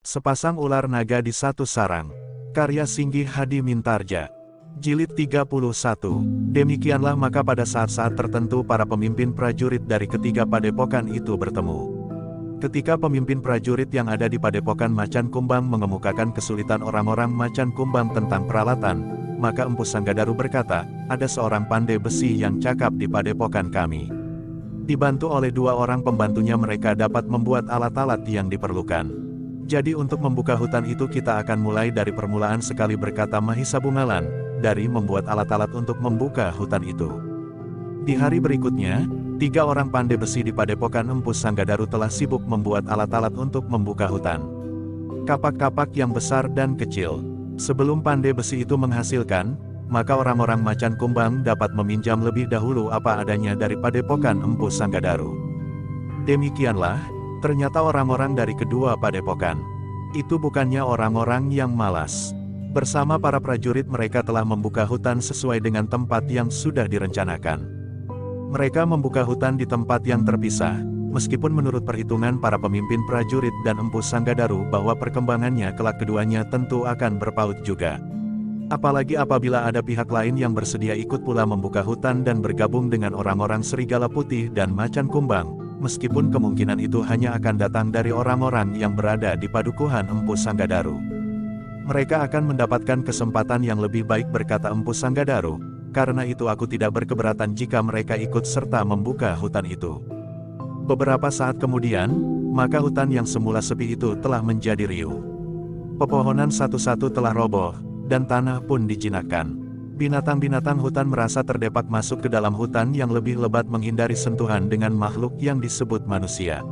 Sepasang ular naga di satu sarang. Karya Singgi Hadi Mintarja. Jilid 31. Demikianlah maka pada saat-saat tertentu para pemimpin prajurit dari ketiga padepokan itu bertemu. Ketika pemimpin prajurit yang ada di padepokan Macan Kumbang mengemukakan kesulitan orang-orang Macan Kumbang tentang peralatan, maka Empu Sanggadaru berkata, ada seorang pandai besi yang cakap di padepokan kami. Dibantu oleh dua orang pembantunya mereka dapat membuat alat-alat yang diperlukan. Jadi untuk membuka hutan itu kita akan mulai dari permulaan sekali berkata Mahisa Bungalan, dari membuat alat-alat untuk membuka hutan itu. Di hari berikutnya, tiga orang pandai besi di padepokan Empu Sanggadaru telah sibuk membuat alat-alat untuk membuka hutan. Kapak-kapak yang besar dan kecil. Sebelum pandai besi itu menghasilkan, maka orang-orang Macan Kumbang dapat meminjam lebih dahulu apa adanya dari padepokan Empu Sanggadaru. Demikianlah, ternyata orang-orang dari kedua padepokan itu bukannya orang-orang yang malas. Bersama para prajurit mereka telah membuka hutan sesuai dengan tempat yang sudah direncanakan. Mereka membuka hutan di tempat yang terpisah, meskipun menurut perhitungan para pemimpin prajurit dan Empu Sanggadaru bahwa perkembangannya kelak keduanya tentu akan berpaut juga. Apalagi apabila ada pihak lain yang bersedia ikut pula membuka hutan dan bergabung dengan orang-orang Serigala Putih dan Macan Kumbang, meskipun kemungkinan itu hanya akan datang dari orang-orang yang berada di padukuhan Empu Sanggadaru. Mereka akan mendapatkan kesempatan yang lebih baik berkata Empu Sanggadaru, karena itu aku tidak berkeberatan jika mereka ikut serta membuka hutan itu. Beberapa saat kemudian, maka hutan yang semula sepi itu telah menjadi riuh. Pepohonan satu-satu telah roboh, dan tanah pun dijinakkan. Binatang-binatang hutan merasa terdepak masuk ke dalam hutan yang lebih lebat menghindari sentuhan dengan makhluk yang disebut manusia.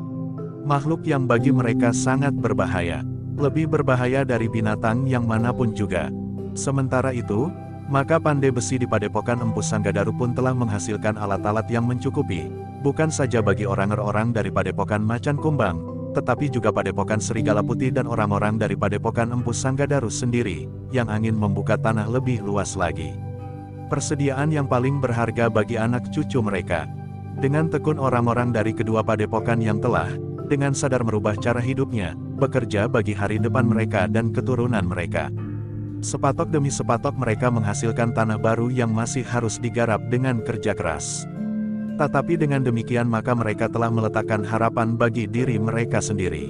Makhluk yang bagi mereka sangat berbahaya. Lebih berbahaya dari binatang yang manapun juga. Sementara itu, maka pandai besi di padepokan Empu Sanggadaru pun telah menghasilkan alat-alat yang mencukupi, bukan saja bagi orang-orang dari padepokan Macan Kumbang, tetapi juga padepokan Serigala Putih dan orang-orang dari padepokan Empu Sanggadaru sendiri, yang ingin membuka tanah lebih luas lagi. Persediaan yang paling berharga bagi anak cucu mereka. Dengan tekun orang-orang dari kedua padepokan yang telah, dengan sadar merubah cara hidupnya, bekerja bagi hari depan mereka dan keturunan mereka. Sepatok demi sepatok mereka menghasilkan tanah baru yang masih harus digarap dengan kerja keras. Tetapi dengan demikian maka mereka telah meletakkan harapan bagi diri mereka sendiri.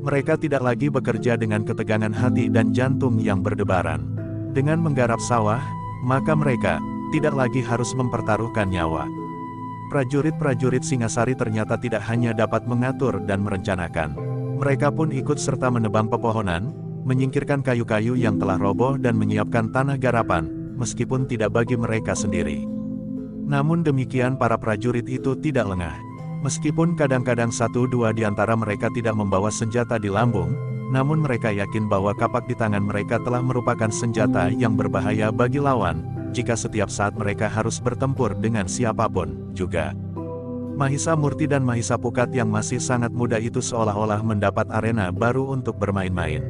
Mereka tidak lagi bekerja dengan ketegangan hati dan jantung yang berdebaran. Dengan menggarap sawah, maka mereka tidak lagi harus mempertaruhkan nyawa. Prajurit-prajurit Singasari ternyata tidak hanya dapat mengatur dan merencanakan. Mereka pun ikut serta menebang pepohonan, menyingkirkan kayu-kayu yang telah roboh dan menyiapkan tanah garapan, meskipun tidak bagi mereka sendiri. Namun demikian para prajurit itu tidak lengah. Meskipun kadang-kadang satu dua di antara mereka tidak membawa senjata di lambung, namun mereka yakin bahwa kapak di tangan mereka telah merupakan senjata yang berbahaya bagi lawan, jika setiap saat mereka harus bertempur dengan siapapun juga. Mahisa Murti dan Mahisa Pukat yang masih sangat muda itu seolah-olah mendapat arena baru untuk bermain-main.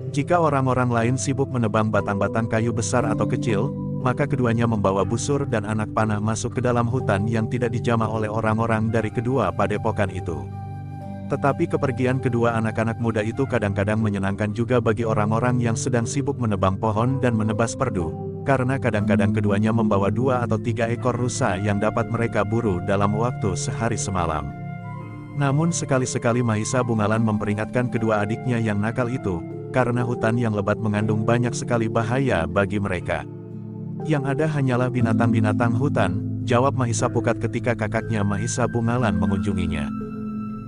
Jika orang-orang lain sibuk menebang batang-batang kayu besar atau kecil, maka keduanya membawa busur dan anak panah masuk ke dalam hutan yang tidak dijamah oleh orang-orang dari kedua padepokan itu. Tetapi kepergian kedua anak-anak muda itu kadang-kadang menyenangkan juga bagi orang-orang yang sedang sibuk menebang pohon dan menebas perdu, karena kadang-kadang keduanya membawa 2 atau 3 ekor rusa yang dapat mereka buru dalam waktu sehari semalam. Namun sekali-sekali Mahisa Bungalan memperingatkan kedua adiknya yang nakal itu, karena hutan yang lebat mengandung banyak sekali bahaya bagi mereka. Yang ada hanyalah binatang-binatang hutan, jawab Mahisa Pukat ketika kakaknya Mahisa Bungalan mengunjunginya.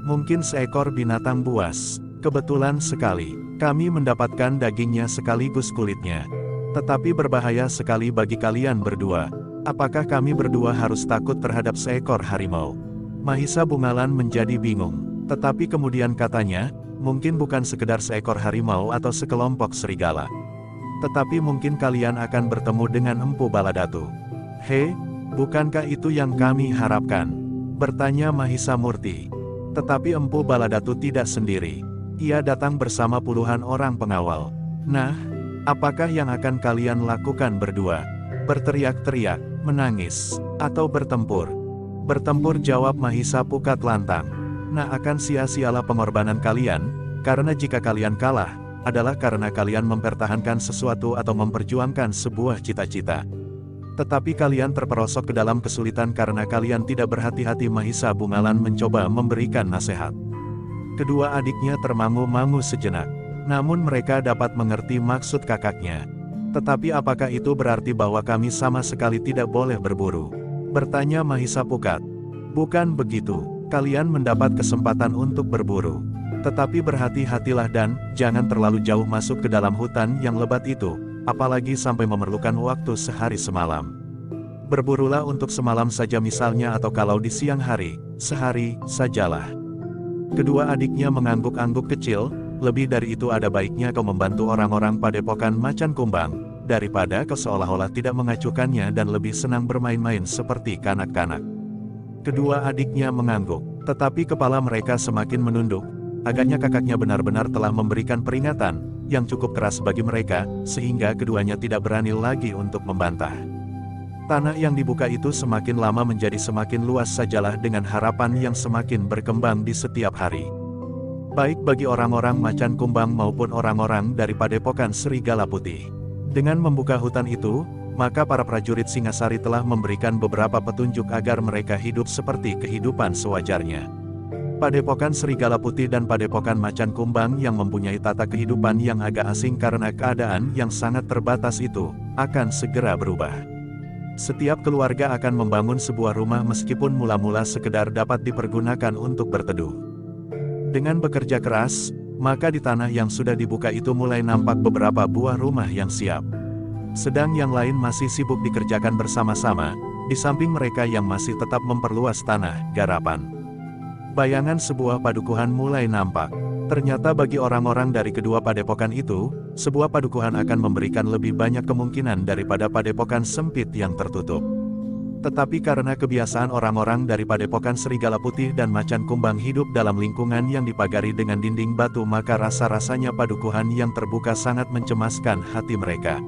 Mungkin seekor binatang buas. Kebetulan sekali, kami mendapatkan dagingnya sekaligus kulitnya. Tetapi berbahaya sekali bagi kalian berdua. Apakah kami berdua harus takut terhadap seekor harimau? Mahisa Bungalan menjadi bingung. Tetapi kemudian katanya, mungkin bukan sekedar seekor harimau atau sekelompok serigala. Tetapi mungkin kalian akan bertemu dengan Empu Baladatu. He, bukankah itu yang kami harapkan? Bertanya Mahisa Murti. Tetapi Empu Baladatu tidak sendiri. Ia datang bersama puluhan orang pengawal. Nah, apakah yang akan kalian lakukan berdua? Berteriak-teriak, menangis, atau bertempur? Bertempur, jawab Mahisa Pukat lantang. Nah, akan sia-sialah pengorbanan kalian, Karena jika kalian kalah, adalah karena kalian mempertahankan sesuatu atau memperjuangkan sebuah cita-cita. Tetapi kalian terperosok ke dalam kesulitan karena kalian tidak berhati-hati. Mahisa Bungalan mencoba memberikan nasihat. Kedua adiknya termangu-mangu sejenak. Namun mereka dapat mengerti maksud kakaknya. Tetapi apakah itu berarti bahwa kami sama sekali tidak boleh berburu? Bertanya Mahisa Pukat. Bukan begitu, kalian mendapat kesempatan untuk berburu. Tetapi berhati-hatilah dan jangan terlalu jauh masuk ke dalam hutan yang lebat itu, apalagi sampai memerlukan waktu sehari semalam. Berburulah untuk semalam saja misalnya, atau kalau di siang hari, sehari sajalah. Kedua adiknya mengangguk-angguk kecil. Lebih dari itu, ada baiknya kau membantu orang-orang padepokan Macan Kumbang, daripada kau seolah-olah tidak mengacuhkannya dan lebih senang bermain-main seperti kanak-kanak. Kedua adiknya mengangguk, tetapi kepala mereka semakin menunduk. Agaknya kakaknya benar-benar telah memberikan peringatan yang cukup keras bagi mereka, sehingga keduanya tidak berani lagi untuk membantah. Tanah yang dibuka itu semakin lama menjadi semakin luas sajalah, dengan harapan yang semakin berkembang di setiap hari. Baik bagi orang-orang Macan Kumbang maupun orang-orang dari Padepokan Serigala Putih. Dengan membuka hutan itu, maka para prajurit Singasari telah memberikan beberapa petunjuk agar mereka hidup seperti kehidupan sewajarnya. Padepokan Serigala Putih dan Padepokan Macan Kumbang yang mempunyai tata kehidupan yang agak asing karena keadaan yang sangat terbatas itu, akan segera berubah. Setiap keluarga akan membangun sebuah rumah meskipun mula-mula sekedar dapat dipergunakan untuk berteduh. Dengan bekerja keras, maka di tanah yang sudah dibuka itu mulai nampak beberapa buah rumah yang siap. Sedang yang lain masih sibuk dikerjakan bersama-sama, di samping mereka yang masih tetap memperluas tanah garapan. Bayangan sebuah padukuhan mulai nampak. Ternyata bagi orang-orang dari kedua padepokan itu, sebuah padukuhan akan memberikan lebih banyak kemungkinan daripada padepokan sempit yang tertutup. Tetapi karena kebiasaan orang-orang dari Padepokan Serigala Putih dan Macan Kumbang hidup dalam lingkungan yang dipagari dengan dinding batu, maka rasa-rasanya padukuhan yang terbuka sangat mencemaskan hati mereka.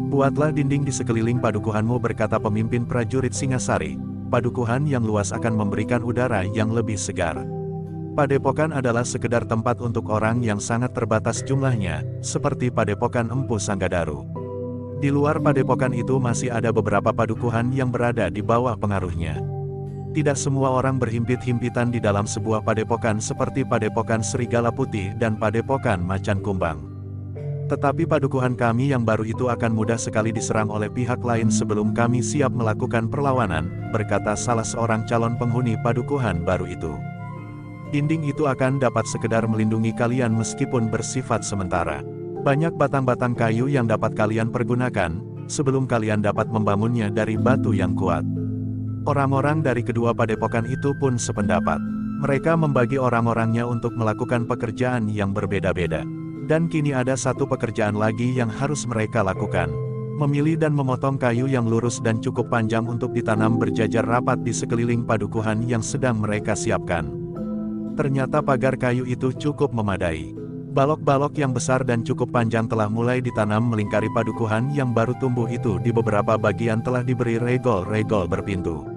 Buatlah dinding di sekeliling padukuhanmu, berkata pemimpin prajurit Singasari. Padukuhan yang luas akan memberikan udara yang lebih segar. Padepokan adalah sekedar tempat untuk orang yang sangat terbatas jumlahnya, seperti Padepokan Empu Sanggadaru. Di luar padepokan itu masih ada beberapa padukuhan yang berada di bawah pengaruhnya. Tidak semua orang berhimpit-himpitan di dalam sebuah padepokan seperti Padepokan Serigala Putih dan Padepokan Macan Kumbang. Tetapi padukuhan kami yang baru itu akan mudah sekali diserang oleh pihak lain sebelum kami siap melakukan perlawanan, berkata salah seorang calon penghuni padukuhan baru itu. Dinding itu akan dapat sekedar melindungi kalian meskipun bersifat sementara. Banyak batang-batang kayu yang dapat kalian pergunakan, sebelum kalian dapat membangunnya dari batu yang kuat. Orang-orang dari kedua padepokan itu pun sependapat. Mereka membagi orang-orangnya untuk melakukan pekerjaan yang berbeda-beda. Dan kini ada satu pekerjaan lagi yang harus mereka lakukan. Memilih dan memotong kayu yang lurus dan cukup panjang untuk ditanam berjajar rapat di sekeliling padukuhan yang sedang mereka siapkan. Ternyata pagar kayu itu cukup memadai. Balok-balok yang besar dan cukup panjang telah mulai ditanam melingkari padukuhan yang baru tumbuh itu. Di beberapa bagian telah diberi regol-regol berpintu.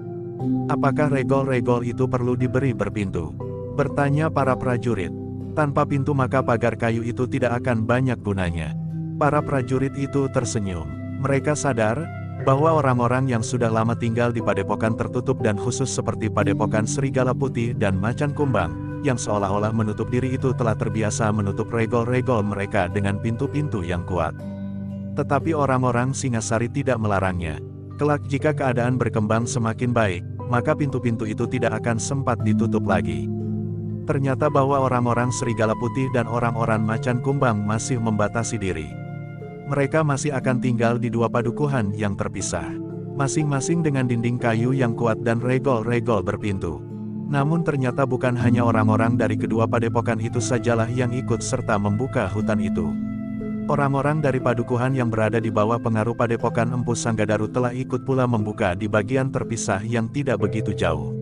Apakah regol-regol itu perlu diberi berpintu? Bertanya para prajurit. Tanpa pintu maka pagar kayu itu tidak akan banyak gunanya. Para prajurit itu tersenyum. Mereka sadar bahwa orang-orang yang sudah lama tinggal di padepokan tertutup dan khusus seperti Padepokan Serigala Putih dan Macan Kumbang, yang seolah-olah menutup diri itu telah terbiasa menutup regol-regol mereka dengan pintu-pintu yang kuat. Tetapi orang-orang Singasari tidak melarangnya. Kelak jika keadaan berkembang semakin baik, maka pintu-pintu itu tidak akan sempat ditutup lagi. Ternyata bahwa orang-orang Serigala Putih dan orang-orang Macan Kumbang masih membatasi diri. Mereka masih akan tinggal di dua padukuhan yang terpisah, masing-masing dengan dinding kayu yang kuat dan regol-regol berpintu. Namun ternyata bukan hanya orang-orang dari kedua padepokan itu sajalah yang ikut serta membuka hutan itu. Orang-orang dari padukuhan yang berada di bawah pengaruh Padepokan Empu Sanggadaru telah ikut pula membuka di bagian terpisah yang tidak begitu jauh.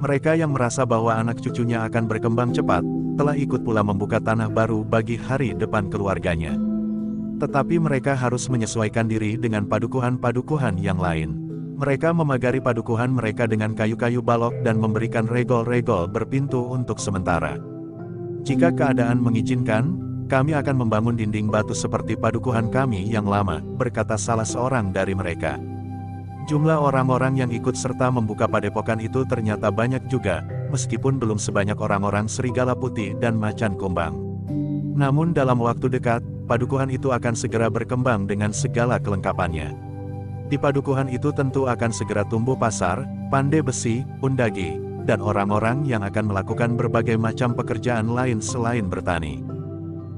Mereka yang merasa bahwa anak cucunya akan berkembang cepat, telah ikut pula membuka tanah baru bagi hari depan keluarganya. Tetapi mereka harus menyesuaikan diri dengan padukuhan-padukuhan yang lain. Mereka memagari padukuhan mereka dengan kayu-kayu balok dan memberikan regol-regol berpintu untuk sementara. Jika keadaan mengizinkan, kami akan membangun dinding batu seperti padukuhan kami yang lama, berkata salah seorang dari mereka. Jumlah orang-orang yang ikut serta membuka padepokan itu ternyata banyak juga, meskipun belum sebanyak orang-orang serigala putih dan macan kumbang. Namun dalam waktu dekat, padukuhan itu akan segera berkembang dengan segala kelengkapannya. Di padukuhan itu tentu akan segera tumbuh pasar, pandai besi, undagi, dan orang-orang yang akan melakukan berbagai macam pekerjaan lain selain bertani.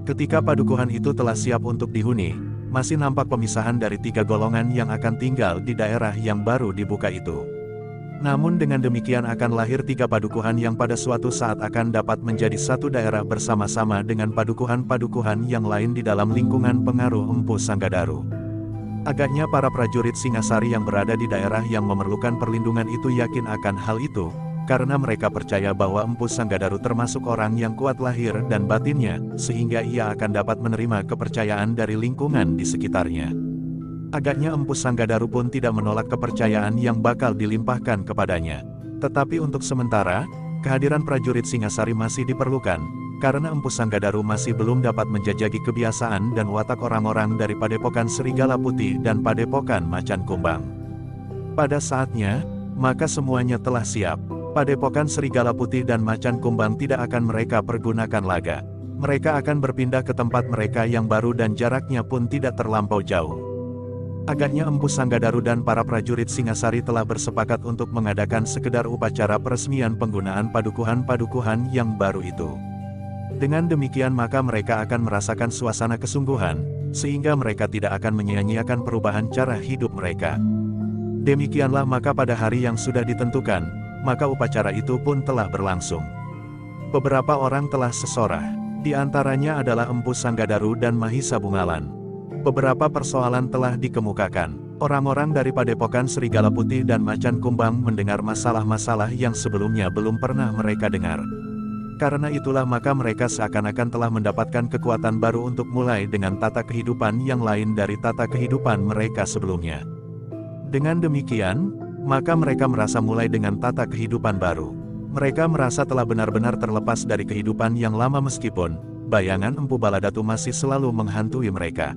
Ketika padukuhan itu telah siap untuk dihuni, masih nampak pemisahan dari 3 golongan yang akan tinggal di daerah yang baru dibuka itu. Namun dengan demikian akan lahir 3 padukuhan yang pada suatu saat akan dapat menjadi satu daerah bersama-sama dengan padukuhan-padukuhan yang lain di dalam lingkungan pengaruh Empu Sanggadaru. Agaknya para prajurit Singasari yang berada di daerah yang memerlukan perlindungan itu yakin akan hal itu, karena mereka percaya bahwa Empu Sanggadaru termasuk orang yang kuat lahir dan batinnya, sehingga ia akan dapat menerima kepercayaan dari lingkungan di sekitarnya. Agaknya Empu Sanggadaru pun tidak menolak kepercayaan yang bakal dilimpahkan kepadanya. Tetapi untuk sementara, kehadiran prajurit Singasari masih diperlukan, karena Empu Sanggadaru masih belum dapat menjajaki kebiasaan dan watak orang-orang dari Padepokan Serigala Putih dan Padepokan Macan Kumbang. Pada saatnya, maka semuanya telah siap. Padepokan Serigala Putih dan Macan Kumbang tidak akan mereka pergunakan laga. Mereka akan berpindah ke tempat mereka yang baru dan jaraknya pun tidak terlampau jauh. Agaknya Empu Sanggadaru dan para prajurit Singasari telah bersepakat untuk mengadakan sekedar upacara peresmian penggunaan padukuhan-padukuhan yang baru itu. Dengan demikian maka mereka akan merasakan suasana kesungguhan, sehingga mereka tidak akan menyia-nyiakan perubahan cara hidup mereka. Demikianlah maka pada hari yang sudah ditentukan, maka upacara itu pun telah berlangsung. Beberapa orang telah sesorah, di antaranya adalah Empu Sanggadaru dan Mahisa Bungalan. Beberapa persoalan telah dikemukakan. Orang-orang dari Padepokan Serigala Putih dan Macan Kumbang mendengar masalah-masalah yang sebelumnya belum pernah mereka dengar. Karena itulah maka mereka seakan-akan telah mendapatkan kekuatan baru untuk mulai dengan tata kehidupan yang lain dari tata kehidupan mereka sebelumnya. Dengan demikian, maka mereka merasa mulai dengan tata kehidupan baru. Mereka merasa telah benar-benar terlepas dari kehidupan yang lama meskipun bayangan Empu Baladatu masih selalu menghantui mereka.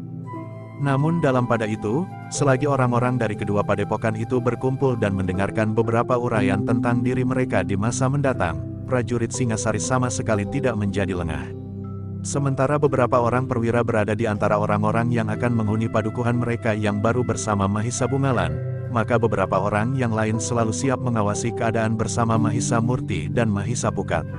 Namun dalam pada itu, selagi orang-orang dari kedua padepokan itu berkumpul dan mendengarkan beberapa uraian tentang diri mereka di masa mendatang, prajurit Singasari sama sekali tidak menjadi lengah. Sementara beberapa orang perwira berada di antara orang-orang yang akan menghuni padukuhan mereka yang baru bersama Mahisa Bungalan, maka beberapa orang yang lain selalu siap mengawasi keadaan bersama Mahisa Murti dan Mahisa Pukat.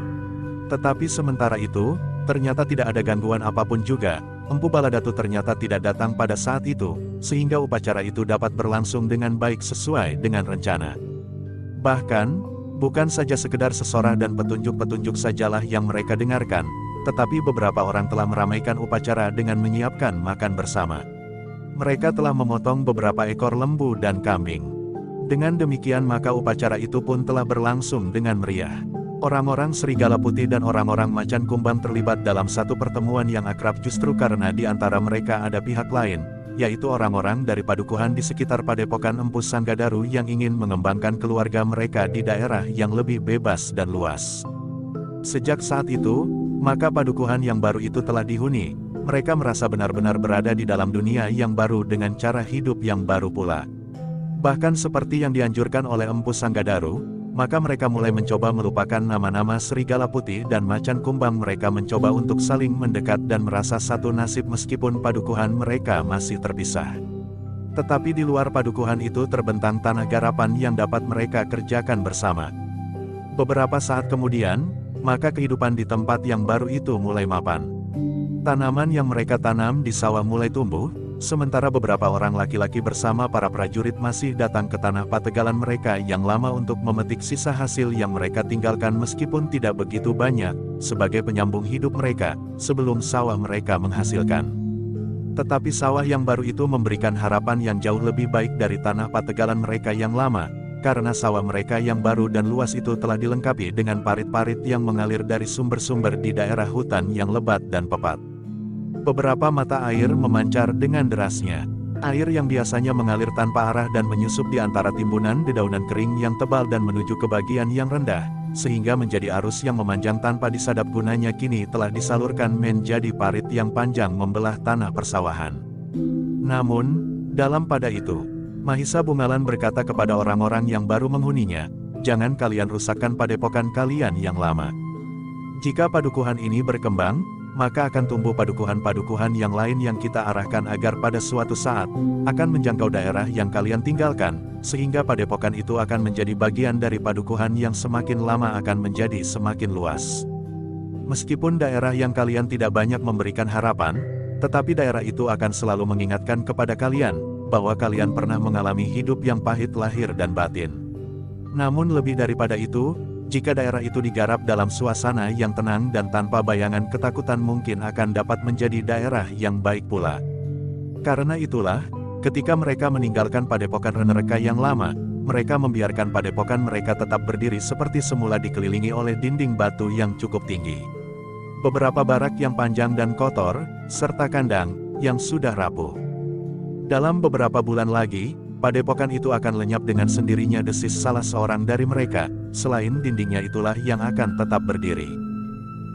Tetapi sementara itu, ternyata tidak ada gangguan apapun juga. Empu Baladatu ternyata tidak datang pada saat itu, sehingga upacara itu dapat berlangsung dengan baik sesuai dengan rencana. Bahkan, bukan saja sekedar sesorah dan petunjuk-petunjuk sajalah yang mereka dengarkan, tetapi beberapa orang telah meramaikan upacara dengan menyiapkan makan bersama. Mereka telah memotong beberapa ekor lembu dan kambing. Dengan demikian maka upacara itu pun telah berlangsung dengan meriah. Orang-orang Serigala Putih dan orang-orang Macan Kumbang terlibat dalam satu pertemuan yang akrab justru karena di antara mereka ada pihak lain, yaitu orang-orang dari padukuhan di sekitar Padepokan Empu Sanggadaru yang ingin mengembangkan keluarga mereka di daerah yang lebih bebas dan luas. Sejak saat itu, maka padukuhan yang baru itu telah dihuni. Mereka merasa benar-benar berada di dalam dunia yang baru dengan cara hidup yang baru pula. Bahkan seperti yang dianjurkan oleh Empu Sanggadaru, maka mereka mulai mencoba melupakan nama-nama Serigala Putih dan Macan Kumbang. Mereka mencoba untuk saling mendekat dan merasa satu nasib meskipun padukuhan mereka masih terpisah. Tetapi di luar padukuhan itu terbentang tanah garapan yang dapat mereka kerjakan bersama. Beberapa saat kemudian, maka kehidupan di tempat yang baru itu mulai mapan. Tanaman yang mereka tanam di sawah mulai tumbuh, sementara beberapa orang laki-laki bersama para prajurit masih datang ke tanah pategalan mereka yang lama untuk memetik sisa hasil yang mereka tinggalkan meskipun tidak begitu banyak, sebagai penyambung hidup mereka, sebelum sawah mereka menghasilkan. Tetapi sawah yang baru itu memberikan harapan yang jauh lebih baik dari tanah pategalan mereka yang lama, karena sawah mereka yang baru dan luas itu telah dilengkapi dengan parit-parit yang mengalir dari sumber-sumber di daerah hutan yang lebat dan pepat. Beberapa mata air memancar dengan derasnya. Air yang biasanya mengalir tanpa arah dan menyusup di antara timbunan dedaunan kering yang tebal dan menuju ke bagian yang rendah, sehingga menjadi arus yang memanjang tanpa disadap gunanya kini telah disalurkan menjadi parit yang panjang membelah tanah persawahan. Namun, dalam pada itu, Mahisa Bungalan berkata kepada orang-orang yang baru menghuninya, "Jangan kalian rusakkan padepokan kalian yang lama. Jika padukuhan ini berkembang, maka akan tumbuh padukuhan-padukuhan yang lain yang kita arahkan agar pada suatu saat, akan menjangkau daerah yang kalian tinggalkan, sehingga padepokan itu akan menjadi bagian dari padukuhan yang semakin lama akan menjadi semakin luas. Meskipun daerah yang kalian tidak banyak memberikan harapan, tetapi daerah itu akan selalu mengingatkan kepada kalian, bahwa kalian pernah mengalami hidup yang pahit lahir dan batin. Namun lebih daripada itu, jika daerah itu digarap dalam suasana yang tenang dan tanpa bayangan ketakutan mungkin akan dapat menjadi daerah yang baik pula. Karena itulah, ketika mereka meninggalkan padepokan Renereka yang lama, mereka membiarkan padepokan mereka tetap berdiri seperti semula dikelilingi oleh dinding batu yang cukup tinggi. Beberapa barak yang panjang dan kotor, serta kandang yang sudah rapuh. Dalam beberapa bulan lagi, padepokan itu akan lenyap dengan sendirinya, desis salah seorang dari mereka, selain dindingnya itulah yang akan tetap berdiri.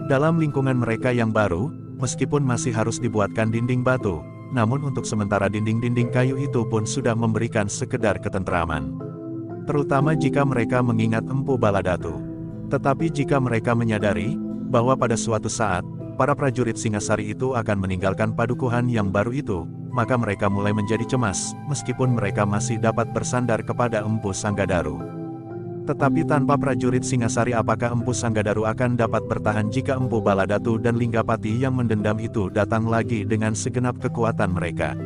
Dalam lingkungan mereka yang baru, meskipun masih harus dibuatkan dinding batu, namun untuk sementara dinding-dinding kayu itu pun sudah memberikan sekedar ketentraman. Terutama jika mereka mengingat Empu Baladatu. Tetapi jika mereka menyadari, bahwa pada suatu saat, para prajurit Singasari itu akan meninggalkan padukuhan yang baru itu, maka mereka mulai menjadi cemas, meskipun mereka masih dapat bersandar kepada Empu Sanggadaru. Tetapi tanpa prajurit Singasari apakah Empu Sanggadaru akan dapat bertahan jika Empu Baladatu dan Linggapati yang mendendam itu datang lagi dengan segenap kekuatan mereka?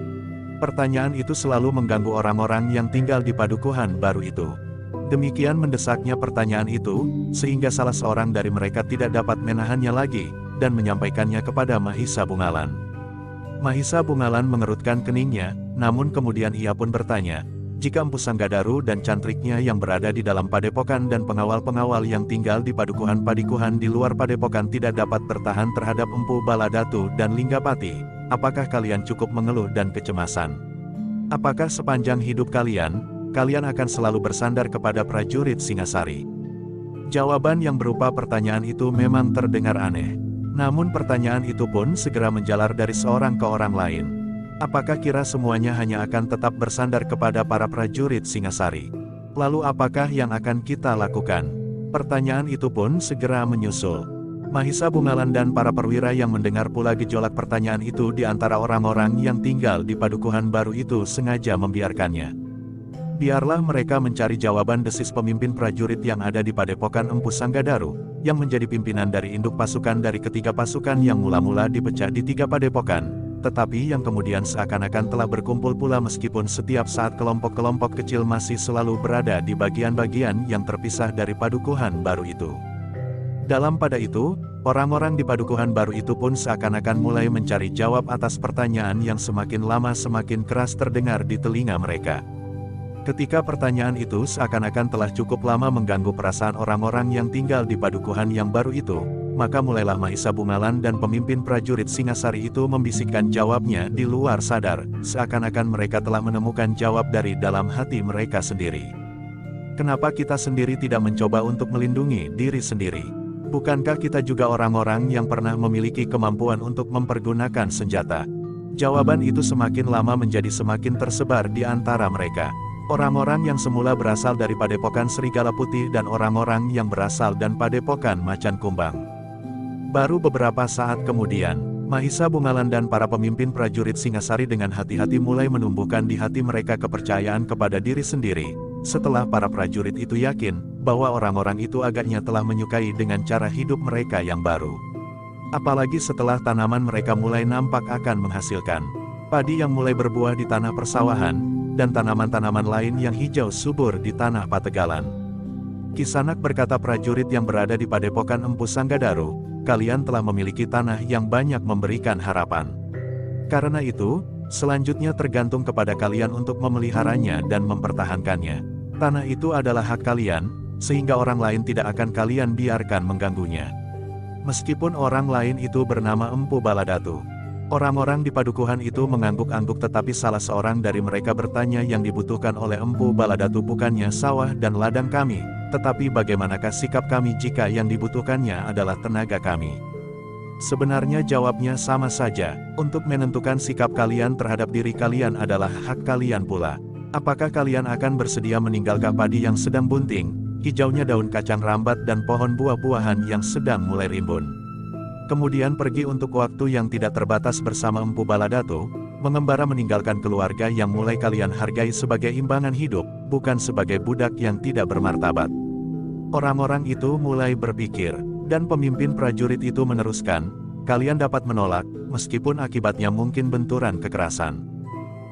Pertanyaan itu selalu mengganggu orang-orang yang tinggal di padukuhan baru itu. Demikian mendesaknya pertanyaan itu, sehingga salah seorang dari mereka tidak dapat menahannya lagi, dan menyampaikannya kepada Mahisa Bungalan. Mahisa Bungalan mengerutkan keningnya, namun kemudian ia pun bertanya, jika Empu Sanggadaru dan cantriknya yang berada di dalam padepokan dan pengawal-pengawal yang tinggal di padukuhan-padukuhan di luar padepokan tidak dapat bertahan terhadap Empu Baladatu dan Linggapati, apakah kalian cukup mengeluh dan kecemasan? Apakah sepanjang hidup kalian akan selalu bersandar kepada prajurit Singasari? Jawaban yang berupa pertanyaan itu memang terdengar aneh. Namun pertanyaan itu pun segera menjalar dari seorang ke orang lain. Apakah kira semuanya hanya akan tetap bersandar kepada para prajurit Singasari? Lalu apakah yang akan kita lakukan? Pertanyaan itu pun segera menyusul. Mahisa Bungalan dan para perwira yang mendengar pula gejolak pertanyaan itu di antara orang-orang yang tinggal di padukuhan baru itu sengaja membiarkannya. Biarlah mereka mencari jawaban, desis pemimpin prajurit yang ada di padepokan Empu Sanggadaru, yang menjadi pimpinan dari induk pasukan dari ketiga pasukan yang mula-mula dipecah di 3 padepokan, tetapi yang kemudian seakan-akan telah berkumpul pula meskipun setiap saat kelompok-kelompok kecil masih selalu berada di bagian-bagian yang terpisah dari padukuhan baru itu. Dalam pada itu, orang-orang di padukuhan baru itu pun seakan-akan mulai mencari jawab atas pertanyaan yang semakin lama semakin keras terdengar di telinga mereka. Ketika pertanyaan itu seakan-akan telah cukup lama mengganggu perasaan orang-orang yang tinggal di padukuhan yang baru itu, maka mulailah Mahisa Bungalan dan pemimpin prajurit Singasari itu membisikkan jawabnya di luar sadar, seakan-akan mereka telah menemukan jawab dari dalam hati mereka sendiri. Kenapa kita sendiri tidak mencoba untuk melindungi diri sendiri? Bukankah kita juga orang-orang yang pernah memiliki kemampuan untuk mempergunakan senjata? Jawaban itu semakin lama menjadi semakin tersebar di antara mereka. Orang-orang yang semula berasal dari padepokan Serigala Putih dan orang-orang yang berasal dari padepokan Macan Kumbang. Baru beberapa saat kemudian, Mahisa Bungalan dan para pemimpin prajurit Singasari dengan hati-hati mulai menumbuhkan di hati mereka kepercayaan kepada diri sendiri, setelah para prajurit itu yakin bahwa orang-orang itu agaknya telah menyukai dengan cara hidup mereka yang baru. Apalagi setelah tanaman mereka mulai nampak akan menghasilkan padi yang mulai berbuah di tanah persawahan, dan tanaman-tanaman lain yang hijau subur di tanah Pategalan. Kisanak berkata prajurit yang berada di padepokan Empu Sanggadaru, kalian telah memiliki tanah yang banyak memberikan harapan. Karena itu, selanjutnya tergantung kepada kalian untuk memeliharanya dan mempertahankannya. Tanah itu adalah hak kalian, sehingga orang lain tidak akan kalian biarkan mengganggunya. Meskipun orang lain itu bernama Empu Baladatu. Orang-orang di padukuhan itu mengangguk-angguk, tetapi salah seorang dari mereka bertanya, yang dibutuhkan oleh Empu Baladatu bukannya sawah dan ladang kami, Tetapi bagaimanakah sikap kami jika yang dibutuhkannya adalah tenaga kami? Sebenarnya jawabnya sama saja, untuk menentukan sikap kalian terhadap diri kalian adalah hak kalian pula. Apakah kalian akan bersedia meninggalkan padi yang sedang bunting, hijaunya daun kacang rambat dan pohon buah-buahan yang sedang mulai rimbun? Kemudian pergi untuk waktu yang tidak terbatas bersama Empu Baladatu, mengembara meninggalkan keluarga yang mulai kalian hargai sebagai imbangan hidup, bukan sebagai budak yang tidak bermartabat. Orang-orang itu mulai berpikir, dan pemimpin prajurit itu meneruskan, kalian dapat menolak, meskipun akibatnya mungkin benturan kekerasan.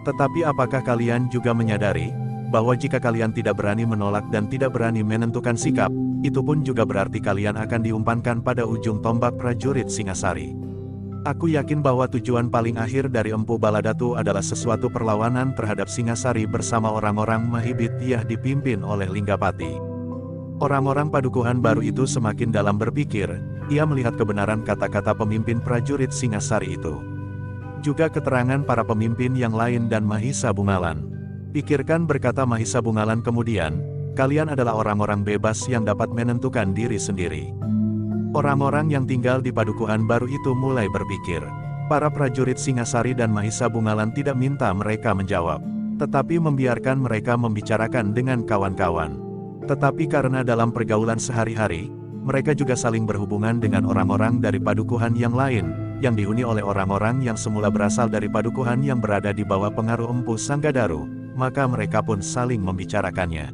Tetapi apakah kalian juga menyadari, bahwa jika kalian tidak berani menolak dan tidak berani menentukan sikap, itu pun juga berarti kalian akan diumpankan pada ujung tombak prajurit Singasari. Aku yakin bahwa tujuan paling akhir dari Empu Baladatu adalah sesuatu perlawanan terhadap Singasari bersama orang-orang Mahibit yang dipimpin oleh Linggapati. Orang-orang padukuhan baru itu semakin dalam berpikir, ia melihat kebenaran kata-kata pemimpin prajurit Singasari itu. Juga keterangan para pemimpin yang lain dan Mahisa Bungalan. Pikirkan, berkata Mahisa Bungalan kemudian, kalian adalah orang-orang bebas yang dapat menentukan diri sendiri. Orang-orang yang tinggal di padukuhan baru itu mulai berpikir. Para prajurit Singasari dan Mahisa Bungalan tidak minta mereka menjawab, tetapi membiarkan mereka membicarakan dengan kawan-kawan. Tetapi karena dalam pergaulan sehari-hari, mereka juga saling berhubungan dengan orang-orang dari padukuhan yang lain, yang dihuni oleh orang-orang yang semula berasal dari padukuhan yang berada di bawah pengaruh Empu Sanggadaru, maka mereka pun saling membicarakannya.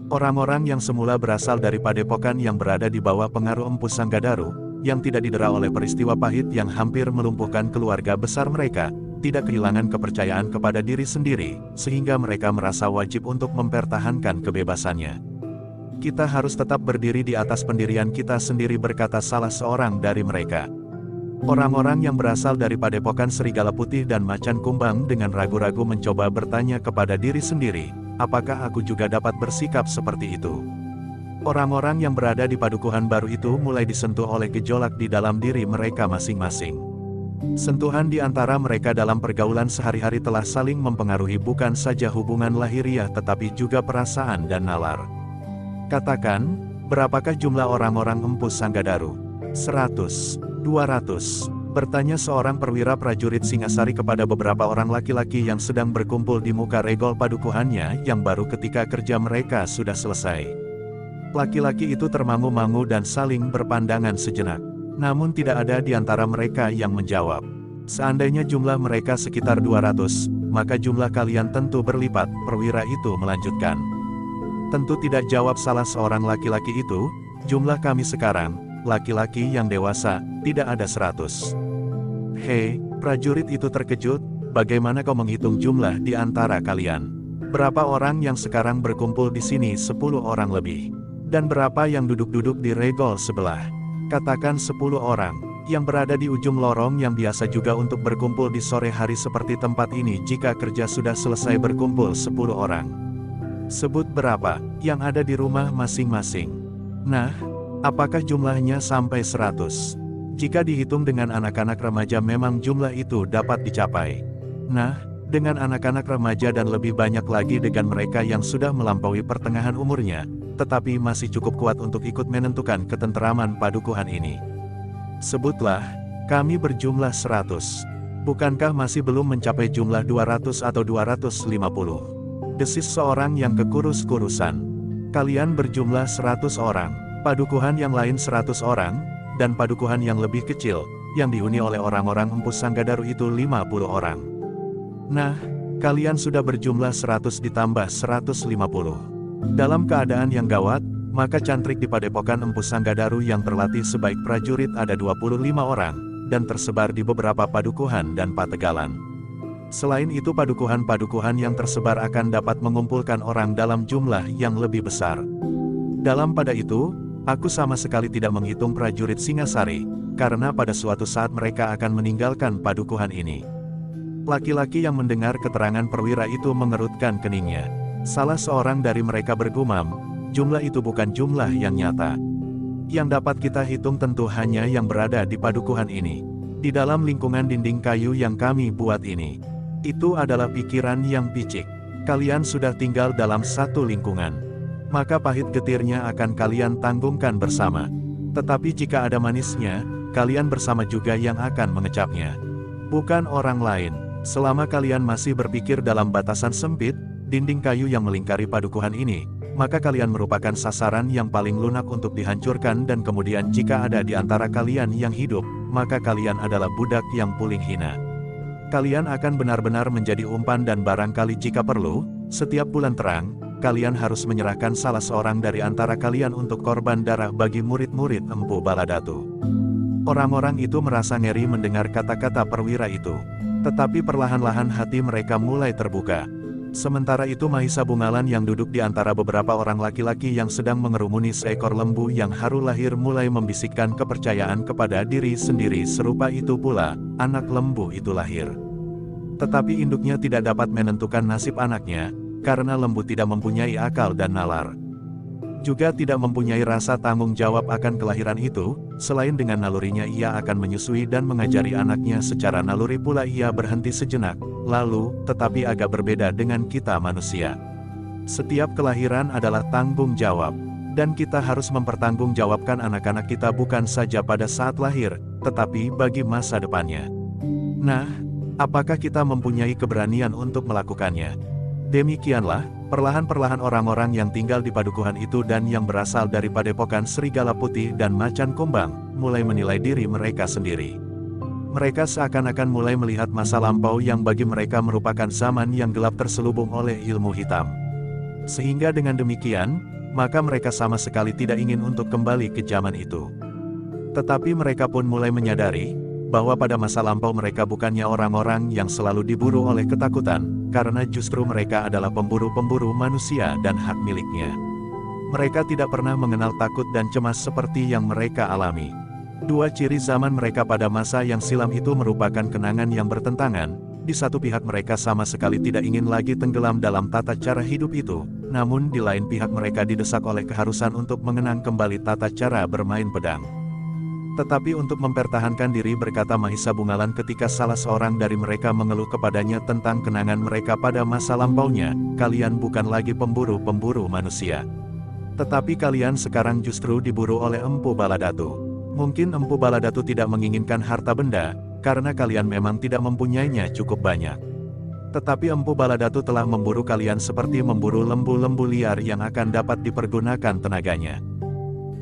Orang-orang yang semula berasal dari padepokan yang berada di bawah pengaruh Empu Sanggadaru, yang tidak didera oleh peristiwa pahit yang hampir melumpuhkan keluarga besar mereka, tidak kehilangan kepercayaan kepada diri sendiri, sehingga mereka merasa wajib untuk mempertahankan kebebasannya. Kita harus tetap berdiri di atas pendirian kita sendiri, berkata salah seorang dari mereka. Orang-orang yang berasal dari padepokan Serigala Putih dan Macan Kumbang dengan ragu-ragu mencoba bertanya kepada diri sendiri, apakah aku juga dapat bersikap seperti itu? Orang-orang yang berada di padukuhan baru itu mulai disentuh oleh gejolak di dalam diri mereka masing-masing. Sentuhan di antara mereka dalam pergaulan sehari-hari telah saling mempengaruhi bukan saja hubungan lahiriah tetapi juga perasaan dan nalar. Katakan, berapakah jumlah orang-orang Empu Sanggadaru? 100, 200, bertanya seorang perwira prajurit Singasari kepada beberapa orang laki-laki yang sedang berkumpul di muka regol padukuhannya yang baru ketika kerja mereka sudah selesai. Laki-laki itu termangu-mangu dan saling berpandangan sejenak. Namun tidak ada di antara mereka yang menjawab. Seandainya jumlah mereka sekitar 200, maka jumlah kalian tentu berlipat, perwira itu melanjutkan. Tentu tidak, jawab salah seorang laki-laki itu, jumlah kami sekarang, laki-laki yang dewasa, tidak ada 100. Hei, prajurit itu terkejut, bagaimana kau menghitung jumlah di antara kalian? Berapa orang yang sekarang berkumpul di sini? 10 orang lebih. Dan berapa yang duduk-duduk di regol sebelah? Katakan 10 orang, yang berada di ujung lorong yang biasa juga untuk berkumpul di sore hari seperti tempat ini jika kerja sudah selesai berkumpul 10 orang. Sebut berapa, yang ada di rumah masing-masing. Nah, apakah jumlahnya sampai 100? Jika dihitung dengan anak-anak remaja memang jumlah itu dapat dicapai. Nah, dengan anak-anak remaja dan lebih banyak lagi dengan mereka yang sudah melampaui pertengahan umurnya, tetapi masih cukup kuat untuk ikut menentukan ketenteraman padukuhan ini. Sebutlah, kami berjumlah 100. Bukankah masih belum mencapai jumlah 200 atau 250? Desis seorang yang kekurus-kurusan. Kalian berjumlah 100 orang, padukuhan yang lain 100 orang, dan padukuhan yang lebih kecil, yang dihuni oleh orang-orang Empu Sanggadaru itu 50 orang. Nah, kalian sudah berjumlah 100 ditambah 150. Dalam keadaan yang gawat, maka cantrik di padepokan Empu Sanggadaru yang terlatih sebaik prajurit ada 25 orang, dan tersebar di beberapa padukuhan dan pategalan. Selain itu padukuhan-padukuhan yang tersebar akan dapat mengumpulkan orang dalam jumlah yang lebih besar. Dalam pada itu, aku sama sekali tidak menghitung prajurit Singasari, karena pada suatu saat mereka akan meninggalkan padukuhan ini. Laki-laki yang mendengar keterangan perwira itu mengerutkan keningnya. Salah seorang dari mereka bergumam, jumlah itu bukan jumlah yang nyata. Yang dapat kita hitung tentu hanya yang berada di padukuhan ini. Di dalam lingkungan dinding kayu yang kami buat ini. Itu adalah pikiran yang picik. Kalian sudah tinggal dalam satu lingkungan. maka pahit getirnya akan kalian tanggungkan bersama. Tetapi jika ada manisnya, kalian bersama juga yang akan mengecapnya. Bukan orang lain. Selama kalian masih berpikir dalam batasan sempit, dinding kayu yang melingkari padukuhan ini, maka kalian merupakan sasaran yang paling lunak untuk dihancurkan, dan kemudian jika ada di antara kalian yang hidup, maka kalian adalah budak yang paling hina. Kalian akan benar-benar menjadi umpan, dan barangkali jika perlu, setiap bulan terang, kalian harus menyerahkan salah seorang dari antara kalian untuk korban darah bagi murid-murid Empu Baladatu. Orang-orang itu merasa ngeri mendengar kata-kata perwira itu. Tetapi perlahan-lahan hati mereka mulai terbuka. Sementara itu Mahisa Bungalan yang duduk di antara beberapa orang laki-laki yang sedang mengerumuni seekor lembu yang haru lahir mulai membisikkan kepercayaan kepada diri sendiri. Serupa itu pula, anak lembu itu lahir. Tetapi induknya tidak dapat menentukan nasib anaknya, karena lembu tidak mempunyai akal dan nalar. Juga tidak mempunyai rasa tanggung jawab akan kelahiran itu, selain dengan nalurinya ia akan menyusui dan mengajari anaknya secara naluri pula ia berhenti sejenak, lalu, tetapi agak berbeda dengan kita manusia. Setiap kelahiran adalah tanggung jawab, dan kita harus mempertanggungjawabkan anak-anak kita bukan saja pada saat lahir, tetapi bagi masa depannya. Nah, apakah kita mempunyai keberanian untuk melakukannya? Demikianlah, perlahan-perlahan orang-orang yang tinggal di padukuhan itu dan yang berasal dari padepokan Serigala Putih dan Macan Kumbang, mulai menilai diri mereka sendiri. Mereka seakan-akan mulai melihat masa lampau yang bagi mereka merupakan zaman yang gelap terselubung oleh ilmu hitam. Sehingga dengan demikian, maka mereka sama sekali tidak ingin untuk kembali ke zaman itu. Tetapi mereka pun mulai menyadari, bahwa pada masa lampau mereka bukannya orang-orang yang selalu diburu oleh ketakutan, karena justru mereka adalah pemburu-pemburu manusia dan hak miliknya. Mereka tidak pernah mengenal takut dan cemas seperti yang mereka alami. Dua ciri zaman mereka pada masa yang silam itu merupakan kenangan yang bertentangan. Di satu pihak mereka sama sekali tidak ingin lagi tenggelam dalam tata cara hidup itu, namun di lain pihak mereka didesak oleh keharusan untuk mengenang kembali tata cara bermain pedang. Tetapi untuk mempertahankan diri, berkata Mahisa Bungalan ketika salah seorang dari mereka mengeluh kepadanya tentang kenangan mereka pada masa lampaunya, kalian bukan lagi pemburu-pemburu manusia. Tetapi kalian sekarang justru diburu oleh Empu Baladatu. Mungkin Empu Baladatu tidak menginginkan harta benda, karena kalian memang tidak mempunyainya cukup banyak. Tetapi Empu Baladatu telah memburu kalian seperti memburu lembu-lembu liar yang akan dapat dipergunakan tenaganya.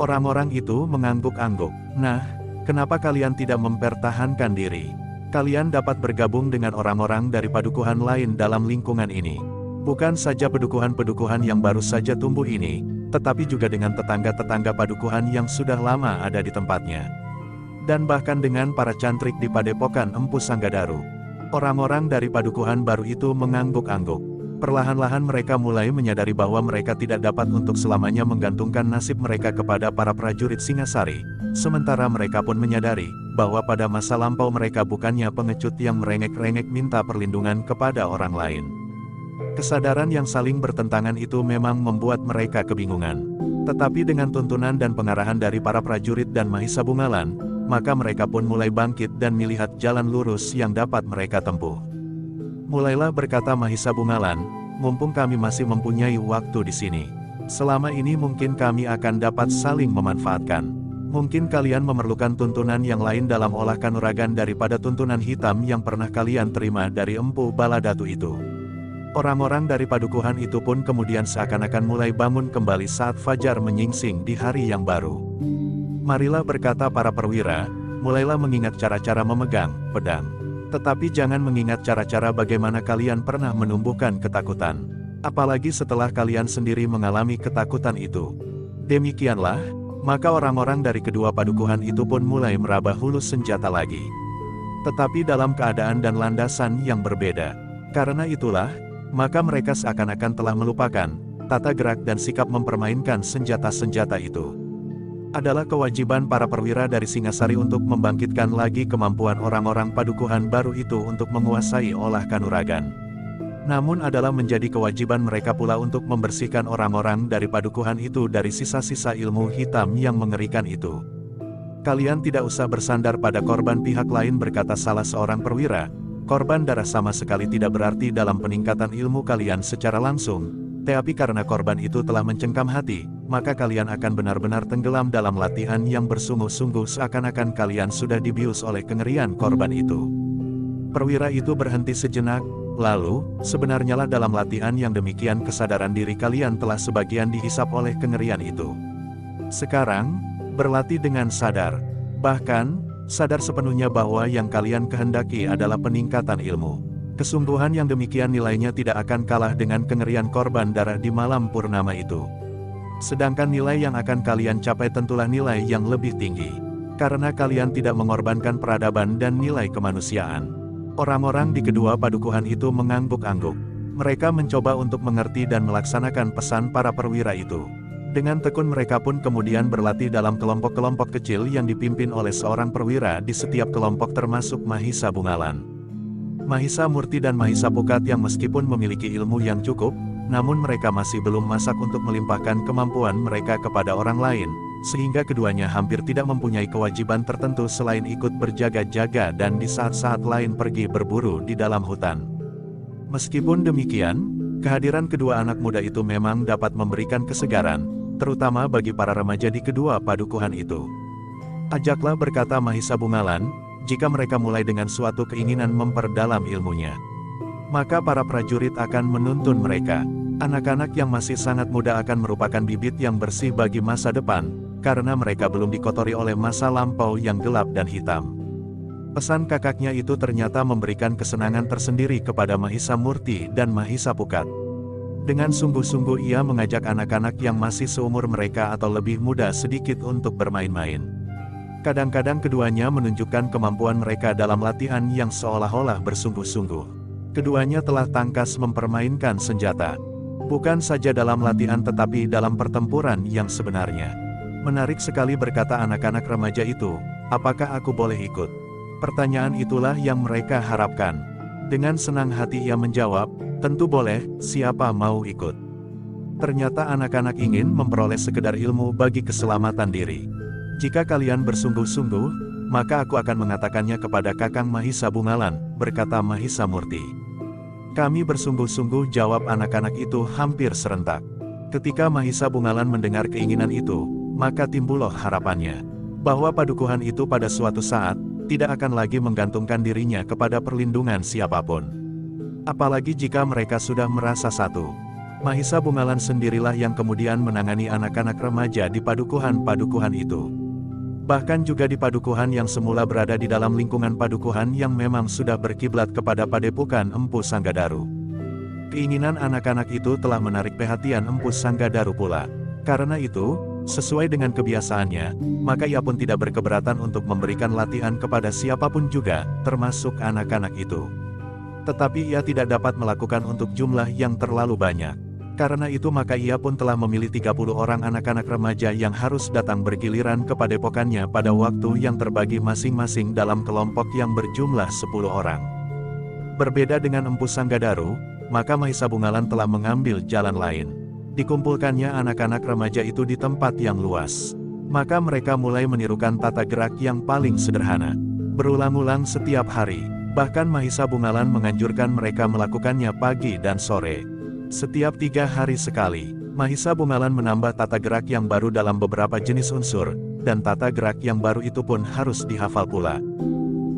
Orang-orang itu mengangguk-angguk. Nah, kenapa kalian tidak mempertahankan diri? Kalian dapat bergabung dengan orang-orang dari padukuhan lain dalam lingkungan ini. Bukan saja padukuhan-padukuhan yang baru saja tumbuh ini, tetapi juga dengan tetangga-tetangga padukuhan yang sudah lama ada di tempatnya. Dan bahkan dengan para cantrik di padepokan Empu Sanggadaru. Orang-orang dari padukuhan baru itu mengangguk-angguk. Perlahan-lahan mereka mulai menyadari bahwa mereka tidak dapat untuk selamanya menggantungkan nasib mereka kepada para prajurit Singasari. Sementara mereka pun menyadari, bahwa pada masa lampau mereka bukannya pengecut yang merengek-rengek minta perlindungan kepada orang lain. Kesadaran yang saling bertentangan itu memang membuat mereka kebingungan. Tetapi dengan tuntunan dan pengarahan dari para prajurit dan Mahisa Bungalan, maka mereka pun mulai bangkit dan melihat jalan lurus yang dapat mereka tempuh. Mulailah, berkata Mahisa Bungalan, mumpung kami masih mempunyai waktu di sini. Selama ini mungkin kami akan dapat saling memanfaatkan. Mungkin kalian memerlukan tuntunan yang lain dalam olah kanuragan daripada tuntunan hitam yang pernah kalian terima dari Empu Baladatu itu. Orang-orang dari padukuhan itu pun kemudian seakan-akan mulai bangun kembali saat fajar menyingsing di hari yang baru. Marilah, berkata para perwira, mulailah mengingat cara-cara memegang pedang. Tetapi jangan mengingat cara-cara bagaimana kalian pernah menumbuhkan ketakutan. Apalagi setelah kalian sendiri mengalami ketakutan itu. Demikianlah, maka orang-orang dari kedua padukuhan itu pun mulai meraba hulu senjata lagi. Tetapi dalam keadaan dan landasan yang berbeda. Karena itulah, maka mereka seakan-akan telah melupakan tata gerak dan sikap mempermainkan senjata-senjata itu. Adalah kewajiban para perwira dari Singasari untuk membangkitkan lagi kemampuan orang-orang padukuhan baru itu untuk menguasai olah kanuragan. Namun adalah menjadi kewajiban mereka pula untuk membersihkan orang-orang dari padukuhan itu dari sisa-sisa ilmu hitam yang mengerikan itu. Kalian tidak usah bersandar pada korban pihak lain, berkata salah seorang perwira. Korban darah sama sekali tidak berarti dalam peningkatan ilmu kalian secara langsung. Tapi karena korban itu telah mencengkam hati, maka kalian akan benar-benar tenggelam dalam latihan yang bersungguh-sungguh seakan-akan kalian sudah dibius oleh kengerian korban itu. Perwira itu berhenti sejenak, lalu, sebenarnya lah dalam latihan yang demikian kesadaran diri kalian telah sebagian dihisap oleh kengerian itu. Sekarang, berlatih dengan sadar. Bahkan, sadar sepenuhnya bahwa yang kalian kehendaki adalah peningkatan ilmu. Kesungguhan yang demikian nilainya tidak akan kalah dengan kengerian korban darah di malam purnama itu. Sedangkan nilai yang akan kalian capai tentulah nilai yang lebih tinggi. Karena kalian tidak mengorbankan peradaban dan nilai kemanusiaan. Orang-orang di kedua padukuhan itu mengangguk-angguk. Mereka mencoba untuk mengerti dan melaksanakan pesan para perwira itu. Dengan tekun mereka pun kemudian berlatih dalam kelompok-kelompok kecil yang dipimpin oleh seorang perwira di setiap kelompok termasuk Mahisa Bungalan. Mahisa Murti dan Mahisa Pukat yang meskipun memiliki ilmu yang cukup, namun mereka masih belum masak untuk melimpahkan kemampuan mereka kepada orang lain, sehingga keduanya hampir tidak mempunyai kewajiban tertentu selain ikut berjaga-jaga dan di saat-saat lain pergi berburu di dalam hutan. Meskipun demikian, kehadiran kedua anak muda itu memang dapat memberikan kesegaran, terutama bagi para remaja di kedua padukuhan itu. Ajaklah, berkata Mahisa Bungalan, jika mereka mulai dengan suatu keinginan memperdalam ilmunya, maka para prajurit akan menuntun mereka. Anak-anak yang masih sangat muda akan merupakan bibit yang bersih bagi masa depan, karena mereka belum dikotori oleh masa lampau yang gelap dan hitam. Pesan kakaknya itu ternyata memberikan kesenangan tersendiri kepada Mahisa Murti dan Mahisa Pukat. Dengan sungguh-sungguh ia mengajak anak-anak yang masih seumur mereka atau lebih muda sedikit untuk bermain-main. Kadang-kadang keduanya menunjukkan kemampuan mereka dalam latihan yang seolah-olah bersungguh-sungguh. Keduanya telah tangkas mempermainkan senjata. Bukan saja dalam latihan tetapi dalam pertempuran yang sebenarnya. Menarik sekali, berkata anak-anak remaja itu, apakah aku boleh ikut? Pertanyaan itulah yang mereka harapkan. Dengan senang hati ia menjawab, tentu boleh, siapa mau ikut? Ternyata anak-anak ingin memperoleh sekedar ilmu bagi keselamatan diri. Jika kalian bersungguh-sungguh, maka aku akan mengatakannya kepada Kakang Mahisa Bungalan, berkata Mahisa Murti. Kami bersungguh-sungguh, jawab anak-anak itu hampir serentak. Ketika Mahisa Bungalan mendengar keinginan itu, maka timbullah harapannya, bahwa padukuhan itu pada suatu saat, tidak akan lagi menggantungkan dirinya kepada perlindungan siapapun. Apalagi jika mereka sudah merasa satu. Mahisa Bungalan sendirilah yang kemudian menangani anak-anak remaja di padukuhan-padukuhan itu. Bahkan juga di padukuhan yang semula berada di dalam lingkungan padukuhan yang memang sudah berkiblat kepada Padepokan Empu Sanggadaru. Keinginan anak-anak itu telah menarik perhatian Empu Sanggadaru pula. Karena itu, sesuai dengan kebiasaannya, maka ia pun tidak berkeberatan untuk memberikan latihan kepada siapapun juga, termasuk anak-anak itu. Tetapi ia tidak dapat melakukan untuk jumlah yang terlalu banyak. Karena itu maka ia pun telah memilih 30 orang anak-anak remaja yang harus datang bergiliran ke padepokannya pada waktu yang terbagi masing-masing dalam kelompok yang berjumlah 10 orang. Berbeda dengan Empu Sanggadaru, maka Mahisa Bungalan telah mengambil jalan lain. Dikumpulkannya anak-anak remaja itu di tempat yang luas. Maka mereka mulai menirukan tata gerak yang paling sederhana. Berulang-ulang setiap hari, bahkan Mahisa Bungalan menganjurkan mereka melakukannya pagi dan sore. Setiap 3 hari sekali, Mahisa Bungalan menambah tata gerak yang baru dalam beberapa jenis unsur, dan tata gerak yang baru itu pun harus dihafal pula.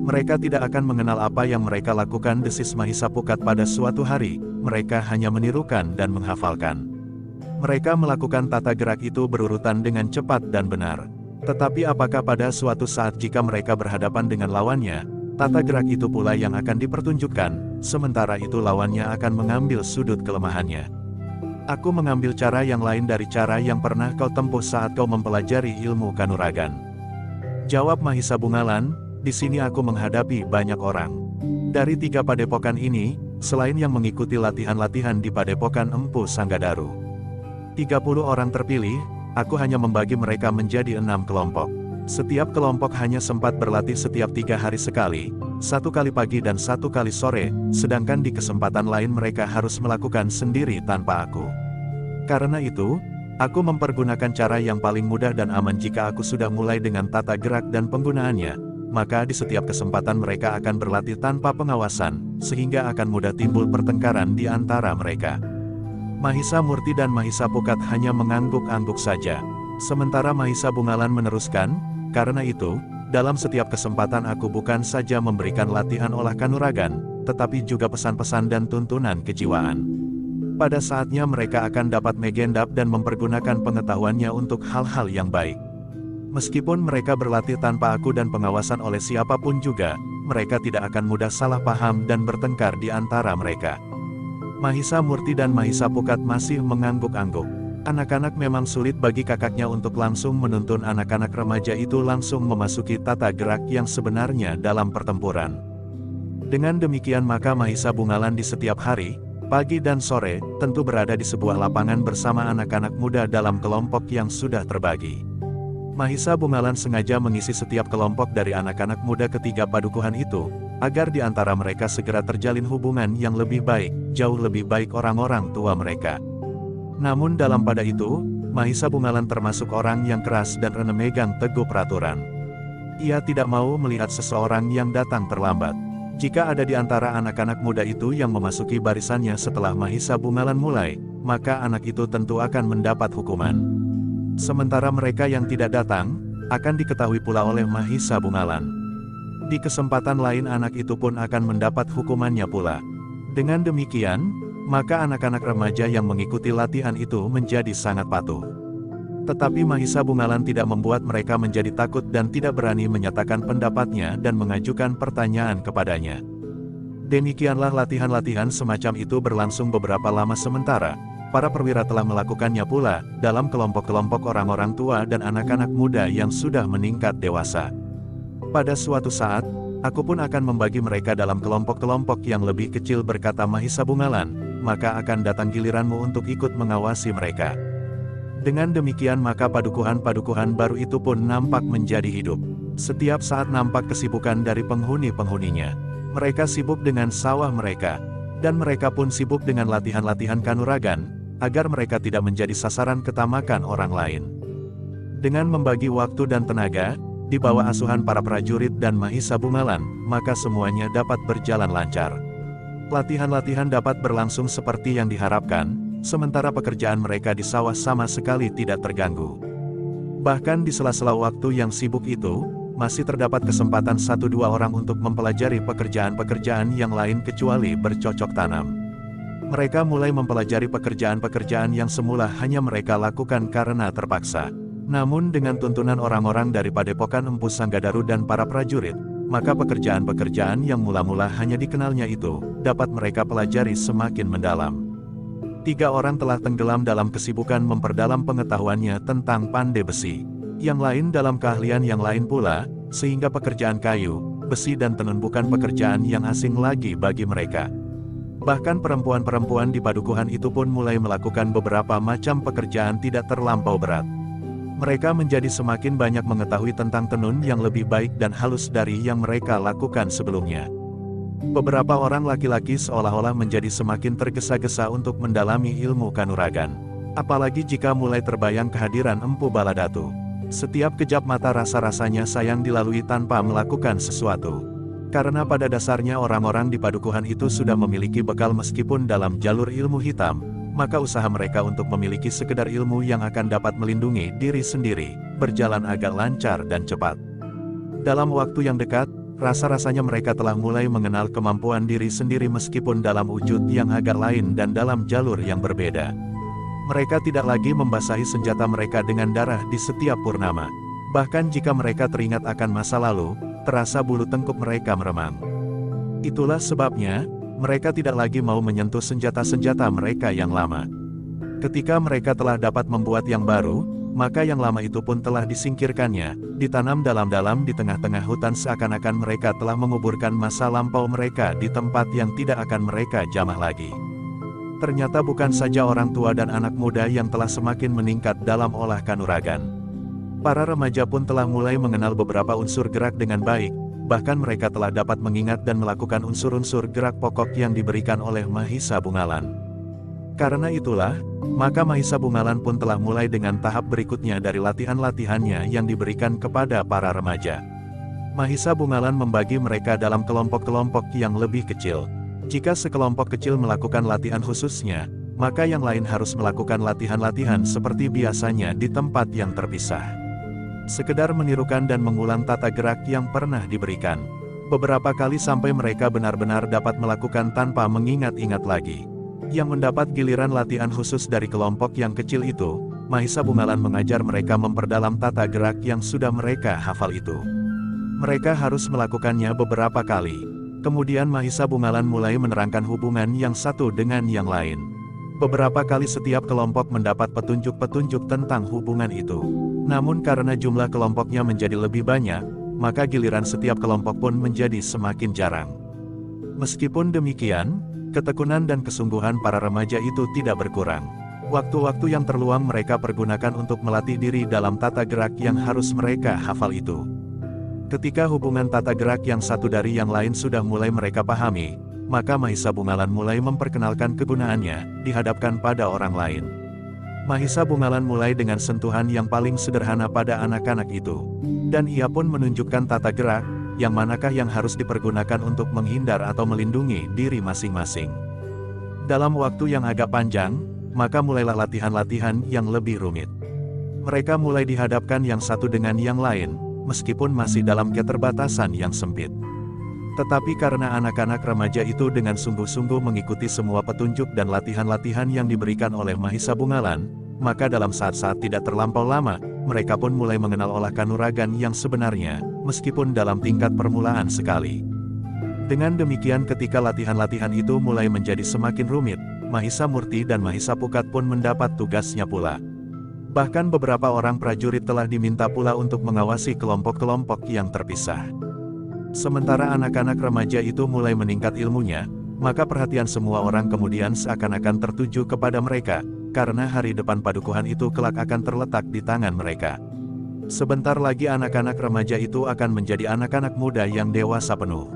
Mereka tidak akan mengenal apa yang mereka lakukan, desis Mahisa Pukat pada suatu hari, mereka hanya menirukan dan menghafalkan. Mereka melakukan tata gerak itu berurutan dengan cepat dan benar. Tetapi apakah pada suatu saat jika mereka berhadapan dengan lawannya, tata gerak itu pula yang akan dipertunjukkan, sementara itu lawannya akan mengambil sudut kelemahannya. Aku mengambil cara yang lain dari cara yang pernah kau tempuh saat kau mempelajari ilmu kanuragan. Jawab Mahisa Bungalan, di sini aku menghadapi banyak orang. Dari 3 padepokan ini, selain yang mengikuti latihan-latihan di Padepokan Empu Sanggadaru, 30 orang terpilih, aku hanya membagi mereka menjadi 6 kelompok. Setiap kelompok hanya sempat berlatih setiap 3 hari sekali, 1 kali pagi dan 1 kali sore, sedangkan di kesempatan lain mereka harus melakukan sendiri tanpa aku. Karena itu, aku mempergunakan cara yang paling mudah dan aman. Jika aku sudah mulai dengan tata gerak dan penggunaannya, maka di setiap kesempatan mereka akan berlatih tanpa pengawasan, sehingga akan mudah timbul pertengkaran di antara mereka. Mahisa Murti dan Mahisa Pukat hanya mengangguk-angguk saja. Sementara Mahisa Bungalan meneruskan, karena itu, dalam setiap kesempatan aku bukan saja memberikan latihan olah kanuragan, tetapi juga pesan-pesan dan tuntunan kejiwaan. Pada saatnya mereka akan dapat mengendap dan mempergunakan pengetahuannya untuk hal-hal yang baik. Meskipun mereka berlatih tanpa aku dan pengawasan oleh siapapun juga, mereka tidak akan mudah salah paham dan bertengkar di antara mereka. Mahisa Murti dan Mahisa Pukat masih mengangguk-angguk. Anak-anak memang sulit bagi kakaknya untuk langsung menuntun anak-anak remaja itu langsung memasuki tata gerak yang sebenarnya dalam pertempuran. Dengan demikian maka Mahisa Bungalan di setiap hari, pagi dan sore, tentu berada di sebuah lapangan bersama anak-anak muda dalam kelompok yang sudah terbagi. Mahisa Bungalan sengaja mengisi setiap kelompok dari anak-anak muda ketiga padukuhan itu, agar di antara mereka segera terjalin hubungan yang lebih baik, jauh lebih baik orang-orang tua mereka. Namun dalam pada itu, Mahisa Bungalan termasuk orang yang keras dan memegang teguh peraturan. Ia tidak mau melihat seseorang yang datang terlambat. Jika ada di antara anak-anak muda itu yang memasuki barisannya setelah Mahisa Bungalan mulai, maka anak itu tentu akan mendapat hukuman. Sementara mereka yang tidak datang, akan diketahui pula oleh Mahisa Bungalan. Di kesempatan lain anak itu pun akan mendapat hukumannya pula. Dengan demikian, maka anak-anak remaja yang mengikuti latihan itu menjadi sangat patuh. Tetapi Mahisa Bungalan tidak membuat mereka menjadi takut dan tidak berani menyatakan pendapatnya dan mengajukan pertanyaan kepadanya. Demikianlah latihan-latihan semacam itu berlangsung beberapa lama sementara. Para perwira telah melakukannya pula, dalam kelompok-kelompok orang-orang tua dan anak-anak muda yang sudah meningkat dewasa. Pada suatu saat, aku pun akan membagi mereka dalam kelompok-kelompok yang lebih kecil berkata Mahisa Bungalan, maka akan datang giliranmu untuk ikut mengawasi mereka. Dengan demikian maka padukuhan-padukuhan baru itu pun nampak menjadi hidup. Setiap saat nampak kesibukan dari penghuni-penghuninya. Mereka sibuk dengan sawah mereka, dan mereka pun sibuk dengan latihan-latihan kanuragan, agar mereka tidak menjadi sasaran ketamakan orang lain. Dengan membagi waktu dan tenaga, di bawah asuhan para prajurit dan Mahisa Bungalan, maka semuanya dapat berjalan lancar. Latihan-latihan dapat berlangsung seperti yang diharapkan, sementara pekerjaan mereka di sawah sama sekali tidak terganggu. Bahkan di sela-sela waktu yang sibuk itu, masih terdapat kesempatan 1-2 orang untuk mempelajari pekerjaan-pekerjaan yang lain kecuali bercocok tanam. Mereka mulai mempelajari pekerjaan-pekerjaan yang semula hanya mereka lakukan karena terpaksa. Namun dengan tuntunan orang-orang dari Padepokan Empu Sanggadaru dan para prajurit, maka pekerjaan-pekerjaan yang mula-mula hanya dikenalnya itu, dapat mereka pelajari semakin mendalam. 3 orang telah tenggelam dalam kesibukan memperdalam pengetahuannya tentang pandai besi. Yang lain dalam keahlian yang lain pula, sehingga pekerjaan kayu, besi dan tenun bukan pekerjaan yang asing lagi bagi mereka. Bahkan perempuan-perempuan di padukuhan itu pun mulai melakukan beberapa macam pekerjaan tidak terlampau berat. Mereka menjadi semakin banyak mengetahui tentang tenun yang lebih baik dan halus dari yang mereka lakukan sebelumnya. Beberapa orang laki-laki seolah-olah menjadi semakin tergesa-gesa untuk mendalami ilmu kanuragan. Apalagi jika mulai terbayang kehadiran Empu Baladatu. Setiap kejap mata rasa-rasanya sayang dilalui tanpa melakukan sesuatu. Karena pada dasarnya orang-orang di padukuhan itu sudah memiliki bekal meskipun dalam jalur ilmu hitam, maka usaha mereka untuk memiliki sekedar ilmu yang akan dapat melindungi diri sendiri, berjalan agak lancar dan cepat. Dalam waktu yang dekat, rasa-rasanya mereka telah mulai mengenal kemampuan diri sendiri meskipun dalam wujud yang agak lain dan dalam jalur yang berbeda. Mereka tidak lagi membasahi senjata mereka dengan darah di setiap purnama. Bahkan jika mereka teringat akan masa lalu, terasa bulu tengkuk mereka meremang. Itulah sebabnya, mereka tidak lagi mau menyentuh senjata-senjata mereka yang lama. Ketika mereka telah dapat membuat yang baru, maka yang lama itu pun telah disingkirkannya, ditanam dalam-dalam di tengah-tengah hutan seakan-akan mereka telah menguburkan masa lampau mereka di tempat yang tidak akan mereka jamah lagi. Ternyata bukan saja orang tua dan anak muda yang telah semakin meningkat dalam olah kanuragan. Para remaja pun telah mulai mengenal beberapa unsur gerak dengan baik, bahkan mereka telah dapat mengingat dan melakukan unsur-unsur gerak pokok yang diberikan oleh Mahisa Bungalan. Karena itulah, maka Mahisa Bungalan pun telah mulai dengan tahap berikutnya dari latihan-latihannya yang diberikan kepada para remaja. Mahisa Bungalan membagi mereka dalam kelompok-kelompok yang lebih kecil. Jika sekelompok kecil melakukan latihan khususnya, maka yang lain harus melakukan latihan-latihan seperti biasanya di tempat yang terpisah. Sekedar menirukan dan mengulang tata gerak yang pernah diberikan. Beberapa kali sampai mereka benar-benar dapat melakukan tanpa mengingat-ingat lagi. Yang mendapat giliran latihan khusus dari kelompok yang kecil itu, Mahisa Bungalan mengajar mereka memperdalam tata gerak yang sudah mereka hafal itu. Mereka harus melakukannya beberapa kali. Kemudian Mahisa Bungalan mulai menerangkan hubungan yang satu dengan yang lain. Beberapa kali setiap kelompok mendapat petunjuk-petunjuk tentang hubungan itu. Namun karena jumlah kelompoknya menjadi lebih banyak, maka giliran setiap kelompok pun menjadi semakin jarang. Meskipun demikian, ketekunan dan kesungguhan para remaja itu tidak berkurang. Waktu-waktu yang terluang mereka pergunakan untuk melatih diri dalam tata gerak yang harus mereka hafal itu. Ketika hubungan tata gerak yang satu dari yang lain sudah mulai mereka pahami, maka Mahisa Bungalan mulai memperkenalkan kegunaannya, dihadapkan pada orang lain. Mahisa Bungalan mulai dengan sentuhan yang paling sederhana pada anak-anak itu. Dan ia pun menunjukkan tata gerak, yang manakah yang harus dipergunakan untuk menghindar atau melindungi diri masing-masing. Dalam waktu yang agak panjang, maka mulailah latihan-latihan yang lebih rumit. Mereka mulai dihadapkan yang satu dengan yang lain, meskipun masih dalam keterbatasan yang sempit. Tetapi karena anak-anak remaja itu dengan sungguh-sungguh mengikuti semua petunjuk dan latihan-latihan yang diberikan oleh Mahisa Bungalan, maka dalam saat-saat tidak terlampau lama, mereka pun mulai mengenal olah kanuragan yang sebenarnya, meskipun dalam tingkat permulaan sekali. Dengan demikian ketika latihan-latihan itu mulai menjadi semakin rumit, Mahisa Murti dan Mahisa Pukat pun mendapat tugasnya pula. Bahkan beberapa orang prajurit telah diminta pula untuk mengawasi kelompok-kelompok yang terpisah. Sementara anak-anak remaja itu mulai meningkat ilmunya, maka perhatian semua orang kemudian seakan-akan tertuju kepada mereka, karena hari depan padukuhan itu kelak akan terletak di tangan mereka. Sebentar lagi anak-anak remaja itu akan menjadi anak-anak muda yang dewasa penuh.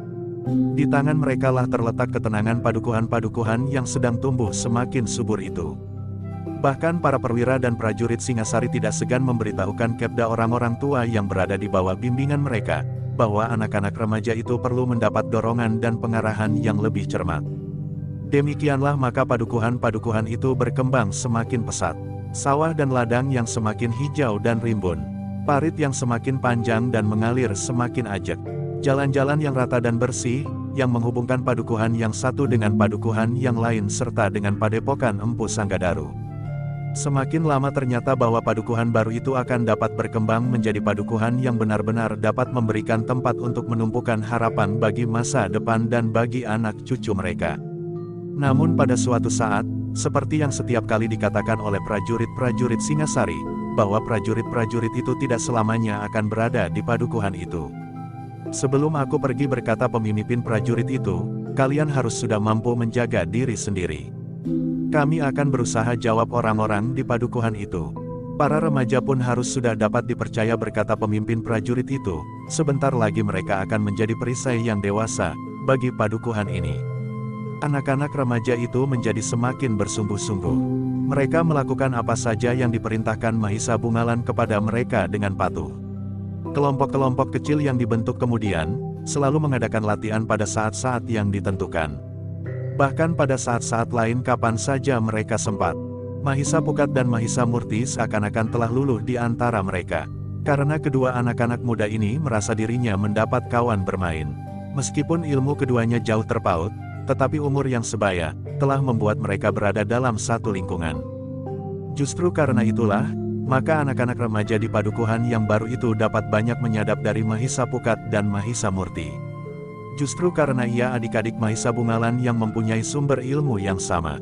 Di tangan merekalah terletak ketenangan padukuhan-padukuhan yang sedang tumbuh semakin subur itu. Bahkan para perwira dan prajurit Singasari tidak segan memberitahukan kepada orang-orang tua yang berada di bawah bimbingan mereka, bahwa anak-anak remaja itu perlu mendapat dorongan dan pengarahan yang lebih cermat. Demikianlah maka padukuhan-padukuhan itu berkembang semakin pesat. Sawah dan ladang yang semakin hijau dan rimbun. Parit yang semakin panjang dan mengalir semakin ajak. Jalan-jalan yang rata dan bersih, yang menghubungkan padukuhan yang satu dengan padukuhan yang lain serta dengan padepokan Empu Sanggadaru. Semakin lama ternyata bahwa padukuhan baru itu akan dapat berkembang menjadi padukuhan yang benar-benar dapat memberikan tempat untuk menumpukan harapan bagi masa depan dan bagi anak cucu mereka. Namun pada suatu saat, seperti yang setiap kali dikatakan oleh prajurit-prajurit Singasari, bahwa prajurit-prajurit itu tidak selamanya akan berada di padukuhan itu. Sebelum aku pergi, berkata pemimpin prajurit itu, kalian harus sudah mampu menjaga diri sendiri. Kami akan berusaha, jawab orang-orang di padukuhan itu. Para remaja pun harus sudah dapat dipercaya, berkata pemimpin prajurit itu, sebentar lagi mereka akan menjadi perisai yang dewasa bagi padukuhan ini. Anak-anak remaja itu menjadi semakin bersungguh-sungguh. Mereka melakukan apa saja yang diperintahkan Mahisa Bungalan kepada mereka dengan patuh. Kelompok-kelompok kecil yang dibentuk kemudian, selalu mengadakan latihan pada saat-saat yang ditentukan. Bahkan pada saat-saat lain kapan saja mereka sempat. Mahisa Pukat dan Mahisa Murti seakan-akan telah luluh di antara mereka. Karena kedua anak-anak muda ini merasa dirinya mendapat kawan bermain. Meskipun ilmu keduanya jauh terpaut, tetapi umur yang sebaya, telah membuat mereka berada dalam satu lingkungan. Justru karena itulah, maka anak-anak remaja di padukuhan yang baru itu dapat banyak menyadap dari Mahisa Pukat dan Mahisa Murti. Justru karena ia adik-adik Mahisa Bungalan yang mempunyai sumber ilmu yang sama.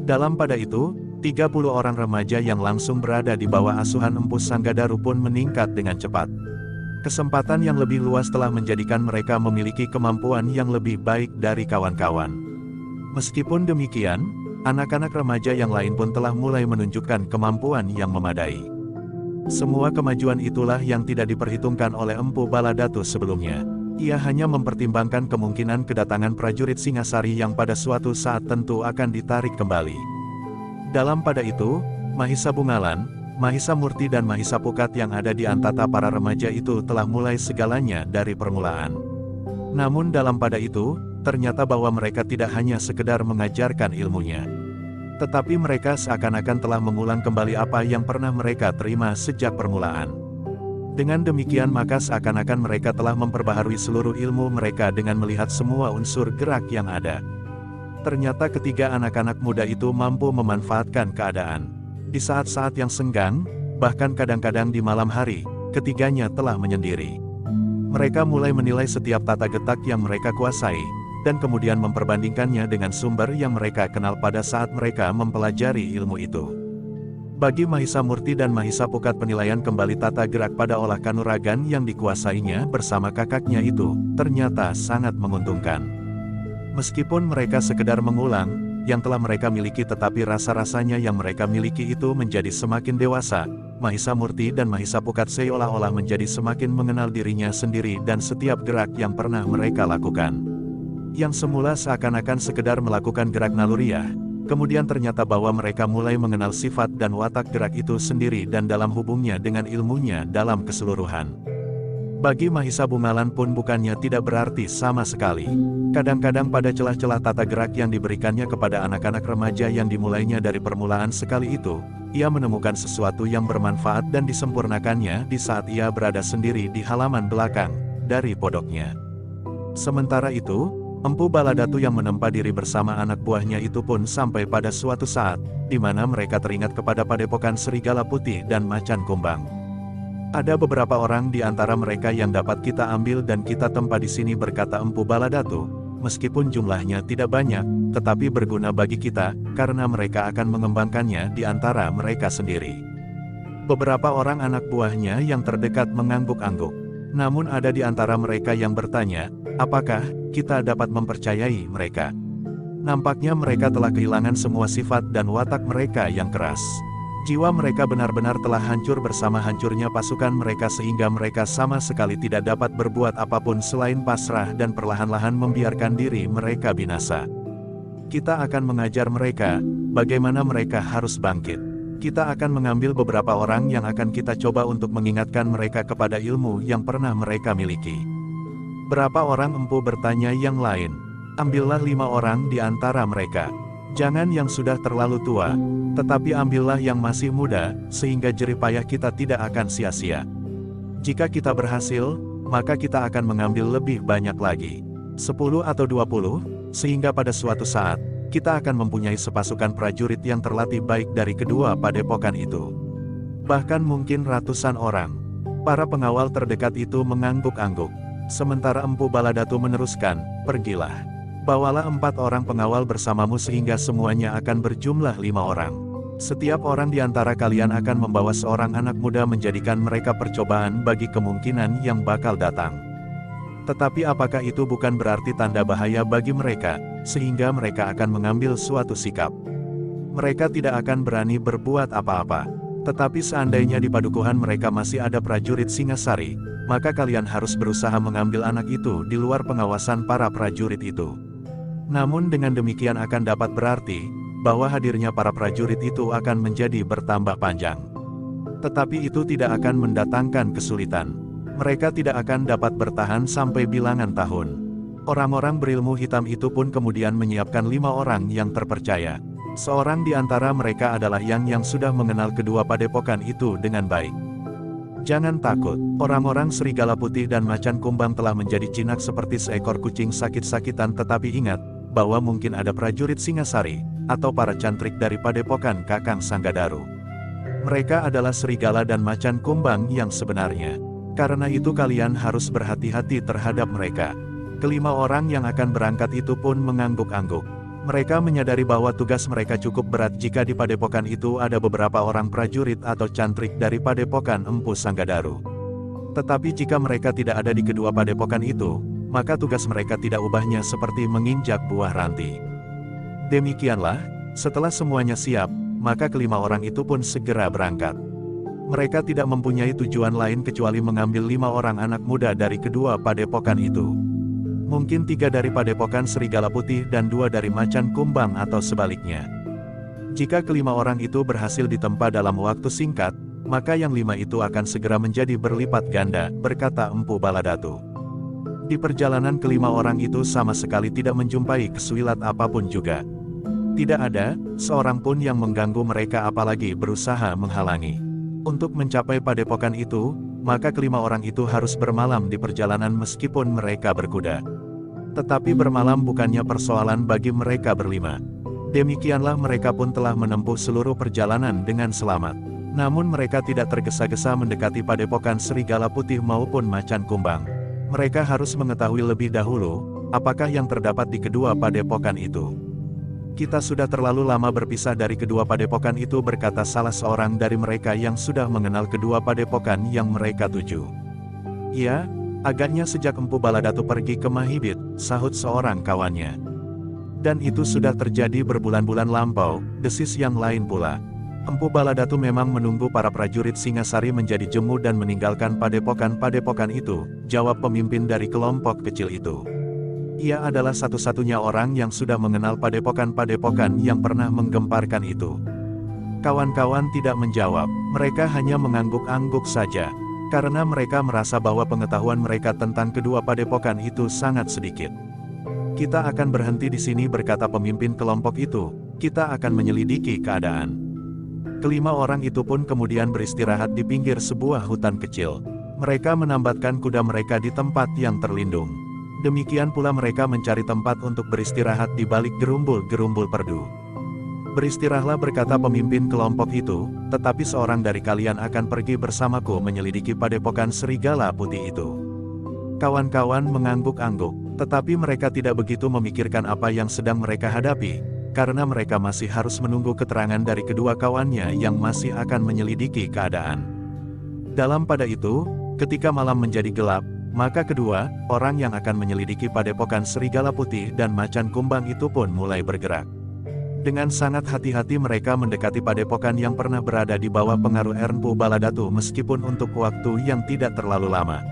Dalam pada itu, 30 orang remaja yang langsung berada di bawah asuhan Empu Sanggadaru pun meningkat dengan cepat. Kesempatan yang lebih luas telah menjadikan mereka memiliki kemampuan yang lebih baik dari kawan-kawan. Meskipun demikian, anak-anak remaja yang lain pun telah mulai menunjukkan kemampuan yang memadai. Semua kemajuan itulah yang tidak diperhitungkan oleh Empu Baladatu sebelumnya. Ia hanya mempertimbangkan kemungkinan kedatangan prajurit Singasari yang pada suatu saat tentu akan ditarik kembali. Dalam pada itu, Mahisa Bungalan, Mahisa Murti dan Mahisa Pukat yang ada di antara para remaja itu telah mulai segalanya dari permulaan. Namun dalam pada itu, ternyata bahwa mereka tidak hanya sekedar mengajarkan ilmunya. Tetapi mereka seakan-akan telah mengulang kembali apa yang pernah mereka terima sejak permulaan. Dengan demikian maka seakan-akan mereka telah memperbaharui seluruh ilmu mereka dengan melihat semua unsur gerak yang ada. Ternyata ketiga anak-anak muda itu mampu memanfaatkan keadaan. Di saat-saat yang senggang, bahkan kadang-kadang di malam hari, ketiganya telah menyendiri. Mereka mulai menilai setiap tata getak yang mereka kuasai, dan kemudian memperbandingkannya dengan sumber yang mereka kenal pada saat mereka mempelajari ilmu itu. Bagi Mahisa Murti dan Mahisa Pukat, penilaian kembali tata gerak pada olah kanuragan yang dikuasainya bersama kakaknya itu, ternyata sangat menguntungkan. Meskipun mereka sekedar mengulang, yang telah mereka miliki, tetapi rasa-rasanya yang mereka miliki itu menjadi semakin dewasa. Mahisa Murti dan Mahisa Pukat seolah-olah menjadi semakin mengenal dirinya sendiri dan setiap gerak yang pernah mereka lakukan. Yang semula seakan-akan sekedar melakukan gerak naluriah, kemudian ternyata bahwa mereka mulai mengenal sifat dan watak gerak itu sendiri dan dalam hubungnya dengan ilmunya dalam keseluruhan. Bagi Mahisa Bungalan pun bukannya tidak berarti sama sekali. Kadang-kadang pada celah-celah tata gerak yang diberikannya kepada anak-anak remaja yang dimulainya dari permulaan sekali itu, ia menemukan sesuatu yang bermanfaat dan disempurnakannya di saat ia berada sendiri di halaman belakang dari pondoknya. Sementara itu, Empu Baladatu yang menempa diri bersama anak buahnya itu pun sampai pada suatu saat, di mana mereka teringat kepada padepokan Serigala Putih dan Macan Kumbang. Ada beberapa orang di antara mereka yang dapat kita ambil dan kita tempa di sini, berkata Empu Baladatu, meskipun jumlahnya tidak banyak, tetapi berguna bagi kita, karena mereka akan mengembangkannya di antara mereka sendiri. Beberapa orang anak buahnya yang terdekat mengangguk-angguk. Namun ada di antara mereka yang bertanya, apakah kita dapat mempercayai mereka? Nampaknya mereka telah kehilangan semua sifat dan watak mereka yang keras. Jiwa mereka benar-benar telah hancur bersama hancurnya pasukan mereka sehingga mereka sama sekali tidak dapat berbuat apapun selain pasrah dan perlahan-lahan membiarkan diri mereka binasa. Kita akan mengajar mereka bagaimana mereka harus bangkit. Kita akan mengambil beberapa orang yang akan kita coba untuk mengingatkan mereka kepada ilmu yang pernah mereka miliki. Berapa orang? Empu bertanya yang lain. Ambillah 5 orang di antara mereka. Jangan yang sudah terlalu tua, tetapi ambillah yang masih muda, sehingga jerih payah kita tidak akan sia-sia. Jika kita berhasil, maka kita akan mengambil lebih banyak lagi. 10 atau 20, sehingga pada suatu saat, kita akan mempunyai sepasukan prajurit yang terlatih baik dari kedua padepokan itu. Bahkan mungkin ratusan orang. Para pengawal terdekat itu mengangguk-angguk. Sementara Empu Baladatu meneruskan, pergilah. Bawalah 4 orang pengawal bersamamu sehingga semuanya akan berjumlah 5 orang. Setiap orang di antara kalian akan membawa seorang anak muda menjadikan mereka percobaan bagi kemungkinan yang bakal datang. Tetapi apakah itu bukan berarti tanda bahaya bagi mereka, sehingga mereka akan mengambil suatu sikap? Mereka tidak akan berani berbuat apa-apa. Tetapi seandainya di padukuhan mereka masih ada prajurit Singasari, maka kalian harus berusaha mengambil anak itu di luar pengawasan para prajurit itu. Namun dengan demikian akan dapat berarti, bahwa hadirnya para prajurit itu akan menjadi bertambah panjang. Tetapi itu tidak akan mendatangkan kesulitan. Mereka tidak akan dapat bertahan sampai bilangan tahun. Orang-orang berilmu hitam itu pun kemudian menyiapkan 5 orang yang terpercaya. Seorang di antara mereka adalah yang sudah mengenal kedua padepokan itu dengan baik. Jangan takut, orang-orang Serigala Putih dan Macan Kumbang telah menjadi jinak seperti seekor kucing sakit-sakitan, tetapi ingat, bahwa mungkin ada prajurit Singasari, atau para cantrik dari padepokan Kakang Sanggadaru. Mereka adalah Serigala dan Macan Kumbang yang sebenarnya. Karena itu kalian harus berhati-hati terhadap mereka. Kelima orang yang akan berangkat itu pun mengangguk-angguk. Mereka menyadari bahwa tugas mereka cukup berat jika di padepokan itu ada beberapa orang prajurit atau cantrik dari padepokan Empu Sanggadaru. Tetapi jika mereka tidak ada di kedua padepokan itu, maka tugas mereka tidak ubahnya seperti menginjak buah ranti. Demikianlah, setelah semuanya siap, maka kelima orang itu pun segera berangkat. Mereka tidak mempunyai tujuan lain kecuali mengambil 5 orang anak muda dari kedua padepokan itu. Mungkin 3 dari padepokan Serigala Putih dan 2 dari Macan Kumbang atau sebaliknya. Jika kelima orang itu berhasil ditempa dalam waktu singkat, maka yang 5 itu akan segera menjadi berlipat ganda, berkata Empu Baladatu. Di perjalanan kelima orang itu sama sekali tidak menjumpai kesulitan apapun juga. Tidak ada seorang pun yang mengganggu mereka apalagi berusaha menghalangi. Untuk mencapai padepokan itu, maka kelima orang itu harus bermalam di perjalanan meskipun mereka berkuda. Tetapi bermalam bukannya persoalan bagi mereka berlima. Demikianlah mereka pun telah menempuh seluruh perjalanan dengan selamat. Namun mereka tidak tergesa-gesa mendekati padepokan serigala putih maupun macan kumbang. Mereka harus mengetahui lebih dahulu, apakah yang terdapat di kedua padepokan itu. Kita sudah terlalu lama berpisah dari kedua padepokan itu, berkata salah seorang dari mereka yang sudah mengenal kedua padepokan yang mereka tuju. Ya, agaknya sejak Empu Baladatu pergi ke Mahibit, sahut seorang kawannya. Dan itu sudah terjadi berbulan-bulan lampau, desis yang lain pula. Empu Baladatu memang menunggu para prajurit Singasari menjadi jemu dan meninggalkan padepokan-padepokan itu, jawab pemimpin dari kelompok kecil itu. Ia adalah satu-satunya orang yang sudah mengenal padepokan-padepokan yang pernah menggemparkan itu. Kawan-kawan tidak menjawab, mereka hanya mengangguk-angguk saja, karena mereka merasa bahwa pengetahuan mereka tentang kedua padepokan itu sangat sedikit. Kita akan berhenti di sini, berkata pemimpin kelompok itu, kita akan menyelidiki keadaan. Kelima orang itu pun kemudian beristirahat di pinggir sebuah hutan kecil. Mereka menambatkan kuda mereka di tempat yang terlindung. Demikian pula mereka mencari tempat untuk beristirahat di balik gerumbul-gerumbul perdu. Beristirahatlah, berkata pemimpin kelompok itu, tetapi seorang dari kalian akan pergi bersamaku menyelidiki padepokan serigala putih itu. Kawan-kawan mengangguk-angguk, tetapi mereka tidak begitu memikirkan apa yang sedang mereka hadapi, karena mereka masih harus menunggu keterangan dari kedua kawannya yang masih akan menyelidiki keadaan. Dalam pada itu, ketika malam menjadi gelap, maka kedua orang yang akan menyelidiki padepokan serigala putih dan macan kumbang itu pun mulai bergerak. Dengan sangat hati-hati mereka mendekati padepokan yang pernah berada di bawah pengaruh Empu Baladatu meskipun untuk waktu yang tidak terlalu lama.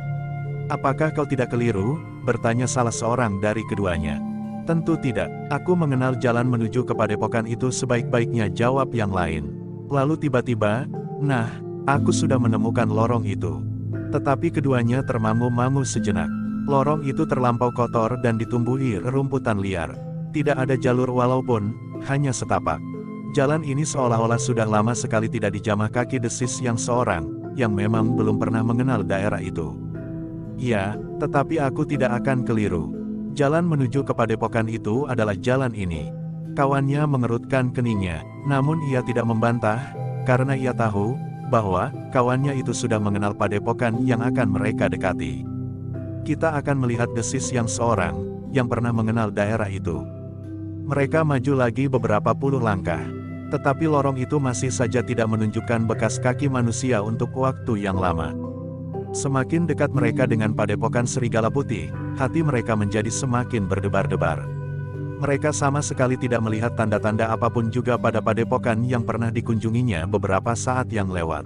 Apakah kau tidak keliru? Bertanya salah seorang dari keduanya. Tentu tidak, aku mengenal jalan menuju ke padepokan itu sebaik-baiknya, jawab yang lain. Lalu tiba-tiba, nah, aku sudah menemukan lorong itu. Tetapi keduanya termangu-mangu sejenak. Lorong itu terlampau kotor dan ditumbuhi rerumputan liar. Tidak ada jalur walaupun hanya setapak. Jalan ini seolah-olah sudah lama sekali tidak dijamah kaki, desis yang seorang yang memang belum pernah mengenal daerah itu. Ya, tetapi aku tidak akan keliru. Jalan menuju ke padepokan itu adalah jalan ini. Kawannya mengerutkan keningnya, namun ia tidak membantah, karena ia tahu bahwa kawannya itu sudah mengenal padepokan yang akan mereka dekati. Kita akan melihat, desis yang seorang yang pernah mengenal daerah itu. Mereka maju lagi beberapa puluh langkah, tetapi lorong itu masih saja tidak menunjukkan bekas kaki manusia untuk waktu yang lama. Semakin dekat mereka dengan padepokan serigala putih, hati mereka menjadi semakin berdebar-debar. Mereka sama sekali tidak melihat tanda-tanda apapun juga pada padepokan yang pernah dikunjunginya beberapa saat yang lewat.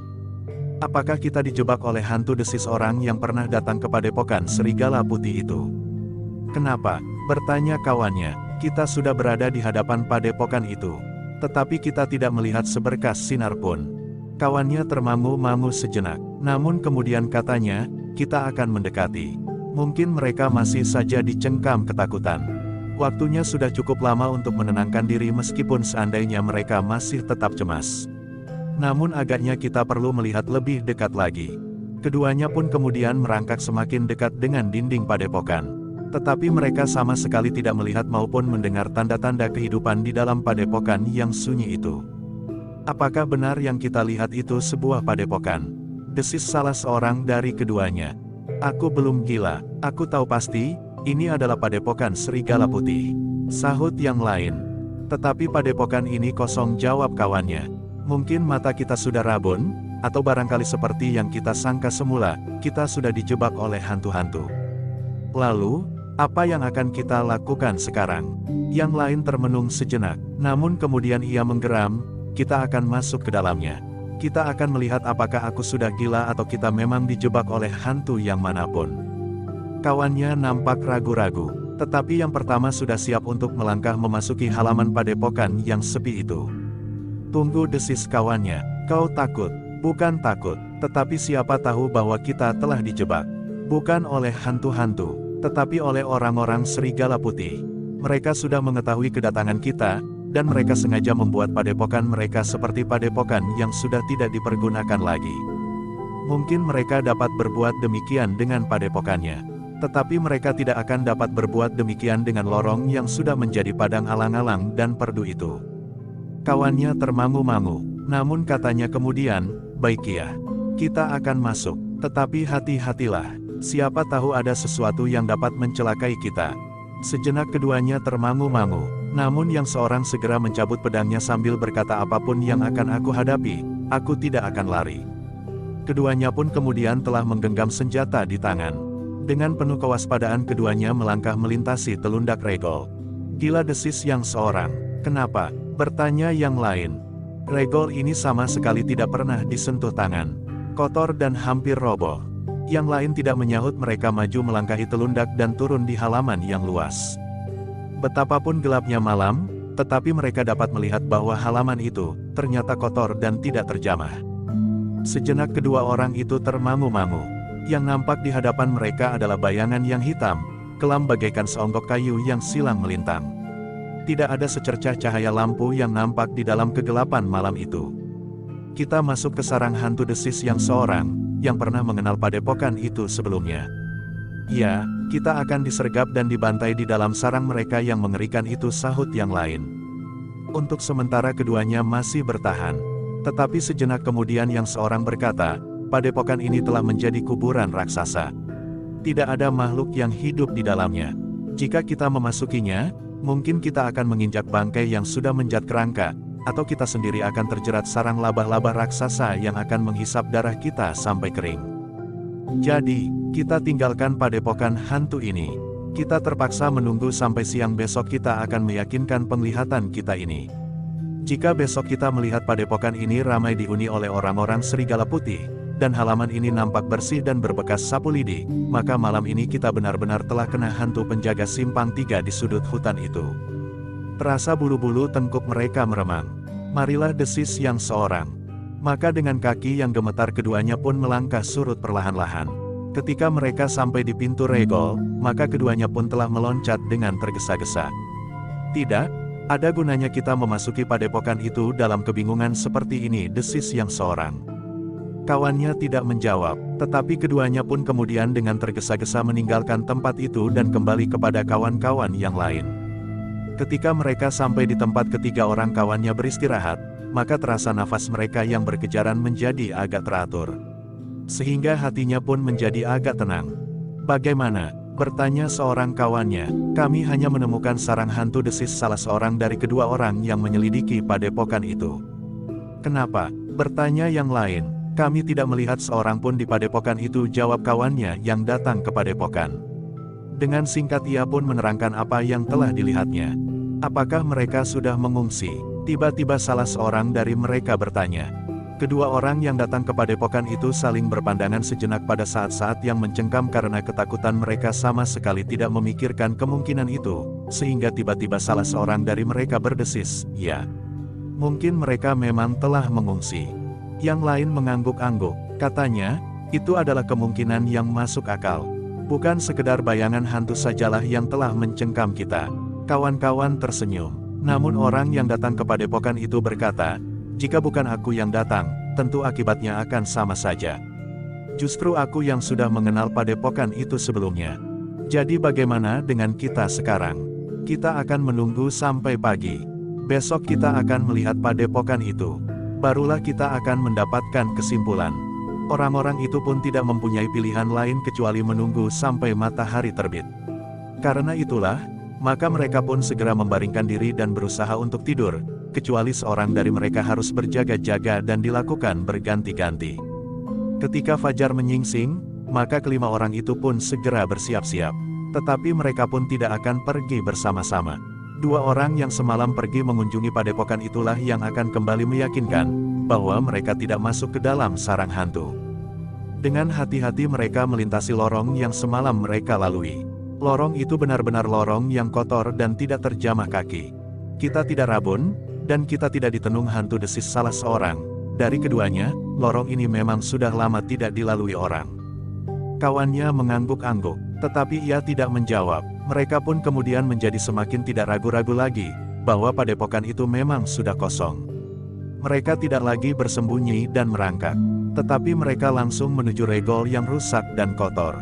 Apakah kita dijebak oleh hantu, desis orang yang pernah datang ke padepokan serigala putih itu? Kenapa? Bertanya kawannya. Kita sudah berada di hadapan padepokan itu, tetapi kita tidak melihat seberkas sinar pun. Kawannya termangu-mangu sejenak, namun kemudian katanya, kita akan mendekati. Mungkin mereka masih saja dicengkam ketakutan. Waktunya sudah cukup lama untuk menenangkan diri meskipun seandainya mereka masih tetap cemas. Namun agaknya kita perlu melihat lebih dekat lagi. Keduanya pun kemudian merangkak semakin dekat dengan dinding padepokan. Tetapi mereka sama sekali tidak melihat maupun mendengar tanda-tanda kehidupan di dalam padepokan yang sunyi itu. Apakah benar yang kita lihat itu sebuah padepokan? Desis salah seorang dari keduanya. Aku belum gila, aku tahu pasti, ini adalah padepokan serigala putih. Sahut yang lain. Tetapi padepokan ini kosong, jawab kawannya. Mungkin mata kita sudah rabun, atau barangkali seperti yang kita sangka semula, kita sudah dijebak oleh hantu-hantu. Lalu, apa yang akan kita lakukan sekarang? Yang lain termenung sejenak, namun kemudian ia menggeram. Kita akan masuk ke dalamnya. Kita akan melihat apakah aku sudah gila atau kita memang dijebak oleh hantu yang manapun. Kawannya nampak ragu-ragu, tetapi yang pertama sudah siap untuk melangkah memasuki halaman padepokan yang sepi itu. Tunggu, desis kawannya, kau takut? Bukan takut, tetapi siapa tahu bahwa kita telah dijebak. Bukan oleh hantu-hantu, tetapi oleh orang-orang serigala putih. Mereka sudah mengetahui kedatangan kita, dan mereka sengaja membuat padepokan mereka seperti padepokan yang sudah tidak dipergunakan lagi. Mungkin mereka dapat berbuat demikian dengan padepokannya, tetapi mereka tidak akan dapat berbuat demikian dengan lorong yang sudah menjadi padang alang-alang dan perdu itu. Kawannya termangu-mangu, namun katanya kemudian, "Baik ya, kita akan masuk, tetapi hati-hatilah, siapa tahu ada sesuatu yang dapat mencelakai kita." Sejenak keduanya termangu-mangu, namun yang seorang segera mencabut pedangnya sambil berkata, "Apapun yang akan aku hadapi, aku tidak akan lari." Keduanya pun kemudian telah menggenggam senjata di tangan. Dengan penuh kewaspadaan keduanya melangkah melintasi telundak Regol. "Gila," desis yang seorang. "Kenapa?" bertanya yang lain. Regol ini sama sekali tidak pernah disentuh tangan. Kotor dan hampir roboh. Yang lain tidak menyahut, mereka maju melangkahi telundak dan turun di halaman yang luas. Betapapun gelapnya malam, tetapi mereka dapat melihat bahwa halaman itu ternyata kotor dan tidak terjamah. Sejenak kedua orang itu termangu-mangu. Yang nampak di hadapan mereka adalah bayangan yang hitam, kelam bagaikan seonggok kayu yang silang melintang. Tidak ada secercah cahaya lampu yang nampak di dalam kegelapan malam itu. "Kita masuk ke sarang hantu," desis yang seorang, yang pernah mengenal padepokan itu sebelumnya. "Ya, kita akan disergap dan dibantai di dalam sarang mereka yang mengerikan itu," sahut yang lain. Untuk sementara keduanya masih bertahan. Tetapi sejenak kemudian yang seorang berkata, "Padepokan ini telah menjadi kuburan raksasa. Tidak ada makhluk yang hidup di dalamnya. Jika kita memasukinya, mungkin kita akan menginjak bangkai yang sudah menjat kerangka, atau kita sendiri akan terjerat sarang labah-labah raksasa yang akan menghisap darah kita sampai kering. Jadi, kita tinggalkan padepokan hantu ini. Kita terpaksa menunggu sampai siang besok. Kita akan meyakinkan penglihatan kita ini. Jika besok kita melihat padepokan ini ramai dihuni oleh orang-orang serigala putih, dan halaman ini nampak bersih dan berbekas sapu lidi, maka malam ini kita benar-benar telah kena hantu penjaga simpang 3 di sudut hutan itu." Terasa bulu-bulu tengkuk mereka meremang. "Marilah," desis yang seorang. Maka dengan kaki yang gemetar keduanya pun melangkah surut perlahan-lahan. Ketika mereka sampai di pintu Regol, maka keduanya pun telah meloncat dengan tergesa-gesa. "Tidak ada gunanya kita memasuki padepokan itu dalam kebingungan seperti ini," desis yang seorang. Kawannya tidak menjawab, tetapi keduanya pun kemudian dengan tergesa-gesa meninggalkan tempat itu dan kembali kepada kawan-kawan yang lain. Ketika mereka sampai di tempat ketiga orang kawannya beristirahat, maka terasa nafas mereka yang berkejaran menjadi agak teratur. Sehingga hatinya pun menjadi agak tenang. "Bagaimana?" bertanya seorang kawannya. "Kami hanya menemukan sarang hantu," desis salah seorang dari kedua orang yang menyelidiki padepokan itu. "Kenapa?" bertanya yang lain. "Kami tidak melihat seorang pun di padepokan itu," jawab kawannya yang datang ke padepokan. Dengan singkat ia pun menerangkan apa yang telah dilihatnya. "Apakah mereka sudah mengungsi?" tiba-tiba salah seorang dari mereka bertanya. Kedua orang yang datang ke padepokan itu saling berpandangan sejenak pada saat-saat yang mencengkam karena ketakutan. Mereka sama sekali tidak memikirkan kemungkinan itu, sehingga tiba-tiba salah seorang dari mereka berdesis, "Ya, mungkin mereka memang telah mengungsi." Yang lain mengangguk-angguk, katanya, "Itu adalah kemungkinan yang masuk akal. Bukan sekedar bayangan hantu sajalah yang telah mencengkam kita." Kawan-kawan tersenyum. Namun orang yang datang ke padepokan itu berkata, "Jika bukan aku yang datang, tentu akibatnya akan sama saja. Justru aku yang sudah mengenal padepokan itu sebelumnya. Jadi bagaimana dengan kita sekarang? Kita akan menunggu sampai pagi. Besok kita akan melihat padepokan itu. Barulah kita akan mendapatkan kesimpulan." Orang-orang itu pun tidak mempunyai pilihan lain kecuali menunggu sampai matahari terbit. Karena itulah, maka mereka pun segera membaringkan diri dan berusaha untuk tidur, kecuali seorang dari mereka harus berjaga-jaga dan dilakukan berganti-ganti. Ketika fajar menyingsing, maka kelima orang itu pun segera bersiap-siap. Tetapi mereka pun tidak akan pergi bersama-sama. Dua orang yang semalam pergi mengunjungi padepokan itulah yang akan kembali meyakinkan bahwa mereka tidak masuk ke dalam sarang hantu. Dengan hati-hati mereka melintasi lorong yang semalam mereka lalui. Lorong itu benar-benar lorong yang kotor dan tidak terjamah kaki. "Kita tidak rabun, dan kita tidak ditenung hantu," desis salah seorang. Dari keduanya, lorong ini memang sudah lama tidak dilalui orang. Kawannya mengangguk-angguk, tetapi ia tidak menjawab. Mereka pun kemudian menjadi semakin tidak ragu-ragu lagi, bahwa padepokan itu memang sudah kosong. Mereka tidak lagi bersembunyi dan merangkak, tetapi mereka langsung menuju regol yang rusak dan kotor.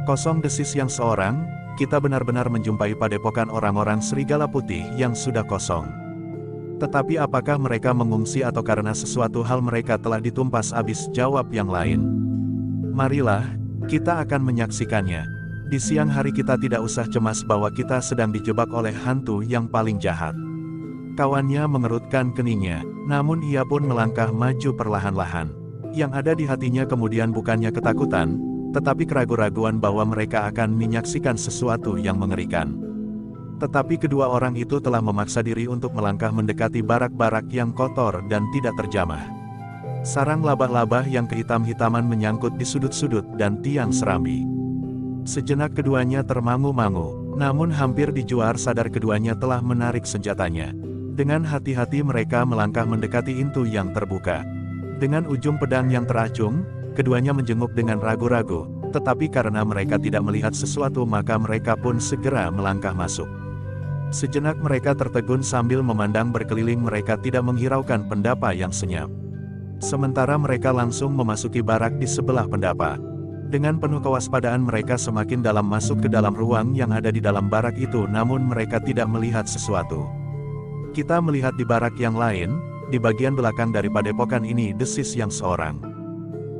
Kosong, desis yang seorang, kita benar-benar menjumpai padepokan orang-orang serigala putih yang sudah kosong. Tetapi apakah mereka mengungsi atau karena sesuatu hal mereka telah ditumpas habis? Jawab yang lain. Marilah, kita akan menyaksikannya. Di siang hari kita tidak usah cemas bahwa kita sedang dijebak oleh hantu yang paling jahat. Kawannya mengerutkan keningnya, namun ia pun melangkah maju perlahan-lahan. Yang ada di hatinya kemudian bukannya ketakutan, tetapi keraguan-raguan bahwa mereka akan menyaksikan sesuatu yang mengerikan. Tetapi kedua orang itu telah memaksa diri untuk melangkah mendekati barak-barak yang kotor dan tidak terjamah. Sarang labah-labah yang kehitam-hitaman menyangkut di sudut-sudut dan tiang serambi. Sejenak keduanya termangu-mangu, namun hampir di juar sadar keduanya telah menarik senjatanya. Dengan hati-hati mereka melangkah mendekati pintu yang terbuka. Dengan ujung pedang yang teracung, keduanya menjenguk dengan ragu-ragu, tetapi karena mereka tidak melihat sesuatu maka mereka pun segera melangkah masuk. Sejenak mereka tertegun sambil memandang berkeliling, mereka tidak menghiraukan pendapa yang senyap. Sementara mereka langsung memasuki barak di sebelah pendapa. Dengan penuh kewaspadaan mereka semakin dalam masuk ke dalam ruang yang ada di dalam barak itu, namun mereka tidak melihat sesuatu. Kita melihat di barak yang lain, di bagian belakang dari padepokan ini, desis yang seorang.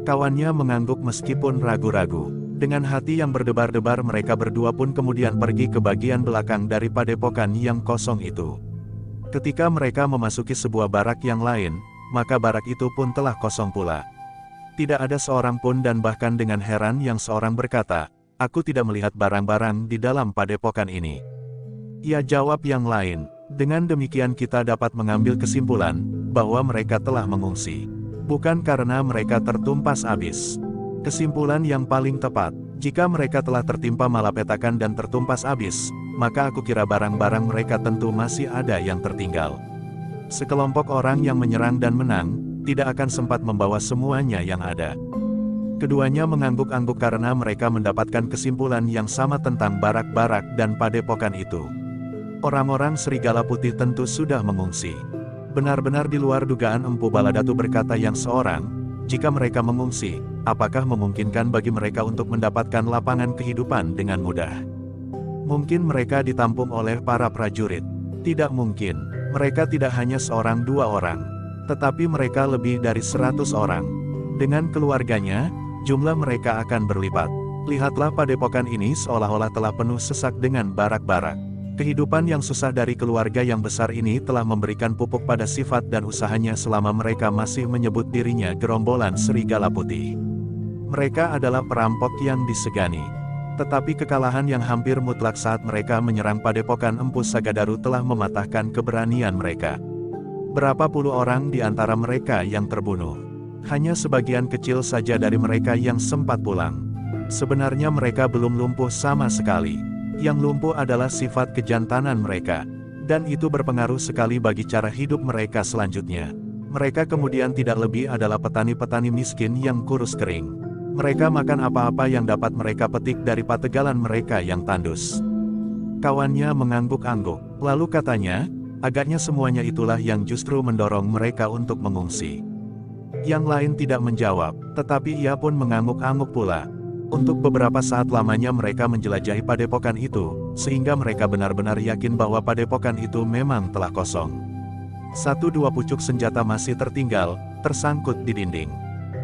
Kawannya mengangguk meskipun ragu-ragu. Dengan hati yang berdebar-debar mereka berdua pun kemudian pergi ke bagian belakang dari padepokan yang kosong itu. Ketika mereka memasuki sebuah barak yang lain, maka barak itu pun telah kosong pula. Tidak ada seorang pun dan bahkan dengan heran yang seorang berkata, "Aku tidak melihat barang-barang di dalam padepokan ini." Ia jawab yang lain, "Dengan demikian kita dapat mengambil kesimpulan, bahwa mereka telah mengungsi. Bukan karena mereka tertumpas habis." Kesimpulan yang paling tepat, jika mereka telah tertimpa malapetakan dan tertumpas habis, maka aku kira barang-barang mereka tentu masih ada yang tertinggal. Sekelompok orang yang menyerang dan menang, tidak akan sempat membawa semuanya yang ada. Keduanya mengangguk-angguk karena mereka mendapatkan kesimpulan yang sama tentang barak-barak dan padepokan itu. Orang-orang serigala putih tentu sudah mengungsi. Benar-benar di luar dugaan, Empu Baladatu, berkata yang seorang, "Jika mereka mengungsi, apakah memungkinkan bagi mereka untuk mendapatkan lapangan kehidupan dengan mudah? Mungkin mereka ditampung oleh para prajurit." Tidak mungkin. Mereka tidak hanya seorang dua orang, tetapi mereka lebih dari 100 orang. Dengan keluarganya, jumlah mereka akan berlipat. Lihatlah padepokan ini seolah-olah telah penuh sesak dengan barak-barak. Kehidupan yang susah dari keluarga yang besar ini telah memberikan pupuk pada sifat dan usahanya selama mereka masih menyebut dirinya gerombolan serigala putih. Mereka adalah perampok yang disegani. Tetapi kekalahan yang hampir mutlak saat mereka menyerang padepokan Empu Sagadaru telah mematahkan keberanian mereka. Berapa puluh orang di antara mereka yang terbunuh. Hanya sebagian kecil saja dari mereka yang sempat pulang. Sebenarnya mereka belum lumpuh sama sekali. Yang lumpuh adalah sifat kejantanan mereka. Dan itu berpengaruh sekali bagi cara hidup mereka selanjutnya. Mereka kemudian tidak lebih adalah petani-petani miskin yang kurus kering. Mereka makan apa-apa yang dapat mereka petik dari pategalan mereka yang tandus. Kawannya mengangguk-angguk, lalu katanya, agaknya semuanya itulah yang justru mendorong mereka untuk mengungsi. Yang lain tidak menjawab, tetapi ia pun mengangguk-angguk pula. Untuk beberapa saat lamanya mereka menjelajahi padepokan itu, sehingga mereka benar-benar yakin bahwa padepokan itu memang telah kosong. 1-2 pucuk senjata masih tertinggal, tersangkut di dinding.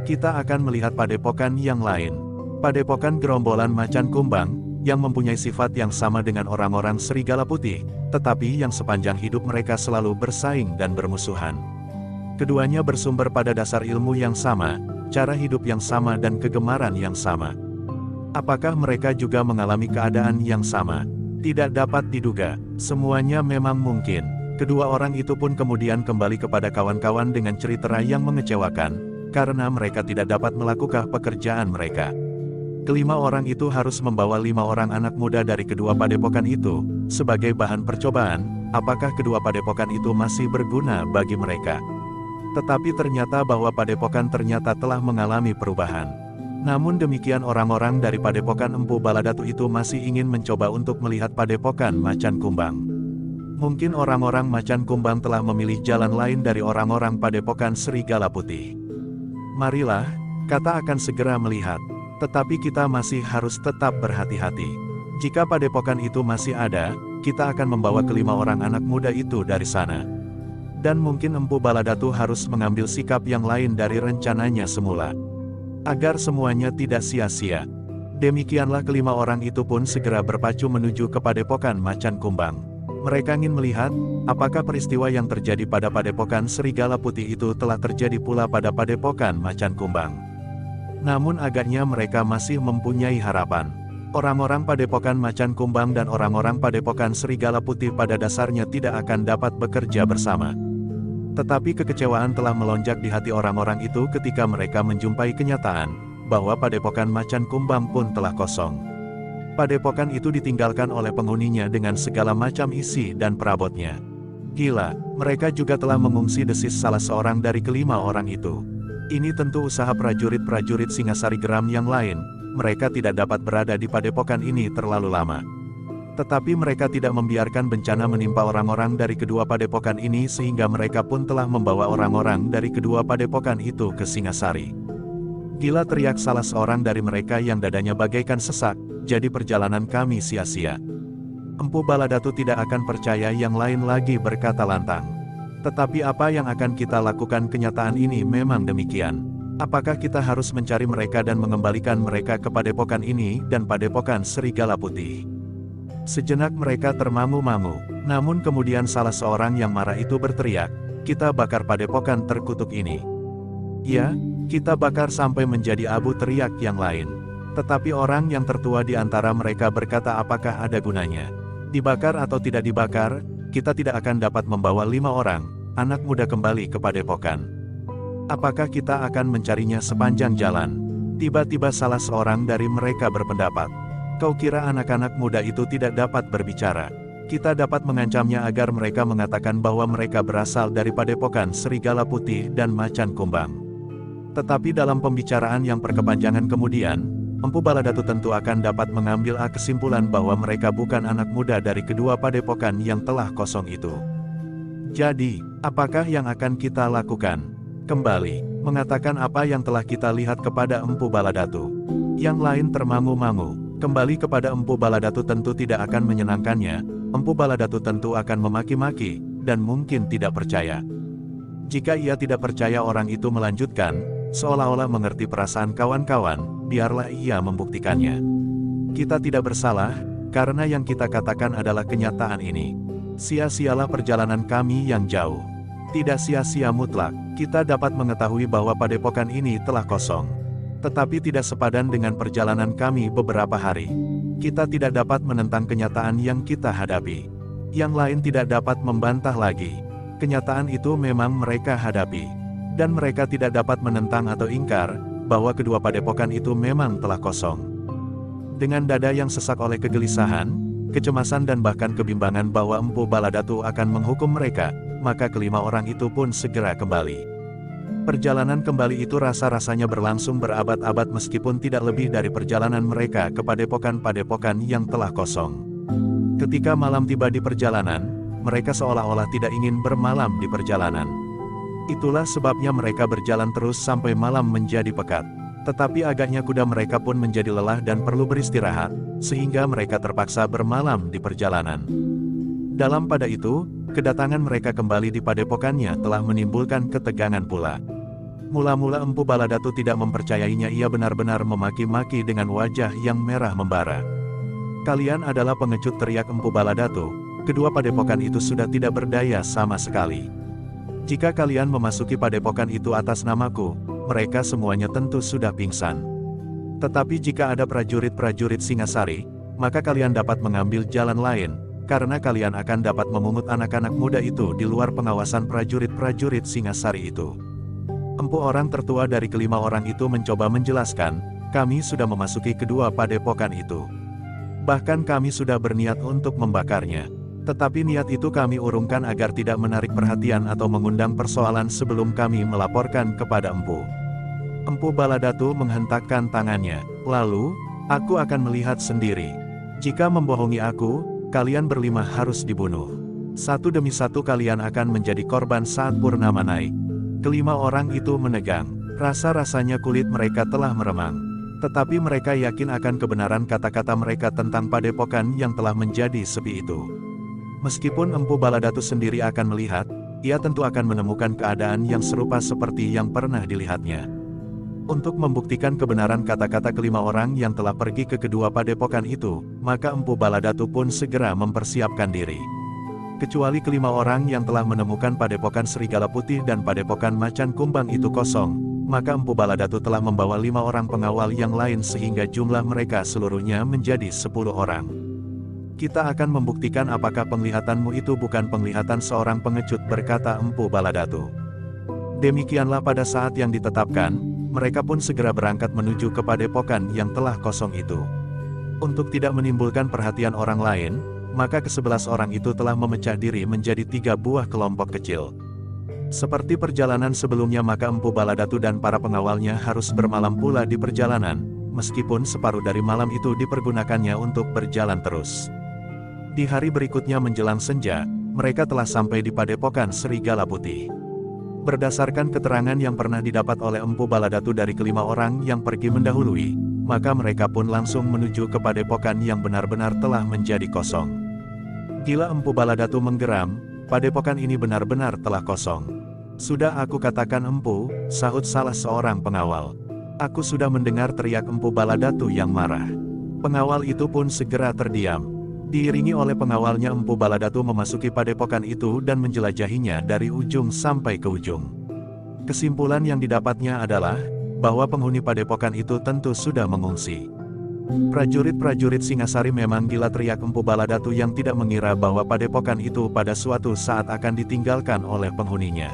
Kita akan melihat padepokan yang lain. Padepokan gerombolan macan kumbang, yang mempunyai sifat yang sama dengan orang-orang serigala putih, tetapi yang sepanjang hidup mereka selalu bersaing dan bermusuhan. Keduanya bersumber pada dasar ilmu yang sama, cara hidup yang sama dan kegemaran yang sama. Apakah mereka juga mengalami keadaan yang sama? Tidak dapat diduga, semuanya memang mungkin. Kedua orang itu pun kemudian kembali kepada kawan-kawan dengan cerita yang mengecewakan, karena mereka tidak dapat melakukan pekerjaan mereka. Kelima orang itu harus membawa 5 orang anak muda dari kedua padepokan itu, sebagai bahan percobaan, apakah kedua padepokan itu masih berguna bagi mereka. Tetapi ternyata bahwa padepokan ternyata telah mengalami perubahan. Namun demikian orang-orang dari padepokan Empu Baladatu itu masih ingin mencoba untuk melihat padepokan macan kumbang. Mungkin orang-orang Macan Kumbang telah memilih jalan lain dari orang-orang Padepokan Serigala Putih. Marilah, kata akan segera melihat. Tetapi kita masih harus tetap berhati-hati. Jika padepokan itu masih ada, kita akan membawa kelima orang anak muda itu dari sana. Dan mungkin Empu Baladatu harus mengambil sikap yang lain dari rencananya semula. Agar semuanya tidak sia-sia. Demikianlah kelima orang itu pun segera berpacu menuju ke Padepokan Macan Kumbang. Mereka ingin melihat, apakah peristiwa yang terjadi pada Padepokan Serigala Putih itu telah terjadi pula pada Padepokan Macan Kumbang. Namun agaknya mereka masih mempunyai harapan. Orang-orang Padepokan Macan Kumbang dan orang-orang Padepokan Serigala Putih pada dasarnya tidak akan dapat bekerja bersama. Tetapi kekecewaan telah melonjak di hati orang-orang itu ketika mereka menjumpai kenyataan, bahwa Padepokan Macan Kumbang pun telah kosong. Padepokan itu ditinggalkan oleh penghuninya dengan segala macam isi dan perabotnya. Gila, mereka juga telah mengungsi desis salah seorang dari kelima orang itu. Ini tentu usaha prajurit-prajurit Singasari Geram yang lain, mereka tidak dapat berada di padepokan ini terlalu lama. Tetapi mereka tidak membiarkan bencana menimpa orang-orang dari kedua padepokan ini sehingga mereka pun telah membawa orang-orang dari kedua padepokan itu ke Singasari. Gila, teriak salah seorang dari mereka yang dadanya bagaikan sesak, jadi perjalanan kami sia-sia. Empu Baladatu tidak akan percaya, yang lain lagi berkata lantang. Tetapi apa yang akan kita lakukan? Kenyataan ini memang demikian. Apakah kita harus mencari mereka dan mengembalikan mereka ke padepokan ini dan Padepokan Serigala Putih? Sejenak mereka termangu-mangu, namun kemudian salah seorang yang marah itu berteriak, kita bakar padepokan terkutuk ini. Ya, kita bakar sampai menjadi abu, teriak yang lain. Tetapi orang yang tertua di antara mereka berkata, apakah ada gunanya? Dibakar atau tidak dibakar, kita tidak akan dapat membawa 5 orang, anak muda kembali ke padepokan. Apakah kita akan mencarinya sepanjang jalan? Tiba-tiba salah seorang dari mereka berpendapat, kau kira anak-anak muda itu tidak dapat berbicara? Kita dapat mengancamnya agar mereka mengatakan bahwa mereka berasal dari Padepokan Serigala Putih dan Macan Kumbang. Tetapi dalam pembicaraan yang berkepanjangan kemudian, Empu Baladatu tentu akan dapat mengambil kesimpulan bahwa mereka bukan anak muda dari kedua padepokan yang telah kosong itu. Jadi, apakah yang akan kita lakukan? Kembali, mengatakan apa yang telah kita lihat kepada Empu Baladatu. Yang lain termangu-mangu. Kembali kepada Empu Baladatu tentu tidak akan menyenangkannya. Empu Baladatu tentu akan memaki-maki, dan mungkin tidak percaya. Jika ia tidak percaya, orang itu melanjutkan, seolah-olah mengerti perasaan kawan-kawan, biarlah ia membuktikannya. Kita tidak bersalah, karena yang kita katakan adalah kenyataan ini. Sia-sialah perjalanan kami yang jauh. Tidak sia-sia mutlak, kita dapat mengetahui bahwa padepokan ini telah kosong. Tetapi tidak sepadan dengan perjalanan kami beberapa hari. Kita tidak dapat menentang kenyataan yang kita hadapi. Yang lain tidak dapat membantah lagi. Kenyataan itu memang mereka hadapi. Dan mereka tidak dapat menentang atau ingkar, bahwa kedua padepokan itu memang telah kosong. Dengan dada yang sesak oleh kegelisahan, kecemasan dan bahkan kebimbangan bahwa Empu Baladatu akan menghukum mereka, maka kelima orang itu pun segera kembali. Perjalanan kembali itu rasa-rasanya berlangsung berabad-abad meskipun tidak lebih dari perjalanan mereka ke padepokan-padepokan yang telah kosong. Ketika malam tiba di perjalanan, mereka seolah-olah tidak ingin bermalam di perjalanan. Itulah sebabnya mereka berjalan terus sampai malam menjadi pekat. Tetapi agaknya kuda mereka pun menjadi lelah dan perlu beristirahat, sehingga mereka terpaksa bermalam di perjalanan. Dalam pada itu, kedatangan mereka kembali di padepokannya telah menimbulkan ketegangan pula. Mula-mula Empu Baladatu tidak mempercayainya, ia benar-benar memaki-maki dengan wajah yang merah membara. Kalian adalah pengecut, teriak Empu Baladatu, kedua padepokan itu sudah tidak berdaya sama sekali. Jika kalian memasuki padepokan itu atas namaku, mereka semuanya tentu sudah pingsan. Tetapi jika ada prajurit-prajurit Singasari, maka kalian dapat mengambil jalan lain, karena kalian akan dapat memungut anak-anak muda itu di luar pengawasan prajurit-prajurit Singasari itu. Empu orang tertua dari kelima orang itu mencoba menjelaskan, kami sudah memasuki kedua padepokan itu. Bahkan kami sudah berniat untuk membakarnya. Tetapi niat itu kami urungkan agar tidak menarik perhatian atau mengundang persoalan sebelum kami melaporkan kepada Empu. Empu Baladatu menghentakkan tangannya. Lalu, aku akan melihat sendiri. Jika membohongi aku, kalian berlima harus dibunuh. Satu demi satu kalian akan menjadi korban saat purnama naik. Kelima orang itu menegang. Rasa-rasanya kulit mereka telah meremang. Tetapi mereka yakin akan kebenaran kata-kata mereka tentang padepokan yang telah menjadi sepi itu. Meskipun Empu Baladatu sendiri akan melihat, ia tentu akan menemukan keadaan yang serupa seperti yang pernah dilihatnya. Untuk membuktikan kebenaran kata-kata kelima orang yang telah pergi ke kedua padepokan itu, maka Empu Baladatu pun segera mempersiapkan diri. Kecuali kelima orang yang telah menemukan padepokan Serigala Putih dan padepokan Macan Kumbang itu kosong, maka Empu Baladatu telah membawa 5 orang pengawal yang lain sehingga jumlah mereka seluruhnya menjadi 10 orang. Kita akan membuktikan apakah penglihatanmu itu bukan penglihatan seorang pengecut, berkata Empu Baladatu. Demikianlah pada saat yang ditetapkan, mereka pun segera berangkat menuju ke padepokan yang telah kosong itu. Untuk tidak menimbulkan perhatian orang lain, maka ke-11 orang itu telah memecah diri menjadi 3 buah kelompok kecil. Seperti perjalanan sebelumnya, maka Empu Baladatu dan para pengawalnya harus bermalam pula di perjalanan, meskipun separuh dari malam itu dipergunakannya untuk berjalan terus. Di hari berikutnya menjelang senja, mereka telah sampai di padepokan Serigala Putih. Berdasarkan keterangan yang pernah didapat oleh Empu Baladatu dari kelima orang yang pergi mendahului, maka mereka pun langsung menuju ke padepokan yang benar-benar telah menjadi kosong. Gila, Empu Baladatu menggeram, padepokan ini benar-benar telah kosong. Sudah aku katakan Empu, sahut salah seorang pengawal. Aku sudah mendengar, teriak Empu Baladatu yang marah. Pengawal itu pun segera terdiam. Diiringi oleh pengawalnya, Empu Baladatu memasuki padepokan itu dan menjelajahinya dari ujung sampai ke ujung. Kesimpulan yang didapatnya adalah bahwa penghuni padepokan itu tentu sudah mengungsi. Prajurit-prajurit Singasari memang gila, teriak Empu Baladatu yang tidak mengira bahwa padepokan itu pada suatu saat akan ditinggalkan oleh penghuninya.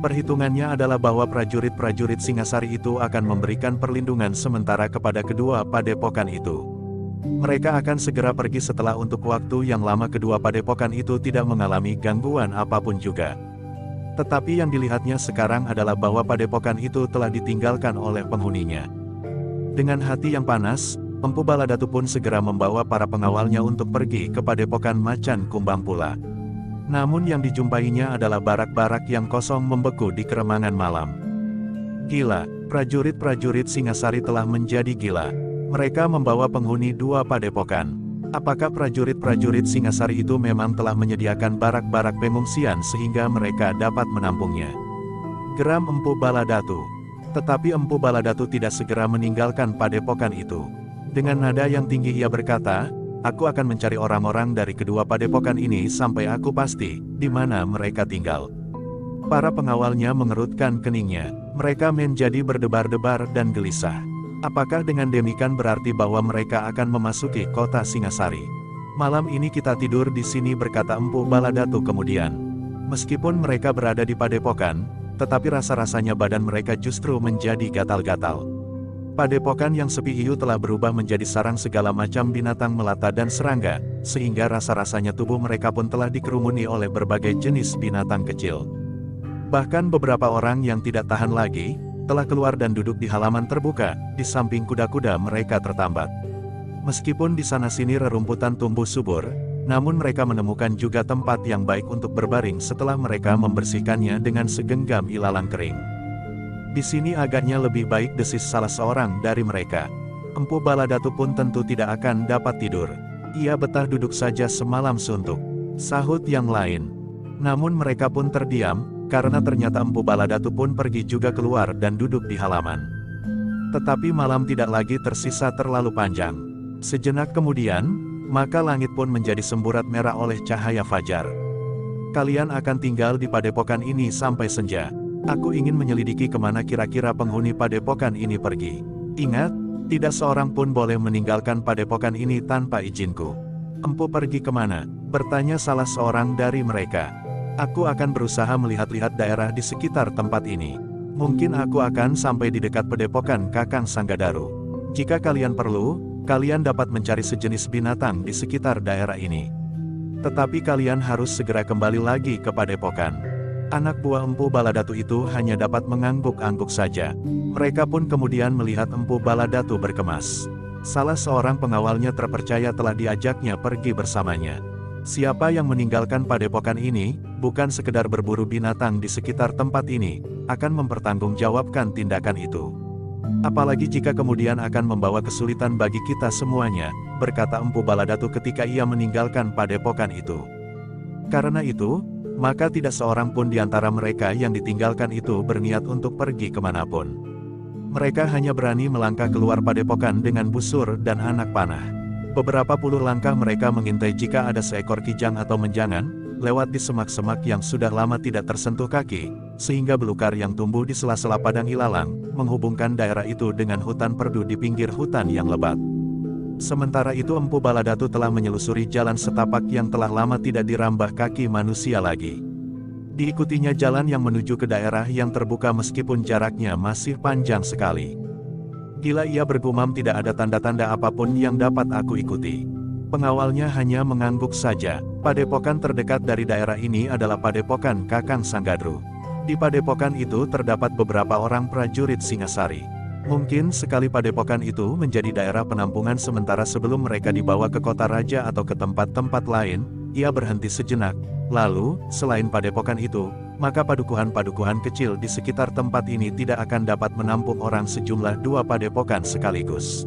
Perhitungannya adalah bahwa prajurit-prajurit Singasari itu akan memberikan perlindungan sementara kepada kedua padepokan itu. Mereka akan segera pergi setelah untuk waktu yang lama kedua padepokan itu tidak mengalami gangguan apapun juga. Tetapi yang dilihatnya sekarang adalah bahwa padepokan itu telah ditinggalkan oleh penghuninya. Dengan hati yang panas, Empu Baladatu pun segera membawa para pengawalnya untuk pergi ke padepokan Macan Kumbang pula. Namun yang dijumpainya adalah barak-barak yang kosong membeku di keremangan malam. Gila, prajurit-prajurit Singasari telah menjadi gila. Mereka membawa penghuni 2 padepokan. Apakah prajurit-prajurit Singasari itu memang telah menyediakan barak-barak pengungsian sehingga mereka dapat menampungnya? Geram Empu Baladatu. Tetapi Empu Baladatu tidak segera meninggalkan padepokan itu. Dengan nada yang tinggi ia berkata, "Aku akan mencari orang-orang dari kedua padepokan ini sampai aku pasti di mana mereka tinggal." Para pengawalnya mengerutkan keningnya. Mereka menjadi berdebar-debar dan gelisah. Apakah dengan demikian berarti bahwa mereka akan memasuki kota Singasari? "Malam ini kita tidur di sini," berkata Empu Baladatu kemudian. Meskipun mereka berada di padepokan, tetapi rasa-rasanya badan mereka justru menjadi gatal-gatal. Padepokan yang sepi itu telah berubah menjadi sarang segala macam binatang melata dan serangga, sehingga rasa-rasanya tubuh mereka pun telah dikerumuni oleh berbagai jenis binatang kecil. Bahkan beberapa orang yang tidak tahan lagi, telah keluar dan duduk di halaman terbuka, di samping kuda-kuda mereka tertambat. Meskipun di sana-sini rerumputan tumbuh subur, namun mereka menemukan juga tempat yang baik untuk berbaring setelah mereka membersihkannya dengan segenggam ilalang kering. "Di sini agaknya lebih baik," desis salah seorang dari mereka. Empu Baladatu pun tentu tidak akan dapat tidur. "Ia betah duduk saja semalam suntuk," sahut yang lain. Namun mereka pun terdiam, karena ternyata Empu Baladatu pun pergi juga keluar dan duduk di halaman. Tetapi malam tidak lagi tersisa terlalu panjang. Sejenak kemudian, maka langit pun menjadi semburat merah oleh cahaya fajar. "Kalian akan tinggal di padepokan ini sampai senja. Aku ingin menyelidiki kemana kira-kira penghuni padepokan ini pergi. Ingat, tidak seorang pun boleh meninggalkan padepokan ini tanpa izinku." "Empu pergi kemana?" bertanya salah seorang dari mereka. "Aku akan berusaha melihat-lihat daerah di sekitar tempat ini. Mungkin aku akan sampai di dekat padepokan Kakang Sanggadaru. Jika kalian perlu, kalian dapat mencari sejenis binatang di sekitar daerah ini. Tetapi kalian harus segera kembali lagi ke padepokan." Anak buah Empu Baladatu itu hanya dapat mengangguk-angguk saja. Mereka pun kemudian melihat Empu Baladatu berkemas. Salah seorang pengawalnya terpercaya telah diajaknya pergi bersamanya. Siapa yang meninggalkan padepokan ini, bukan sekedar berburu binatang di sekitar tempat ini, akan mempertanggungjawabkan tindakan itu. Apalagi jika kemudian akan membawa kesulitan bagi kita semuanya, berkata Empu Baladatu ketika ia meninggalkan padepokan itu. Karena itu, maka tidak seorang pun di antara mereka yang ditinggalkan itu berniat untuk pergi kemanapun. Mereka hanya berani melangkah keluar padepokan dengan busur dan anak panah. Beberapa puluh langkah mereka mengintai jika ada seekor kijang atau menjangan, lewat di semak-semak yang sudah lama tidak tersentuh kaki, sehingga belukar yang tumbuh di sela-sela padang ilalang, menghubungkan daerah itu dengan hutan perdu di pinggir hutan yang lebat. Sementara itu Empu Baladatu telah menyelusuri jalan setapak yang telah lama tidak dirambah kaki manusia lagi. Diikutinya jalan yang menuju ke daerah yang terbuka meskipun jaraknya masih panjang sekali. Gila, ia bergumam, tidak ada tanda-tanda apapun yang dapat aku ikuti. Pengawalnya hanya mengangguk saja. Padepokan terdekat dari daerah ini adalah Padepokan Kakang Sanggadru. Di padepokan itu terdapat beberapa orang prajurit Singasari. Mungkin sekali padepokan itu menjadi daerah penampungan sementara sebelum mereka dibawa ke kota raja atau ke tempat-tempat lain. Ia berhenti sejenak. Lalu, selain padepokan itu, maka padukuhan-padukuhan kecil di sekitar tempat ini tidak akan dapat menampung orang sejumlah 2 padepokan sekaligus.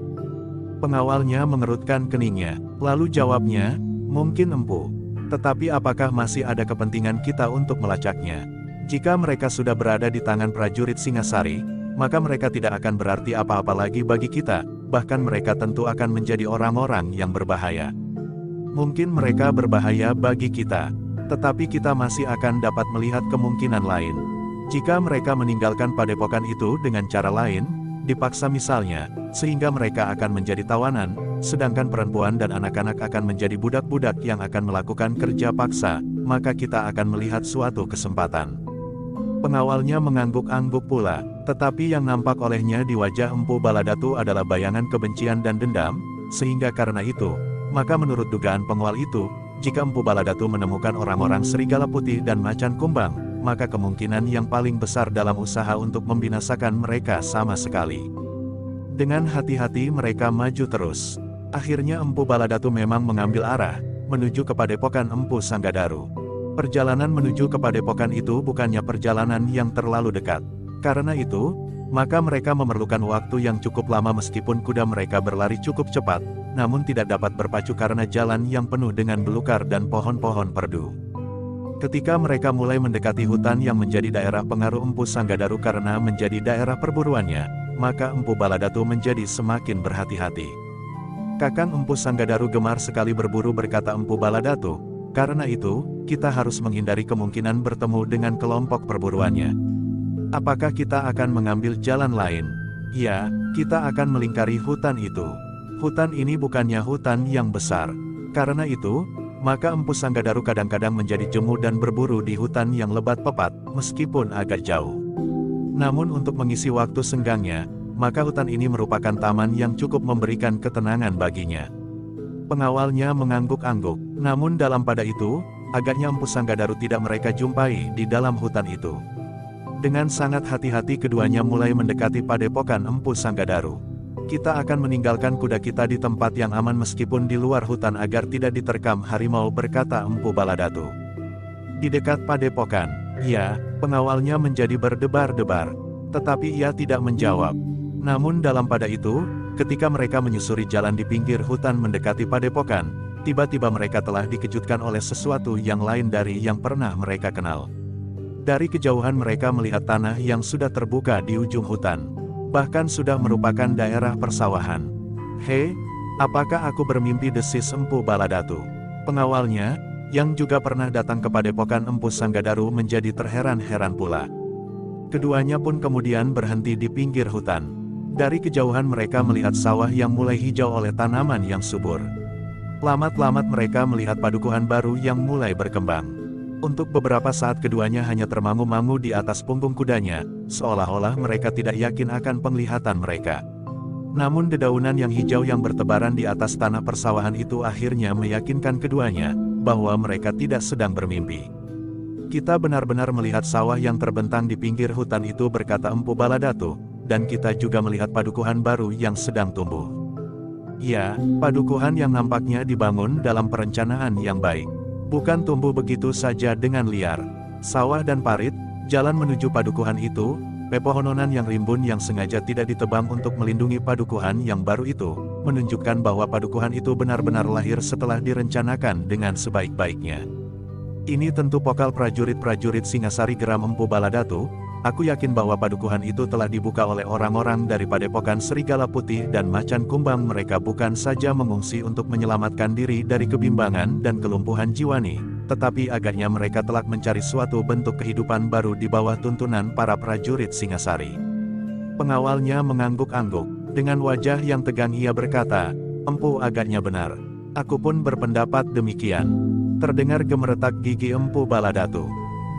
Pengawalnya mengerutkan keningnya, lalu jawabnya, mungkin Empu. Tetapi apakah masih ada kepentingan kita untuk melacaknya? Jika mereka sudah berada di tangan prajurit Singasari, maka mereka tidak akan berarti apa-apa lagi bagi kita, bahkan mereka tentu akan menjadi orang-orang yang berbahaya. Mungkin mereka berbahaya bagi kita, tetapi kita masih akan dapat melihat kemungkinan lain. Jika mereka meninggalkan padepokan itu dengan cara lain, dipaksa misalnya, sehingga mereka akan menjadi tawanan, sedangkan perempuan dan anak-anak akan menjadi budak-budak yang akan melakukan kerja paksa, maka kita akan melihat suatu kesempatan. Pengawalnya mengangguk-angguk pula, tetapi yang nampak olehnya di wajah Empu Baladatu adalah bayangan kebencian dan dendam, sehingga karena itu, maka menurut dugaan pengawal itu, jika Empu Baladatu menemukan orang-orang serigala putih dan macan kumbang, maka kemungkinan yang paling besar dalam usaha untuk membinasakan mereka sama sekali. Dengan hati-hati mereka maju terus. Akhirnya Empu Baladatu memang mengambil arah, menuju ke padepokan Empu Sanggadaru. Perjalanan menuju ke padepokan itu bukannya perjalanan yang terlalu dekat. Karena itu, maka mereka memerlukan waktu yang cukup lama meskipun kuda mereka berlari cukup cepat, namun tidak dapat berpacu karena jalan yang penuh dengan belukar dan pohon-pohon perdu. Ketika mereka mulai mendekati hutan yang menjadi daerah pengaruh Empu Sanggadaru karena menjadi daerah perburuannya, maka Empu Baladatu menjadi semakin berhati-hati. Kakang Empu Sanggadaru gemar sekali berburu, berkata Empu Baladatu, karena itu, kita harus menghindari kemungkinan bertemu dengan kelompok perburuannya. Apakah kita akan mengambil jalan lain? Ya, kita akan melingkari hutan itu. Hutan ini bukannya hutan yang besar. Karena itu, maka Empu Sanggadaru kadang-kadang menjadi jemu dan berburu di hutan yang lebat pepat, meskipun agak jauh. Namun untuk mengisi waktu senggangnya, maka hutan ini merupakan taman yang cukup memberikan ketenangan baginya. Pengawalnya mengangguk-angguk, namun dalam pada itu, agaknya Empu Sanggadaru tidak mereka jumpai di dalam hutan itu. Dengan sangat hati-hati keduanya mulai mendekati padepokan Empu Sanggadaru. Kita akan meninggalkan kuda kita di tempat yang aman meskipun di luar hutan agar tidak diterkam harimau, berkata Empu Baladatu. Di dekat padepokan, ya, pengawalnya menjadi berdebar-debar, tetapi ia tidak menjawab. Namun dalam pada itu, ketika mereka menyusuri jalan di pinggir hutan mendekati padepokan, tiba-tiba mereka telah dikejutkan oleh sesuatu yang lain dari yang pernah mereka kenal. Dari kejauhan mereka melihat tanah yang sudah terbuka di ujung hutan. Bahkan sudah merupakan daerah persawahan. Hei, apakah aku bermimpi, desis Empu Baladatu? Pengawalnya, yang juga pernah datang ke padepokan Empu Sanggadaru menjadi terheran-heran pula. Keduanya pun kemudian berhenti di pinggir hutan. Dari kejauhan mereka melihat sawah yang mulai hijau oleh tanaman yang subur. Lamat-lamat mereka melihat padukuhan baru yang mulai berkembang. Untuk beberapa saat keduanya hanya termangu-mangu di atas punggung kudanya, seolah-olah mereka tidak yakin akan penglihatan mereka. Namun dedaunan yang hijau yang bertebaran di atas tanah persawahan itu akhirnya meyakinkan keduanya, bahwa mereka tidak sedang bermimpi. Kita benar-benar melihat sawah yang terbentang di pinggir hutan itu, berkata Empu Baladatu, dan kita juga melihat padukuhan baru yang sedang tumbuh. Ya, padukuhan yang nampaknya dibangun dalam perencanaan yang baik. bukan tumbuh begitu saja dengan liar. Sawah dan parit, jalan menuju padukuhan itu, pepohonan yang rimbun yang sengaja tidak ditebang untuk melindungi padukuhan yang baru itu, menunjukkan bahwa padukuhan itu benar-benar lahir setelah direncanakan dengan sebaik-baiknya. Ini tentu pokal prajurit-prajurit Singasari geram Empu Baladatu. Aku yakin bahwa padukuhan itu telah dibuka oleh orang-orang dari Padepokan Serigala Putih dan Macan Kumbang. Mereka bukan saja mengungsi untuk menyelamatkan diri dari kebimbangan dan kelumpuhan jiwani, tetapi agaknya mereka telah mencari suatu bentuk kehidupan baru di bawah tuntunan para prajurit Singasari. Pengawalnya mengangguk-angguk. Dengan wajah yang tegang ia berkata, "Empu agaknya benar. Aku pun berpendapat demikian." Terdengar gemeretak gigi Empu Baladatu.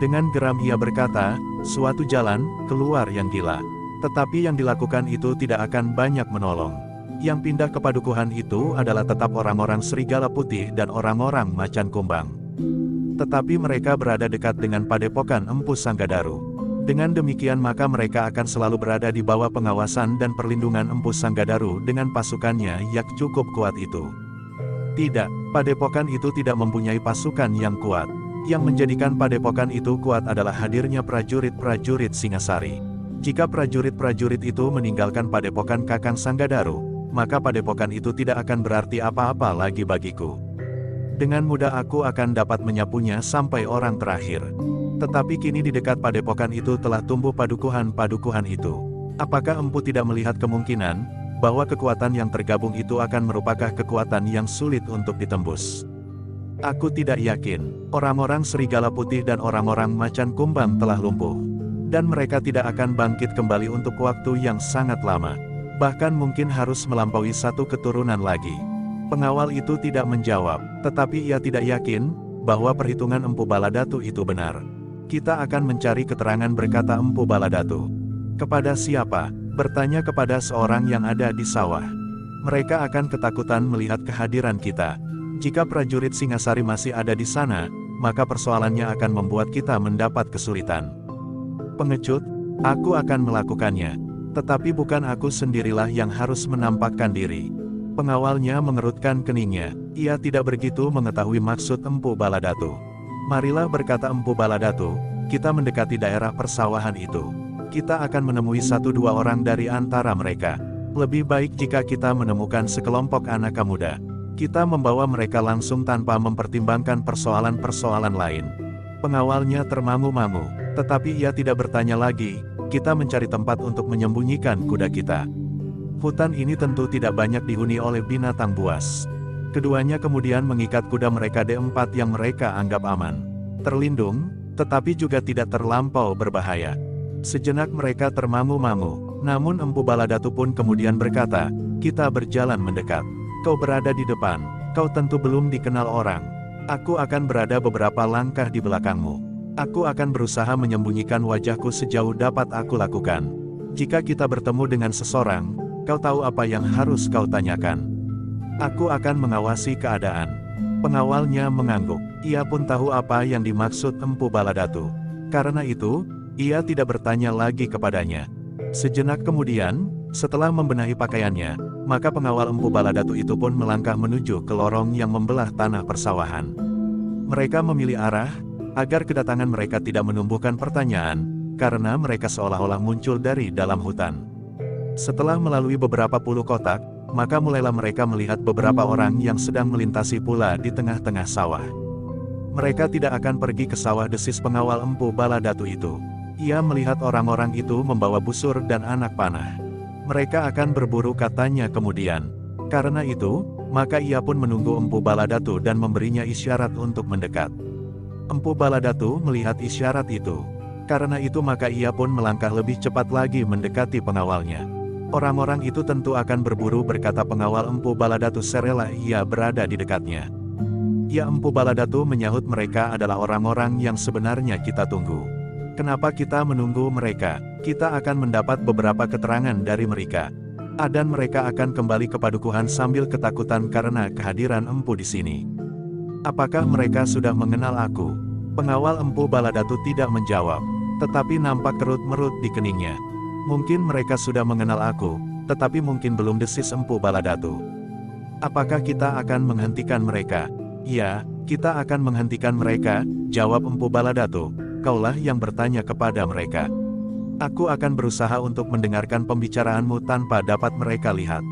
Dengan geram ia berkata, "Suatu jalan keluar yang gila. Tetapi yang dilakukan itu tidak akan banyak menolong. Yang pindah ke padukuhan itu adalah tetap orang-orang Serigala Putih dan orang-orang Macan Kumbang. Tetapi mereka berada dekat dengan Padepokan Empu Sanggadaru. Dengan demikian maka mereka akan selalu berada di bawah pengawasan dan perlindungan Empu Sanggadaru dengan pasukannya yang cukup kuat itu." Tidak, padepokan itu tidak mempunyai pasukan yang kuat. Yang menjadikan padepokan itu kuat adalah hadirnya prajurit-prajurit Singasari. Jika prajurit-prajurit itu meninggalkan padepokan Kakang Sanggadaru, maka padepokan itu tidak akan berarti apa-apa lagi bagiku. Dengan mudah aku akan dapat menyapunya sampai orang terakhir. Tetapi kini di dekat padepokan itu telah tumbuh padukuhan-padukuhan itu. Apakah Empu tidak melihat kemungkinan bahwa kekuatan yang tergabung itu akan merupakan kekuatan yang sulit untuk ditembus? Aku tidak yakin. Orang-orang Serigala Putih dan orang-orang Macan Kumbang telah lumpuh. Dan mereka tidak akan bangkit kembali untuk waktu yang sangat lama. Bahkan mungkin harus melampaui satu keturunan lagi. Pengawal itu tidak menjawab, tetapi ia tidak yakin bahwa perhitungan Empu Baladatu itu benar. Kita akan mencari keterangan, berkata Empu Baladatu. Kepada siapa? Bertanya kepada seorang yang ada di sawah. Mereka akan ketakutan melihat kehadiran kita. Jika prajurit Singasari masih ada di sana, maka persoalannya akan membuat kita mendapat kesulitan. Pengecut, aku akan melakukannya. Tetapi bukan aku sendirilah yang harus menampakkan diri. Pengawalnya mengerutkan keningnya. Ia tidak begitu mengetahui maksud Empu Baladatu. Marilah, berkata Empu Baladatu, kita mendekati daerah persawahan itu. Kita akan menemui 1-2 orang dari antara mereka. Lebih baik jika kita menemukan sekelompok anak muda. Kita membawa mereka langsung tanpa mempertimbangkan persoalan-persoalan lain. Pengawalnya termangu-mangu, tetapi ia tidak bertanya lagi. Kita mencari tempat untuk menyembunyikan kuda kita. Hutan ini tentu tidak banyak dihuni oleh binatang buas. Keduanya kemudian mengikat kuda mereka D4 yang mereka anggap aman. Terlindung, tetapi juga tidak terlampau berbahaya. Sejenak mereka termangu-mangu, namun Empu Baladatu pun kemudian berkata, kita berjalan mendekat. Kau berada di depan, kau tentu belum dikenal orang. Aku akan berada beberapa langkah di belakangmu. Aku akan berusaha menyembunyikan wajahku sejauh dapat aku lakukan. Jika kita bertemu dengan seseorang, kau tahu apa yang harus kau tanyakan. Aku akan mengawasi keadaan. Pengawalnya mengangguk. Ia pun tahu apa yang dimaksud Empu Baladatu. Karena itu, ia tidak bertanya lagi kepadanya. Sejenak kemudian, setelah membenahi pakaiannya, maka pengawal Empu Baladatu itu pun melangkah menuju ke lorong yang membelah tanah persawahan. Mereka memilih arah, agar kedatangan mereka tidak menumbuhkan pertanyaan, karena mereka seolah-olah muncul dari dalam hutan. Setelah melalui beberapa puluh kotak, maka mulailah mereka melihat beberapa orang yang sedang melintasi pula di tengah-tengah sawah. Mereka tidak akan pergi ke sawah, desis pengawal Empu Baladatu itu. Ia melihat orang-orang itu membawa busur dan anak panah. Mereka akan berburu, katanya kemudian. Karena itu, maka ia pun menunggu Empu Baladatu dan memberinya isyarat untuk mendekat. Empu Baladatu melihat isyarat itu. Karena itu maka ia pun melangkah lebih cepat lagi mendekati pengawalnya. Orang-orang itu tentu akan berburu, berkata pengawal Empu Baladatu serela ia berada di dekatnya. Ya, Empu Baladatu menyahut, mereka adalah orang-orang yang sebenarnya kita tunggu. Kenapa kita menunggu mereka? Kita akan mendapat beberapa keterangan dari mereka. Dan mereka akan kembali ke padukuhan sambil ketakutan karena kehadiran Empu di sini. Apakah mereka sudah mengenal aku? Pengawal Empu Baladatu tidak menjawab, tetapi nampak kerut-merut di keningnya. Mungkin mereka sudah mengenal aku, tetapi mungkin belum, desis Empu Baladatu. Apakah kita akan menghentikan mereka? Ya, Kita akan menghentikan mereka, jawab Empu Baladatu. Kaulah yang bertanya kepada mereka. Aku akan berusaha untuk mendengarkan pembicaraanmu tanpa dapat mereka lihat.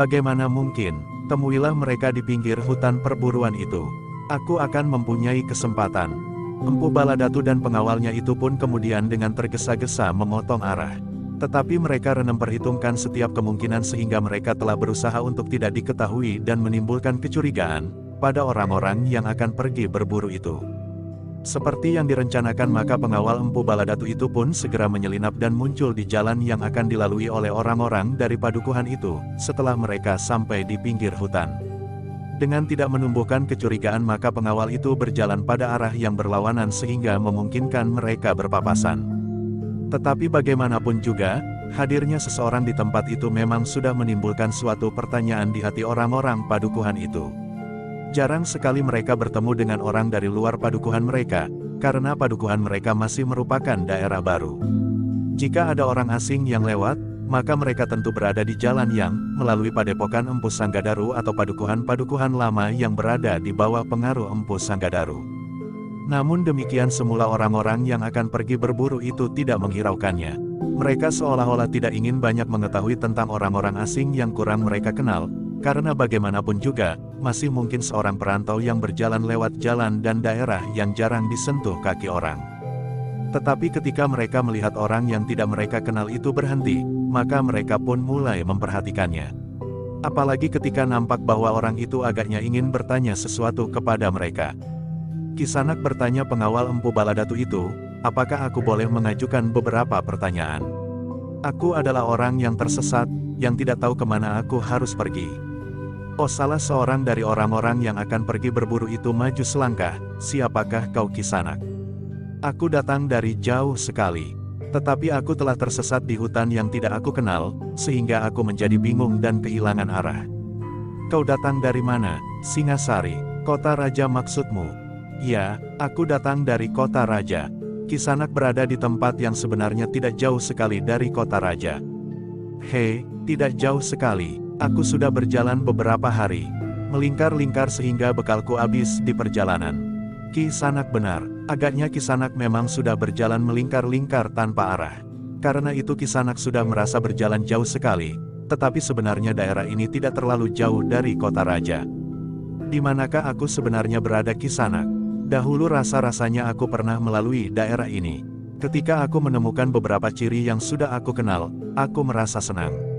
Bagaimana mungkin? Temuilah mereka di pinggir hutan perburuan itu. Aku akan mempunyai kesempatan. Empu Baladatu dan pengawalnya itu pun kemudian dengan tergesa-gesa memotong arah. Tetapi mereka memperhitungkan setiap kemungkinan sehingga mereka telah berusaha untuk tidak diketahui dan menimbulkan kecurigaan pada orang-orang yang akan pergi berburu itu. Seperti yang direncanakan, maka pengawal Empu Baladatu itu pun segera menyelinap dan muncul di jalan yang akan dilalui oleh orang-orang dari padukuhan itu, setelah mereka sampai di pinggir hutan. Dengan tidak menumbuhkan kecurigaan, maka pengawal itu berjalan pada arah yang berlawanan sehingga memungkinkan mereka berpapasan. Tetapi bagaimanapun juga, hadirnya seseorang di tempat itu memang sudah menimbulkan suatu pertanyaan di hati orang-orang padukuhan itu. Jarang sekali mereka bertemu dengan orang dari luar padukuhan mereka, karena padukuhan mereka masih merupakan daerah baru. Jika ada orang asing yang lewat, maka mereka tentu berada di jalan yang melalui padepokan Empu Sanggadaru atau padukuhan-padukuhan lama yang berada di bawah pengaruh Empu Sanggadaru. Namun demikian semula orang-orang yang akan pergi berburu itu tidak menghiraukannya. Mereka seolah-olah tidak ingin banyak mengetahui tentang orang-orang asing yang kurang mereka kenal, karena bagaimanapun juga, masih mungkin seorang perantau yang berjalan lewat jalan dan daerah yang jarang disentuh kaki orang. Tetapi ketika mereka melihat orang yang tidak mereka kenal itu berhenti, maka mereka pun mulai memperhatikannya. Apalagi ketika nampak bahwa orang itu agaknya ingin bertanya sesuatu kepada mereka. Kisanak bertanya pengawal Empu Baladatu itu, apakah aku boleh mengajukan beberapa pertanyaan? Aku adalah orang yang tersesat, yang tidak tahu kemana aku harus pergi. Oh, salah seorang dari orang-orang yang akan pergi berburu itu maju selangkah. Siapakah kau, Kisanak? Aku datang dari jauh sekali. Tetapi aku telah tersesat di hutan yang tidak aku kenal, sehingga aku menjadi bingung dan kehilangan arah. Kau datang dari mana? Singasari, kota raja maksudmu? Ya, aku datang dari kota raja. Kisanak berada di tempat yang sebenarnya tidak jauh sekali dari kota raja. Hei, tidak jauh sekali. Aku sudah berjalan beberapa hari, melingkar-lingkar sehingga bekalku habis di perjalanan. Kisanak benar, agaknya Kisanak memang sudah berjalan melingkar-lingkar tanpa arah. Karena itu Kisanak sudah merasa berjalan jauh sekali, tetapi sebenarnya daerah ini tidak terlalu jauh dari kota raja. Di manakah aku sebenarnya berada, Kisanak? Dahulu rasa-rasanya aku pernah melalui daerah ini. Ketika aku menemukan beberapa ciri yang sudah aku kenal, aku merasa senang.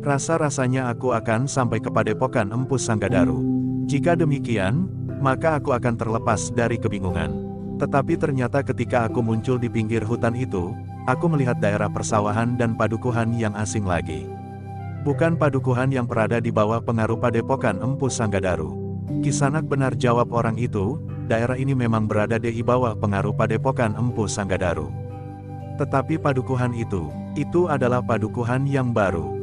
Rasa-rasanya aku akan sampai ke padepokan Empu Sanggadaru. Jika demikian, maka aku akan terlepas dari kebingungan. Tetapi ternyata ketika aku muncul di pinggir hutan itu, aku melihat daerah persawahan dan padukuhan yang asing lagi. Bukan padukuhan yang berada di bawah pengaruh padepokan Empu Sanggadaru. Kisanak benar, jawab orang itu, daerah ini memang berada di bawah pengaruh padepokan Empu Sanggadaru. Tetapi padukuhan itu adalah padukuhan yang baru.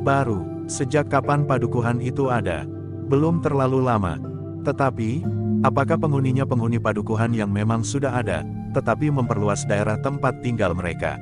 Baru, sejak kapan padukuhan itu ada? Belum terlalu lama. Tetapi, apakah penghuninya penghuni padukuhan yang memang sudah ada, tetapi memperluas daerah tempat tinggal mereka?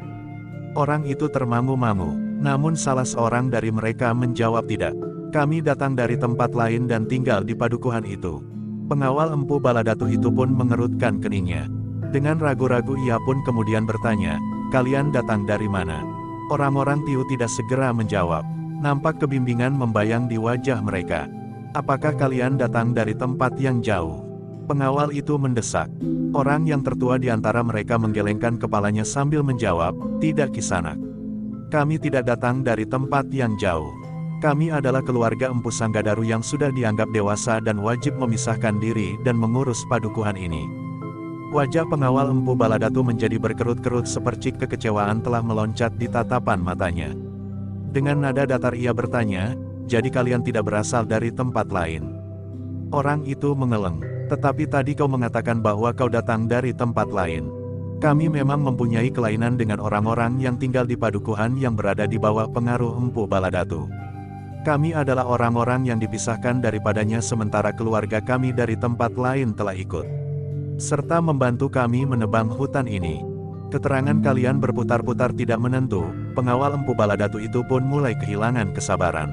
Orang itu termangu-mangu, namun salah seorang dari mereka menjawab tidak. Kami datang dari tempat lain dan tinggal di padukuhan itu. Pengawal Empu Baladatu itu pun mengerutkan keningnya. Dengan ragu-ragu ia pun kemudian bertanya, kalian datang dari mana? Orang-orang Tiu tidak segera menjawab. Nampak kebimbangan membayang di wajah mereka. Apakah kalian datang dari tempat yang jauh? Pengawal itu mendesak. Orang yang tertua di antara mereka menggelengkan kepalanya sambil menjawab, tidak, Kisanak. Kami tidak datang dari tempat yang jauh. Kami adalah keluarga Empu Sanggadaru yang sudah dianggap dewasa dan wajib memisahkan diri dan mengurus padukuhan ini. Wajah pengawal Empu Baladatu menjadi berkerut-kerut, sepercik kekecewaan telah meloncat di tatapan matanya. Dengan nada datar ia bertanya, jadi kalian tidak berasal dari tempat lain? Orang itu mengeleng, tetapi tadi kau mengatakan bahwa kau datang dari tempat lain. Kami memang mempunyai kelainan dengan orang-orang yang tinggal di padukuhan yang berada di bawah pengaruh Empu Baladatu. Kami adalah orang-orang yang dipisahkan daripadanya sementara keluarga kami dari tempat lain telah ikut serta membantu kami menebang hutan ini. Keterangan kalian berputar-putar tidak menentu. Pengawal Empu Baladatu itu pun mulai kehilangan kesabaran.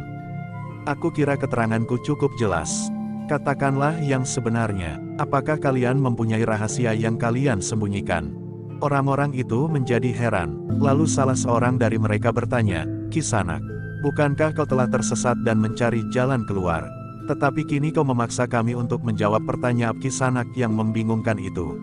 Aku kira keteranganku cukup jelas. Katakanlah yang sebenarnya, apakah kalian mempunyai rahasia yang kalian sembunyikan? Orang-orang itu menjadi heran, lalu salah seorang dari mereka bertanya, Kisanak, bukankah kau telah tersesat dan mencari jalan keluar? Tetapi kini kau memaksa kami untuk menjawab pertanyaan Kisanak yang membingungkan itu.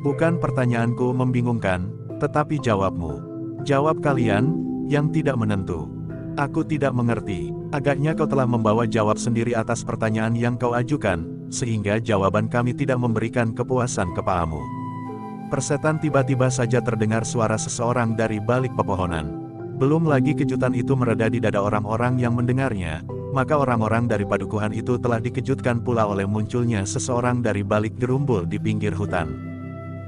Bukan pertanyaanku membingungkan, tetapi jawabmu. Jawab kalian, yang tidak menentu. Aku tidak mengerti, agaknya kau telah membawa jawab sendiri atas pertanyaan yang kau ajukan, sehingga jawaban kami tidak memberikan kepuasan kepadamu. Persetan tiba-tiba saja terdengar suara seseorang dari balik pepohonan. Belum lagi kejutan itu mereda di dada orang-orang yang mendengarnya, maka orang-orang dari padukuhan itu telah dikejutkan pula oleh munculnya seseorang dari balik gerumbul di pinggir hutan.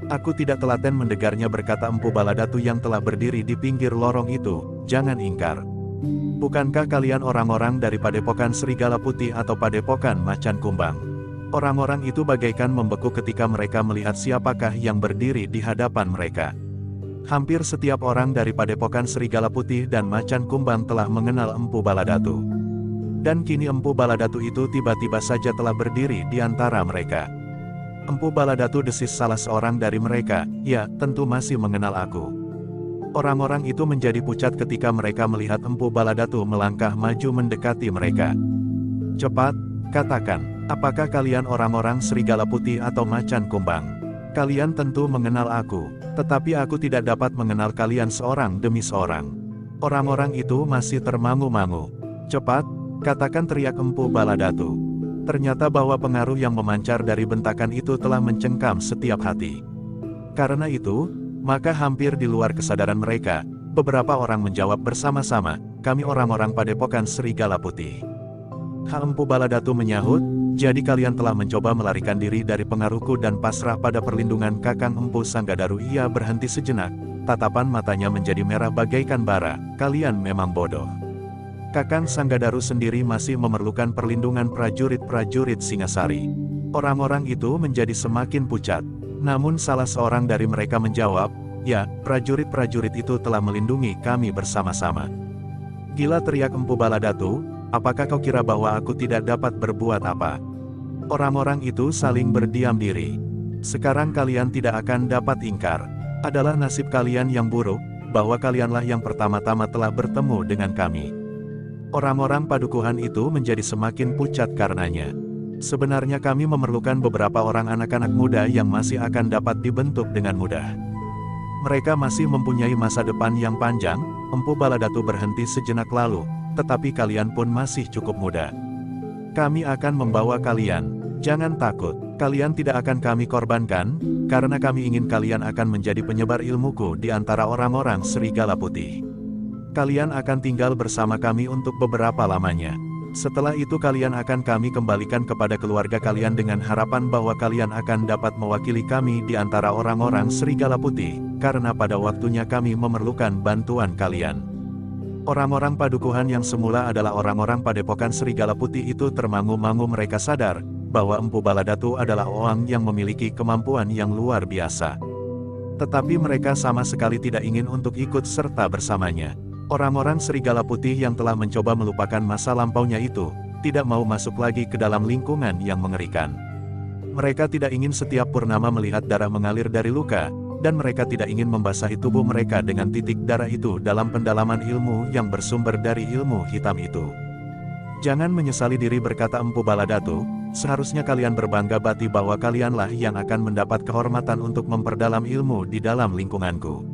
Aku tidak telaten mendengarnya, berkata Empu Baladatu yang telah berdiri di pinggir lorong itu, jangan ingkar. Bukankah kalian orang-orang dari Padepokan Serigala Putih atau Padepokan Macan Kumbang? Orang-orang itu bagaikan membeku ketika mereka melihat siapakah yang berdiri di hadapan mereka. Hampir setiap orang dari Padepokan Serigala Putih dan Macan Kumbang telah mengenal Empu Baladatu. Dan kini Empu Baladatu itu tiba-tiba saja telah berdiri di antara mereka. Empu Baladatu, desis salah seorang dari mereka, ya, tentu masih mengenal aku. Orang-orang itu menjadi pucat ketika mereka melihat Empu Baladatu melangkah maju mendekati mereka. Cepat, katakan, apakah kalian orang-orang Serigala Putih atau Macan Kumbang? Kalian tentu mengenal aku, tetapi aku tidak dapat mengenal kalian seorang demi seorang. Orang-orang itu masih termangu-mangu. Cepat, katakan, teriak Empu Baladatu. Ternyata bahwa pengaruh yang memancar dari bentakan itu telah mencengkam setiap hati. Karena itu, maka hampir di luar kesadaran mereka, beberapa orang menjawab bersama-sama, kami orang-orang Padepokan Serigala Putih. Empu Baladatu menyahut, jadi kalian telah mencoba melarikan diri dari pengaruhku dan pasrah pada perlindungan Kakang Empu Sanggadaru. Ia berhenti sejenak, tatapan matanya menjadi merah bagaikan bara, kalian memang bodoh. Kakang Sanggadaru sendiri masih memerlukan perlindungan prajurit-prajurit Singasari. Orang-orang itu menjadi semakin pucat. Namun salah seorang dari mereka menjawab, ya, prajurit-prajurit itu telah melindungi kami bersama-sama. Gila, teriak Empu Baladatu, apakah kau kira bahwa aku tidak dapat berbuat apa? Orang-orang itu saling berdiam diri. Sekarang kalian tidak akan dapat ingkar. Adalah nasib kalian yang buruk, bahwa kalianlah yang pertama-tama telah bertemu dengan kami. Orang-orang padukuhan itu menjadi semakin pucat karenanya. Sebenarnya kami memerlukan beberapa orang anak-anak muda yang masih akan dapat dibentuk dengan mudah. Mereka masih mempunyai masa depan yang panjang. Empu Baladatu berhenti sejenak lalu, tetapi kalian pun masih cukup muda. Kami akan membawa kalian, jangan takut, kalian tidak akan kami korbankan, karena kami ingin kalian akan menjadi penyebar ilmuku di antara orang-orang Serigala Putih. Kalian akan tinggal bersama kami untuk beberapa lamanya. Setelah itu kalian akan kami kembalikan kepada keluarga kalian dengan harapan bahwa kalian akan dapat mewakili kami di antara orang-orang Serigala Putih, karena pada waktunya kami memerlukan bantuan kalian. Orang-orang padukuhan yang semula adalah orang-orang Padepokan Serigala Putih itu termangu-mangu. Mereka sadar bahwa Empu Baladatu adalah orang yang memiliki kemampuan yang luar biasa. Tetapi mereka sama sekali tidak ingin untuk ikut serta bersamanya. Orang-orang Serigala Putih yang telah mencoba melupakan masa lampaunya itu, tidak mau masuk lagi ke dalam lingkungan yang mengerikan. Mereka tidak ingin setiap purnama melihat darah mengalir dari luka, dan mereka tidak ingin membasahi tubuh mereka dengan titik darah itu dalam pendalaman ilmu yang bersumber dari ilmu hitam itu. Jangan menyesali diri, berkata Empu Baladatu, seharusnya kalian berbangga bati bahwa kalianlah yang akan mendapat kehormatan untuk memperdalam ilmu di dalam lingkunganku.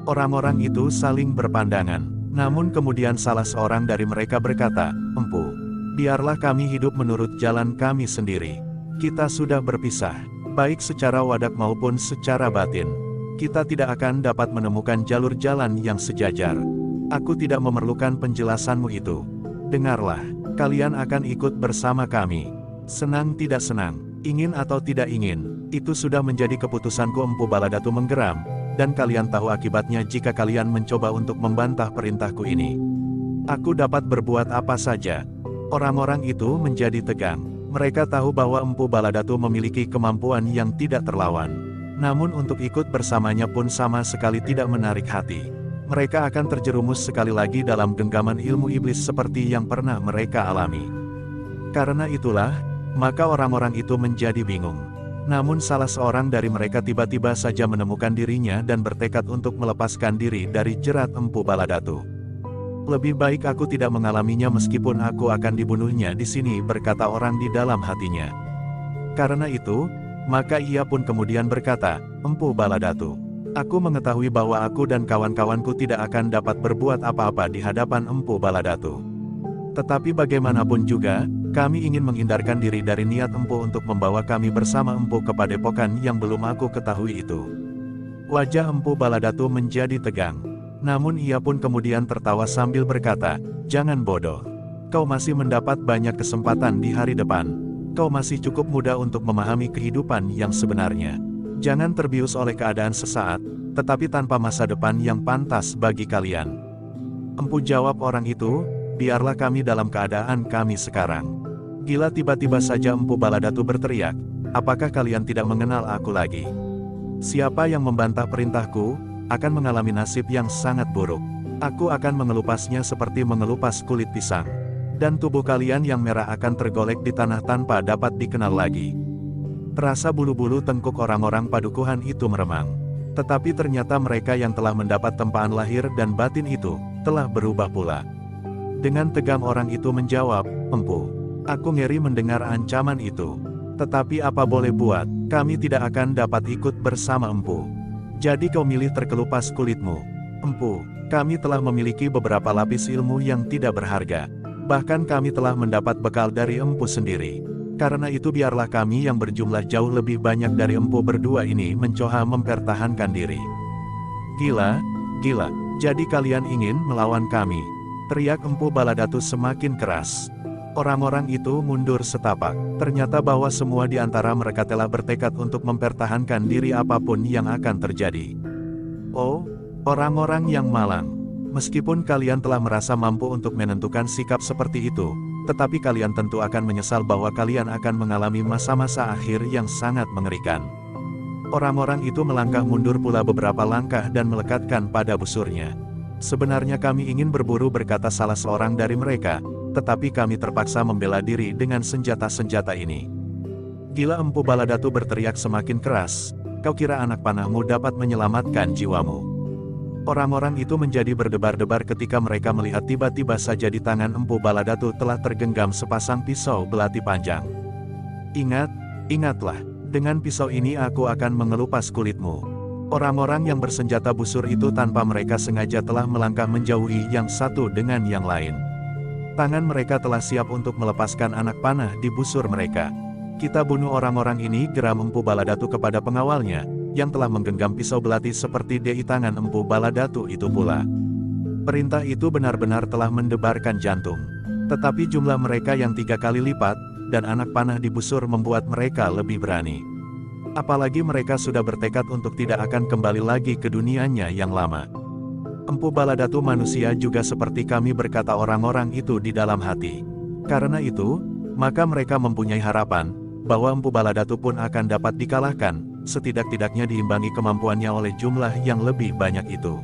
Orang-orang itu saling berpandangan, namun kemudian salah seorang dari mereka berkata, Empu, biarlah kami hidup menurut jalan kami sendiri. Kita sudah berpisah, baik secara wadak maupun secara batin. Kita tidak akan dapat menemukan jalur jalan yang sejajar. Aku tidak memerlukan penjelasanmu itu. Dengarlah, kalian akan ikut bersama kami. Senang tidak senang, ingin atau tidak ingin, itu sudah menjadi keputusanku. Empu Baladatu menggeram. Dan kalian tahu akibatnya jika kalian mencoba untuk membantah perintahku ini. Aku dapat berbuat apa saja. Orang-orang itu menjadi tegang. Mereka tahu bahwa Empu Baladatu memiliki kemampuan yang tidak terlawan. Namun untuk ikut bersamanya pun sama sekali tidak menarik hati. Mereka akan terjerumus sekali lagi dalam genggaman ilmu iblis seperti yang pernah mereka alami. Karena itulah, Maka orang-orang itu menjadi bingung. Namun salah seorang dari mereka tiba-tiba saja menemukan dirinya dan bertekad untuk melepaskan diri dari jerat Empu Baladatu. "Lebih baik aku tidak mengalaminya meskipun aku akan dibunuhnya di sini," berkata orang di dalam hatinya. Karena itu, maka ia pun kemudian berkata, "Empu Baladatu, aku mengetahui bahwa aku dan kawan-kawanku tidak akan dapat berbuat apa-apa di hadapan Empu Baladatu. Tetapi bagaimanapun juga, kami ingin menghindarkan diri dari niat Empu untuk membawa kami bersama Empu ke padepokan yang belum aku ketahui itu." Wajah Empu Baladatu menjadi tegang. Namun ia pun kemudian tertawa sambil berkata, "Jangan bodoh. Kau masih mendapat banyak kesempatan di hari depan. Kau masih cukup muda untuk memahami kehidupan yang sebenarnya. Jangan terbius oleh keadaan sesaat, tetapi tanpa masa depan yang pantas bagi kalian." "Empu," jawab orang itu, "biarlah kami dalam keadaan kami sekarang." "Gila!" tiba-tiba saja Empu Baladatu berteriak, "Apakah kalian tidak mengenal aku lagi? Siapa yang membantah perintahku, akan mengalami nasib yang sangat buruk. Aku akan mengelupasnya seperti mengelupas kulit pisang. Dan tubuh kalian yang merah akan tergolek di tanah tanpa dapat dikenal lagi." Terasa bulu-bulu tengkuk orang-orang padukuhan itu meremang. Tetapi ternyata mereka yang telah mendapat tempaan lahir dan batin itu, telah berubah pula. Dengan tegang orang itu menjawab, "Empu, aku ngeri mendengar ancaman itu. Tetapi apa boleh buat, kami tidak akan dapat ikut bersama Empu. Jadi kau milih terkelupas kulitmu. Empu, kami telah memiliki beberapa lapis ilmu yang tidak berharga. Bahkan kami telah mendapat bekal dari Empu sendiri. Karena itu biarlah kami yang berjumlah jauh lebih banyak dari Empu berdua ini mencoba mempertahankan diri." "Gila, gila, jadi kalian ingin melawan kami?" teriak Empu Baladatu semakin keras. Orang-orang itu mundur setapak. Ternyata bahwa semua di antara mereka telah bertekad untuk mempertahankan diri apapun yang akan terjadi. "Oh, orang-orang yang malang. Meskipun kalian telah merasa mampu untuk menentukan sikap seperti itu, tetapi kalian tentu akan menyesal bahwa kalian akan mengalami masa-masa akhir yang sangat mengerikan." Orang-orang itu melangkah mundur pula beberapa langkah dan melekatkan pada busurnya. "Sebenarnya kami ingin berburu," berkata salah seorang dari mereka, "tetapi kami terpaksa membela diri dengan senjata-senjata ini." "Gila!" Empu Baladatu berteriak semakin keras, "Kau kira anak panahmu dapat menyelamatkan jiwamu?" Orang-orang itu menjadi berdebar-debar ketika mereka melihat tiba-tiba saja di tangan Empu Baladatu telah tergenggam sepasang pisau belati panjang. Ingatlah, dengan pisau ini aku akan mengelupas kulitmu." Orang-orang yang bersenjata busur itu tanpa mereka sengaja telah melangkah menjauhi yang satu dengan yang lain. Tangan mereka telah siap untuk melepaskan anak panah di busur mereka. "Kita bunuh orang-orang ini," geram Empu Baladatu kepada pengawalnya, yang telah menggenggam pisau belati seperti di tangan Empu Baladatu itu pula. Perintah itu benar-benar telah mendebarkan jantung. Tetapi jumlah mereka yang 3 kali lipat, dan anak panah di busur membuat mereka lebih berani. Apalagi mereka sudah bertekad untuk tidak akan kembali lagi ke dunianya yang lama. "Empu Baladatu manusia juga seperti kami," berkata orang-orang itu di dalam hati. Karena itu, maka mereka mempunyai harapan, bahwa Empu Baladatu pun akan dapat dikalahkan, setidak-tidaknya diimbangi kemampuannya oleh jumlah yang lebih banyak itu.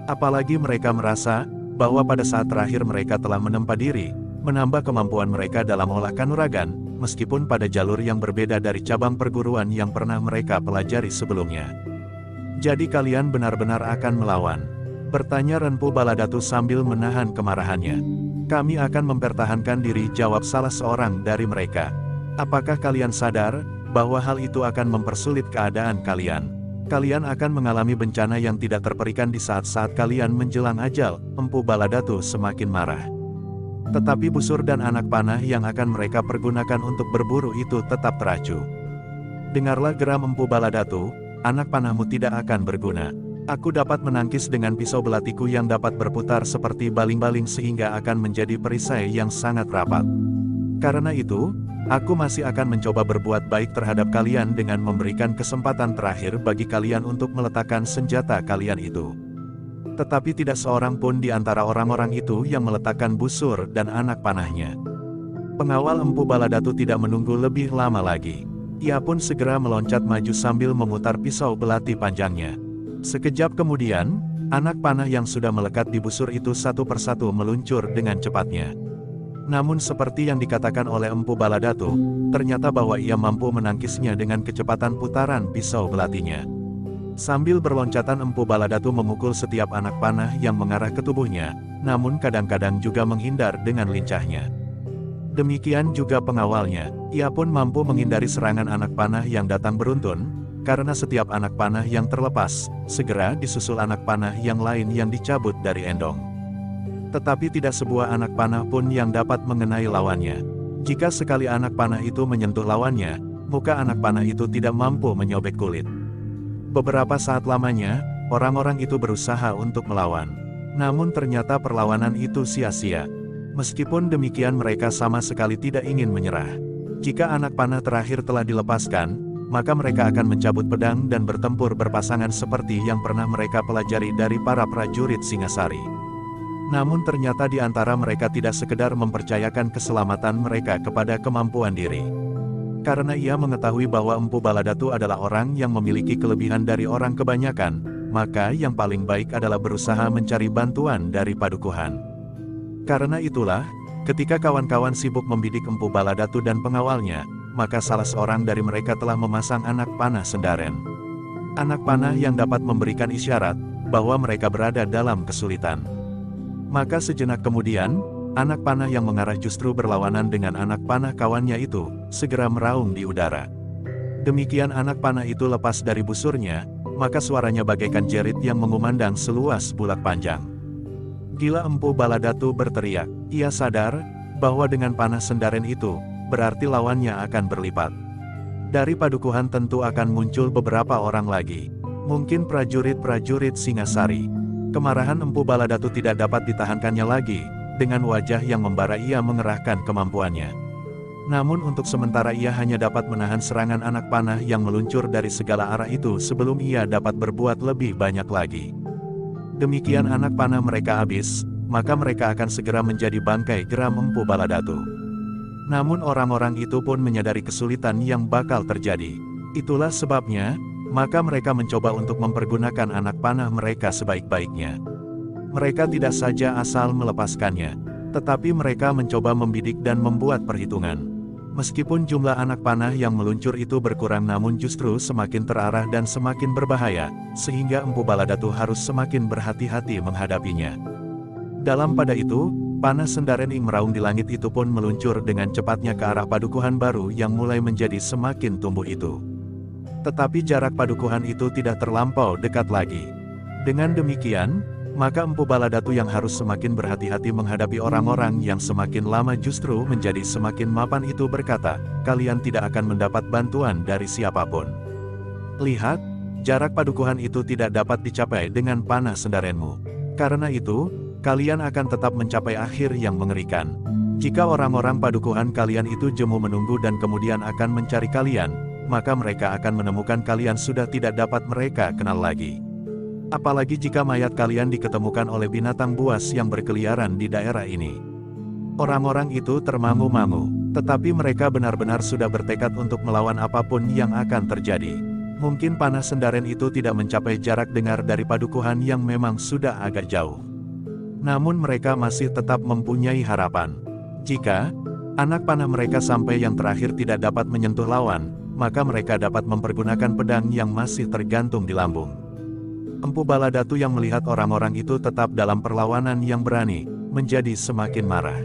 Apalagi mereka merasa, bahwa pada saat terakhir mereka telah menempa diri, menambah kemampuan mereka dalam olah kanuragan, meskipun pada jalur yang berbeda dari cabang perguruan yang pernah mereka pelajari sebelumnya. "Jadi kalian benar-benar akan melawan?" bertanya Empu Baladatu sambil menahan kemarahannya. "Kami akan mempertahankan diri," jawab salah seorang dari mereka. "Apakah kalian sadar, bahwa hal itu akan mempersulit keadaan kalian? Kalian akan mengalami bencana yang tidak terperikan di saat-saat kalian menjelang ajal." Empu Baladatu semakin marah. Tetapi busur dan anak panah yang akan mereka pergunakan untuk berburu itu tetap teracu. "Dengarlah," geram Empu Baladatu, "anak panahmu tidak akan berguna. Aku dapat menangkis dengan pisau belatiku yang dapat berputar seperti baling-baling sehingga akan menjadi perisai yang sangat rapat. Karena itu, aku masih akan mencoba berbuat baik terhadap kalian dengan memberikan kesempatan terakhir bagi kalian untuk meletakkan senjata kalian itu." Tetapi tidak seorang pun di antara orang-orang itu yang meletakkan busur dan anak panahnya. Pengawal Empu Baladatu tidak menunggu lebih lama lagi. Ia pun segera meloncat maju sambil memutar pisau belati panjangnya. Sekejap kemudian, anak panah yang sudah melekat di busur itu satu persatu meluncur dengan cepatnya. Namun seperti yang dikatakan oleh Empu Baladatu, ternyata bahwa ia mampu menangkisnya dengan kecepatan putaran pisau belatinya. Sambil berloncatan Empu Baladatu memukul setiap anak panah yang mengarah ke tubuhnya, namun kadang-kadang juga menghindar dengan lincahnya. Demikian juga pengawalnya, ia pun mampu menghindari serangan anak panah yang datang beruntun, karena setiap anak panah yang terlepas, segera disusul anak panah yang lain yang dicabut dari endong. Tetapi tidak sebuah anak panah pun yang dapat mengenai lawannya. Jika sekali anak panah itu menyentuh lawannya, muka anak panah itu tidak mampu menyobek kulit. Beberapa saat lamanya, orang-orang itu berusaha untuk melawan. Namun ternyata perlawanan itu sia-sia. Meskipun demikian mereka sama sekali tidak ingin menyerah. Jika anak panah terakhir telah dilepaskan, maka mereka akan mencabut pedang dan bertempur berpasangan seperti yang pernah mereka pelajari dari para prajurit Singasari. Namun ternyata di antara mereka tidak sekedar mempercayakan keselamatan mereka kepada kemampuan diri. Karena ia mengetahui bahwa Empu Baladatu adalah orang yang memiliki kelebihan dari orang kebanyakan, maka yang paling baik adalah berusaha mencari bantuan dari padukuhan. Karena itulah, ketika kawan-kawan sibuk membidik Empu Baladatu dan pengawalnya, maka salah seorang dari mereka telah memasang anak panah sendaren. Anak panah yang dapat memberikan isyarat bahwa mereka berada dalam kesulitan. Maka sejenak kemudian, anak panah yang mengarah justru berlawanan dengan anak panah kawannya itu, segera meraung di udara. Demikian anak panah itu lepas dari busurnya, maka suaranya bagaikan jerit yang mengumandang seluas bulak panjang. Gila, Empu Baladatu berteriak. Ia sadar bahwa dengan panah sendaren itu, berarti lawannya akan berlipat. Dari padukuhan tentu akan muncul beberapa orang lagi. Mungkin prajurit-prajurit Singasari. Kemarahan Empu Baladatu tidak dapat ditahankannya lagi, dengan wajah yang membara ia mengerahkan kemampuannya. Namun untuk sementara ia hanya dapat menahan serangan anak panah yang meluncur dari segala arah itu sebelum ia dapat berbuat lebih banyak lagi. Demikian anak panah mereka habis, maka mereka akan segera menjadi bangkai geram Empu Baladatu. Namun orang-orang itu pun menyadari kesulitan yang bakal terjadi. Itulah sebabnya, maka mereka mencoba untuk mempergunakan anak panah mereka sebaik-baiknya. Mereka tidak saja asal melepaskannya, tetapi mereka mencoba membidik dan membuat perhitungan. Meskipun jumlah anak panah yang meluncur itu berkurang namun justru semakin terarah dan semakin berbahaya, sehingga Empu Baladatu harus semakin berhati-hati menghadapinya. Dalam pada itu, panah sendaren yang meraung di langit itu pun meluncur dengan cepatnya ke arah padukuhan baru yang mulai menjadi semakin tumbuh itu. Tetapi jarak padukuhan itu tidak terlampau dekat lagi. Dengan demikian, maka Empu Baladatu yang harus semakin berhati-hati menghadapi orang-orang yang semakin lama justru menjadi semakin mapan itu berkata, kalian tidak akan mendapat bantuan dari siapapun. Lihat, jarak padukuhan itu tidak dapat dicapai dengan panah sendarenmu. Karena itu, kalian akan tetap mencapai akhir yang mengerikan. Jika orang-orang padukuhan kalian itu jemu menunggu dan kemudian akan mencari kalian, maka mereka akan menemukan kalian sudah tidak dapat mereka kenal lagi. Apalagi jika mayat kalian diketemukan oleh binatang buas yang berkeliaran di daerah ini. Orang-orang itu termangu-mangu, tetapi mereka benar-benar sudah bertekad untuk melawan apapun yang akan terjadi. Mungkin panah sendaren itu tidak mencapai jarak dengar dari padukuhan yang memang sudah agak jauh. Namun mereka masih tetap mempunyai harapan. Jika anak panah mereka sampai yang terakhir tidak dapat menyentuh lawan, maka mereka dapat mempergunakan pedang yang masih tergantung di lambung. Empu Baladatu yang melihat orang-orang itu tetap dalam perlawanan yang berani, menjadi semakin marah.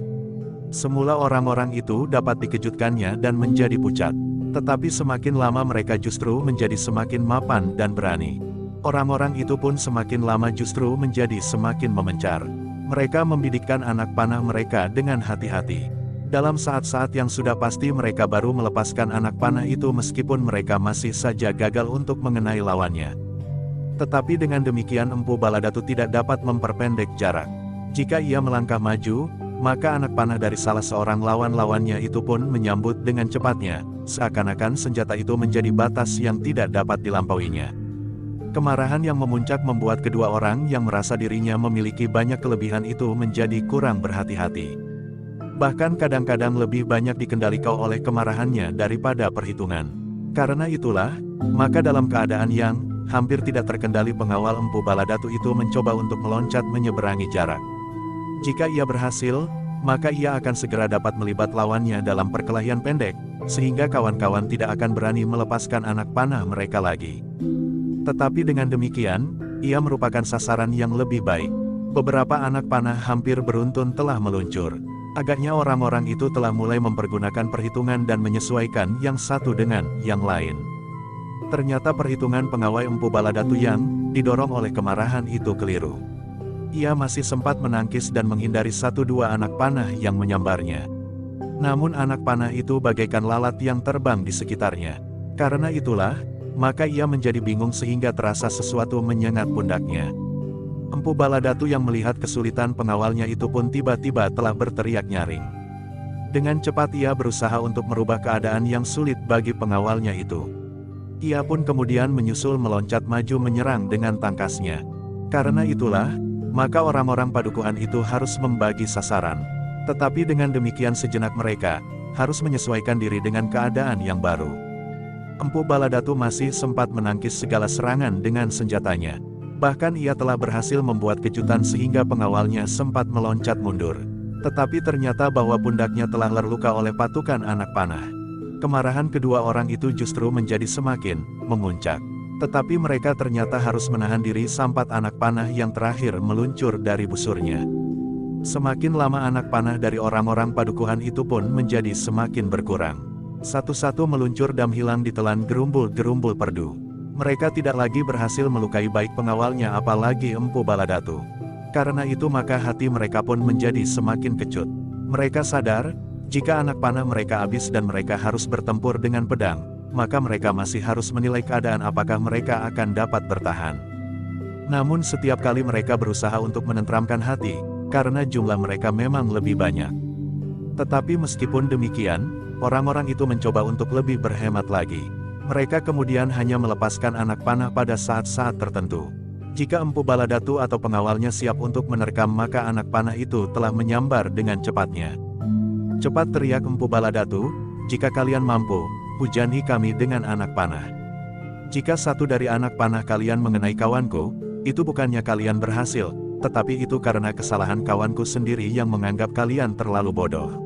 Semula orang-orang itu dapat dikejutkannya dan menjadi pucat. Tetapi semakin lama mereka justru menjadi semakin mapan dan berani. Orang-orang itu pun semakin lama justru menjadi semakin memencar. Mereka membidikkan anak panah mereka dengan hati-hati. Dalam saat-saat yang sudah pasti mereka baru melepaskan anak panah itu meskipun mereka masih saja gagal untuk mengenai lawannya. Tetapi dengan demikian Empu Baladatu tidak dapat memperpendek jarak. Jika ia melangkah maju, maka anak panah dari salah seorang lawan-lawannya itu pun menyambut dengan cepatnya, seakan-akan senjata itu menjadi batas yang tidak dapat dilampauinya. Kemarahan yang memuncak membuat kedua orang yang merasa dirinya memiliki banyak kelebihan itu menjadi kurang berhati-hati. Bahkan kadang-kadang lebih banyak dikendalikan oleh kemarahannya daripada perhitungan. Karena itulah, maka dalam keadaan yang hampir tidak terkendali pengawal Empu Baladatu itu mencoba untuk meloncat menyeberangi jarak. Jika ia berhasil, maka ia akan segera dapat melibat lawannya dalam perkelahian pendek, sehingga kawan-kawan tidak akan berani melepaskan anak panah mereka lagi. Tetapi dengan demikian, ia merupakan sasaran yang lebih baik. Beberapa anak panah hampir beruntun telah meluncur. Agaknya orang-orang itu telah mulai mempergunakan perhitungan dan menyesuaikan yang satu dengan yang lain. Ternyata perhitungan pengawai Empu Baladatu yang didorong oleh kemarahan itu keliru. Ia masih sempat menangkis dan menghindari satu dua anak panah yang menyambarnya. Namun anak panah itu bagaikan lalat yang terbang di sekitarnya. Karena itulah, maka ia menjadi bingung sehingga terasa sesuatu menyengat pundaknya. Empu Baladatu yang melihat kesulitan pengawalnya itu pun tiba-tiba telah berteriak nyaring. Dengan cepat ia berusaha untuk merubah keadaan yang sulit bagi pengawalnya itu. Ia pun kemudian menyusul meloncat maju menyerang dengan tangkasnya. Karena itulah, maka orang-orang padukuhan itu harus membagi sasaran. Tetapi dengan demikian sejenak mereka harus menyesuaikan diri dengan keadaan yang baru. Empu Baladatu masih sempat menangkis segala serangan dengan senjatanya. Bahkan ia telah berhasil membuat kejutan sehingga pengawalnya sempat meloncat mundur. Tetapi ternyata bahwa pundaknya telah terluka oleh patukan anak panah. Kemarahan kedua orang itu justru menjadi semakin memuncak. Tetapi mereka ternyata harus menahan diri sampai anak panah yang terakhir meluncur dari busurnya. Semakin lama anak panah dari orang-orang padukuhan itu pun menjadi semakin berkurang. Satu-satu meluncur dan hilang ditelan gerumbul-gerumbul perdu. Mereka tidak lagi berhasil melukai baik pengawalnya apalagi Empu Baladatu. Karena itu maka hati mereka pun menjadi semakin kecut. Mereka sadar, jika anak panah mereka habis dan mereka harus bertempur dengan pedang, maka mereka masih harus menilai keadaan apakah mereka akan dapat bertahan. Namun setiap kali mereka berusaha untuk menenteramkan hati, karena jumlah mereka memang lebih banyak. Tetapi meskipun demikian, orang-orang itu mencoba untuk lebih berhemat lagi. Mereka kemudian hanya melepaskan anak panah pada saat-saat tertentu. Jika Empu Baladatu atau pengawalnya siap untuk menerkam maka anak panah itu telah menyambar dengan cepatnya. Cepat, teriak Empu Baladatu, jika kalian mampu, hujani kami dengan anak panah. Jika satu dari anak panah kalian mengenai kawanku, itu bukannya kalian berhasil, tetapi itu karena kesalahan kawanku sendiri yang menganggap kalian terlalu bodoh.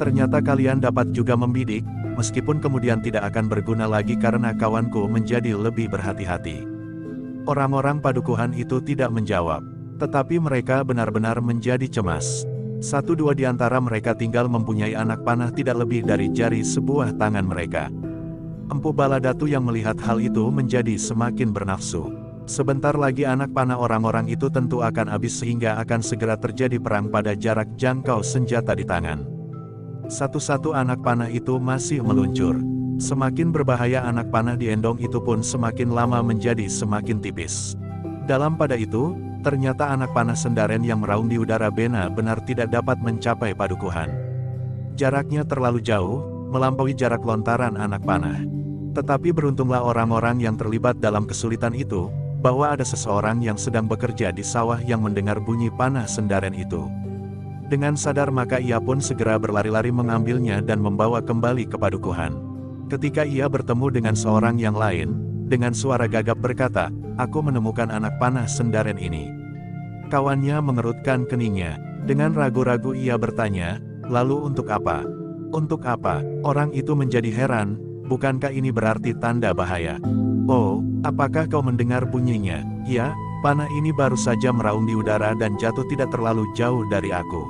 Ternyata kalian dapat juga membidik, meskipun kemudian tidak akan berguna lagi karena kawanku menjadi lebih berhati-hati. Orang-orang padukuhan itu tidak menjawab, tetapi mereka benar-benar menjadi cemas. Satu dua di antara mereka tinggal mempunyai anak panah tidak lebih dari jari sebuah tangan mereka. Empu Baladatu yang melihat hal itu menjadi semakin bernafsu. Sebentar lagi anak panah orang-orang itu tentu akan habis sehingga akan segera terjadi perang pada jarak jangkau senjata di tangan. Satu-satu anak panah itu masih meluncur. Semakin berbahaya anak panah di endong itu pun semakin lama menjadi semakin tipis. Dalam pada itu, ternyata anak panah Sendaren yang meraung di udara benar-benar tidak dapat mencapai padukuhan. Jaraknya terlalu jauh, melampaui jarak lontaran anak panah. Tetapi beruntunglah orang-orang yang terlibat dalam kesulitan itu, bahwa ada seseorang yang sedang bekerja di sawah yang mendengar bunyi panah Sendaren itu. Dengan sadar maka ia pun segera berlari-lari mengambilnya dan membawa kembali ke padukuhan. Ketika ia bertemu dengan seorang yang lain, dengan suara gagap berkata, "Aku menemukan anak panah Sendaren ini." Kawannya mengerutkan keningnya. Dengan ragu-ragu ia bertanya, "Lalu untuk apa?" "Untuk apa?" Orang itu menjadi heran, "Bukankah ini berarti tanda bahaya?" "Oh, apakah kau mendengar bunyinya?" "Ya, panah ini baru saja meraung di udara dan jatuh tidak terlalu jauh dari aku."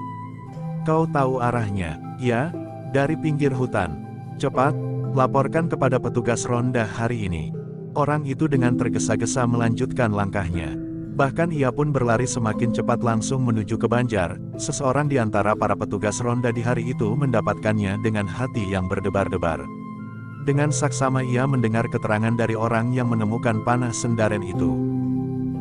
"Kau tahu arahnya?" "Ya, dari pinggir hutan." "Cepat, laporkan kepada petugas ronda hari ini." Orang itu dengan tergesa-gesa melanjutkan langkahnya. Bahkan ia pun berlari semakin cepat langsung menuju ke Banjar. Seseorang di antara para petugas ronda di hari itu mendapatkannya dengan hati yang berdebar-debar. Dengan saksama ia mendengar keterangan dari orang yang menemukan panah Sendaren itu.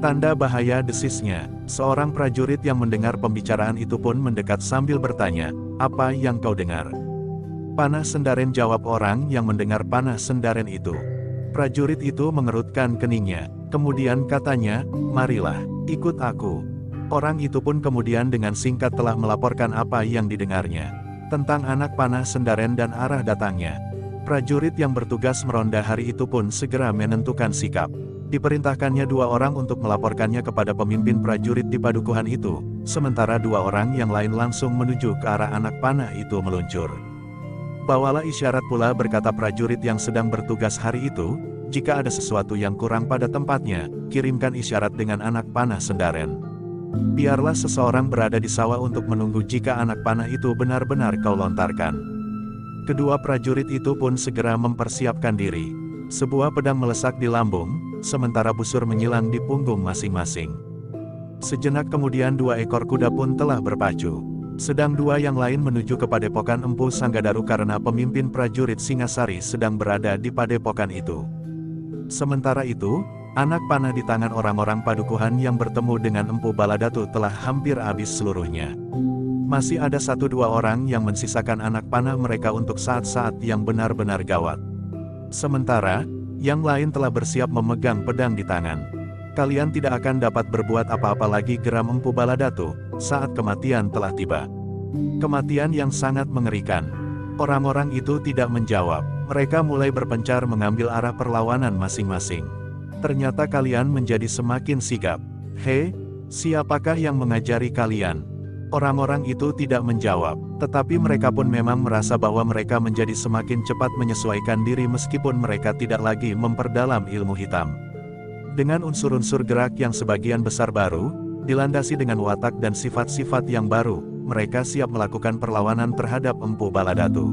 "Tanda bahaya," desisnya. Seorang prajurit yang mendengar pembicaraan itu pun mendekat sambil bertanya, "Apa yang kau dengar?" "Panah Sendaren," jawab orang yang mendengar panah Sendaren itu. Prajurit itu mengerutkan keningnya. Kemudian katanya, "Marilah, ikut aku." Orang itu pun kemudian dengan singkat telah melaporkan apa yang didengarnya tentang anak panah Sendaren dan arah datangnya. Prajurit yang bertugas meronda hari itu pun segera menentukan sikap. Diperintahkannya 2 orang untuk melaporkannya kepada pemimpin prajurit di padukuhan itu, sementara 2 orang yang lain langsung menuju ke arah anak panah itu meluncur. Bawalah isyarat pula, berkata prajurit yang sedang bertugas hari itu, jika ada sesuatu yang kurang pada tempatnya, kirimkan isyarat dengan anak panah sendaren. Biarlah seseorang berada di sawah untuk menunggu jika anak panah itu benar-benar kau lontarkan. Kedua prajurit itu pun segera mempersiapkan diri. Sebuah pedang melesak di lambung, sementara busur menyilang di punggung masing-masing. Sejenak kemudian 2 ekor kuda pun telah berpacu. Sedang 2 yang lain menuju ke padepokan Empu Sanggadaru karena pemimpin prajurit Singasari sedang berada di padepokan itu. Sementara itu, anak panah di tangan orang-orang padukuhan yang bertemu dengan Empu Baladatu telah hampir habis seluruhnya. Masih ada 1-2 orang yang mensisakan anak panah mereka untuk saat-saat yang benar-benar gawat. Sementara, yang lain telah bersiap memegang pedang di tangan. Kalian tidak akan dapat berbuat apa-apa lagi, geram Empu Baladatu, saat kematian telah tiba. Kematian yang sangat mengerikan. Orang-orang itu tidak menjawab. Mereka mulai berpencar mengambil arah perlawanan masing-masing. Ternyata kalian menjadi semakin sigap. Hei, siapakah yang mengajari kalian? Orang-orang itu tidak menjawab, tetapi mereka pun memang merasa bahwa mereka menjadi semakin cepat menyesuaikan diri meskipun mereka tidak lagi memperdalam ilmu hitam. Dengan unsur-unsur gerak yang sebagian besar baru, dilandasi dengan watak dan sifat-sifat yang baru, mereka siap melakukan perlawanan terhadap Empu Baladatu.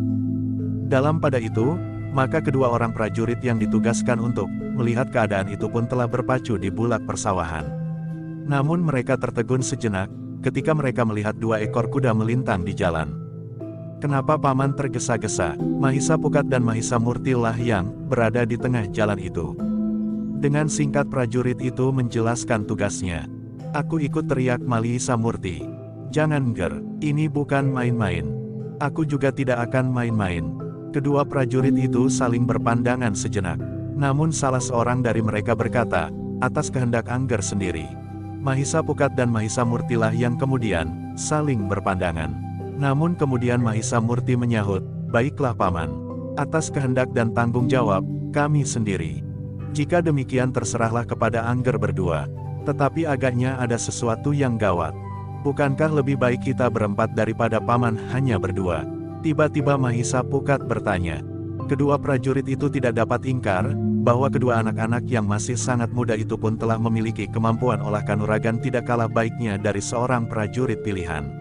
Dalam pada itu, maka kedua orang prajurit yang ditugaskan untuk melihat keadaan itu pun telah berpacu di bulak persawahan. Namun mereka tertegun sejenak, ketika mereka melihat 2 ekor kuda melintang di jalan. Kenapa paman tergesa-gesa? Mahisa Pukat dan Mahisa Murti lah yang berada di tengah jalan itu. Dengan singkat prajurit itu menjelaskan tugasnya. Aku ikut, teriak Mahisa Murti. Jangan ger, ini bukan main-main. Aku juga tidak akan main-main. Kedua prajurit itu saling berpandangan sejenak. Namun salah seorang dari mereka berkata, atas kehendak Angger sendiri. Mahisa Pukat dan Mahisa Murti lah yang kemudian saling berpandangan. Namun kemudian Mahisa Murti menyahut, baiklah paman. Atas kehendak dan tanggung jawab, kami sendiri. Jika demikian terserahlah kepada Angger berdua. Tetapi agaknya ada sesuatu yang gawat. Bukankah lebih baik kita berempat daripada paman hanya berdua? Tiba-tiba Mahisa Pukat bertanya. Kedua prajurit itu tidak dapat ingkar, bahwa kedua anak-anak yang masih sangat muda itu pun telah memiliki kemampuan olah kanuragan tidak kalah baiknya dari seorang prajurit pilihan.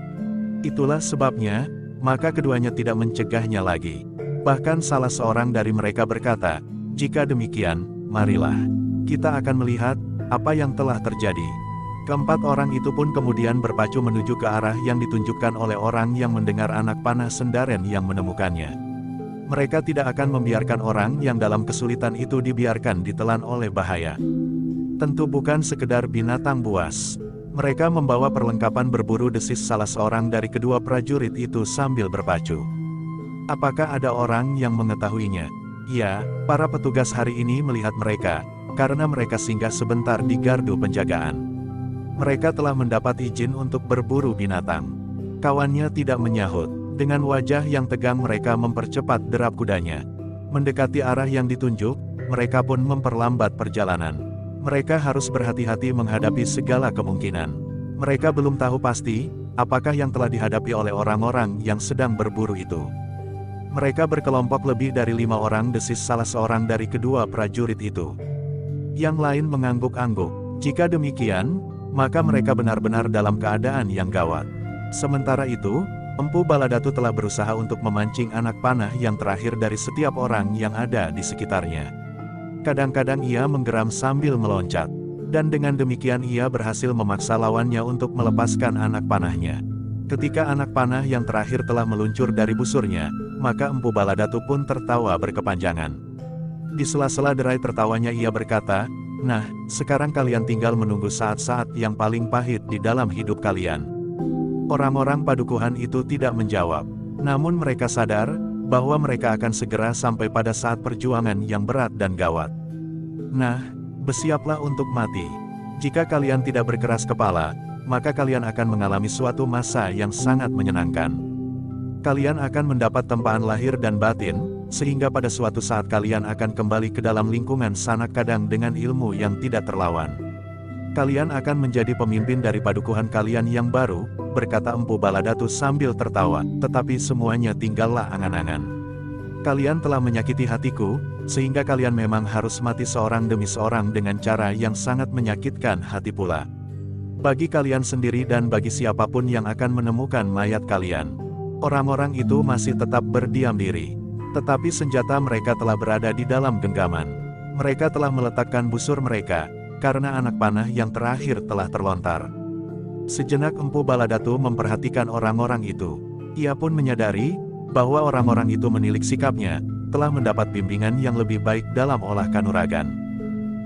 Itulah sebabnya, maka keduanya tidak mencegahnya lagi. Bahkan salah seorang dari mereka berkata, jika demikian, marilah. Kita akan melihat, apa yang telah terjadi. Keempat orang itu pun kemudian berpacu menuju ke arah yang ditunjukkan oleh orang yang mendengar anak panah sendaren yang menemukannya. Mereka tidak akan membiarkan orang yang dalam kesulitan itu dibiarkan ditelan oleh bahaya. Tentu bukan sekedar binatang buas. Mereka membawa perlengkapan berburu, desis salah seorang dari kedua prajurit itu sambil berpacu. Apakah ada orang yang mengetahuinya? Ya, para petugas hari ini melihat mereka, karena mereka singgah sebentar di gardu penjagaan. Mereka telah mendapat izin untuk berburu binatang. Kawannya tidak menyahut. Dengan wajah yang tegang mereka mempercepat derap kudanya. Mendekati arah yang ditunjuk, mereka pun memperlambat perjalanan. Mereka harus berhati-hati menghadapi segala kemungkinan. Mereka belum tahu pasti, apakah yang telah dihadapi oleh orang-orang yang sedang berburu itu. Mereka berkelompok lebih dari 5 orang, desis salah seorang dari kedua prajurit itu. Yang lain mengangguk-angguk. Jika demikian, maka mereka benar-benar dalam keadaan yang gawat. Sementara itu, Empu Baladatu telah berusaha untuk memancing anak panah yang terakhir dari setiap orang yang ada di sekitarnya. Kadang-kadang ia menggeram sambil meloncat, dan dengan demikian ia berhasil memaksa lawannya untuk melepaskan anak panahnya. Ketika anak panah yang terakhir telah meluncur dari busurnya, maka Empu Baladatu pun tertawa berkepanjangan. Di sela-sela derai tertawanya ia berkata, nah, sekarang kalian tinggal menunggu saat-saat yang paling pahit di dalam hidup kalian. Orang-orang padukuhan itu tidak menjawab. Namun mereka sadar, bahwa mereka akan segera sampai pada saat perjuangan yang berat dan gawat. Nah, bersiaplah untuk mati. Jika kalian tidak berkeras kepala, maka kalian akan mengalami suatu masa yang sangat menyenangkan. Kalian akan mendapat tempaan lahir dan batin, sehingga pada suatu saat kalian akan kembali ke dalam lingkungan sanak kadang dengan ilmu yang tidak terlawan. Kalian akan menjadi pemimpin dari padukuhan kalian yang baru, berkata Empu Baladatu sambil tertawa, tetapi semuanya tinggallah angan-angan. Kalian telah menyakiti hatiku, sehingga kalian memang harus mati seorang demi seorang dengan cara yang sangat menyakitkan hati pula. Bagi kalian sendiri dan bagi siapapun yang akan menemukan mayat kalian. Orang-orang itu masih tetap berdiam diri. Tetapi senjata mereka telah berada di dalam genggaman. Mereka telah meletakkan busur mereka, karena anak panah yang terakhir telah terlontar. Sejenak Empu Baladatu memperhatikan orang-orang itu. Ia pun menyadari bahwa orang-orang itu menilik sikapnya, telah mendapat bimbingan yang lebih baik dalam olah kanuragan.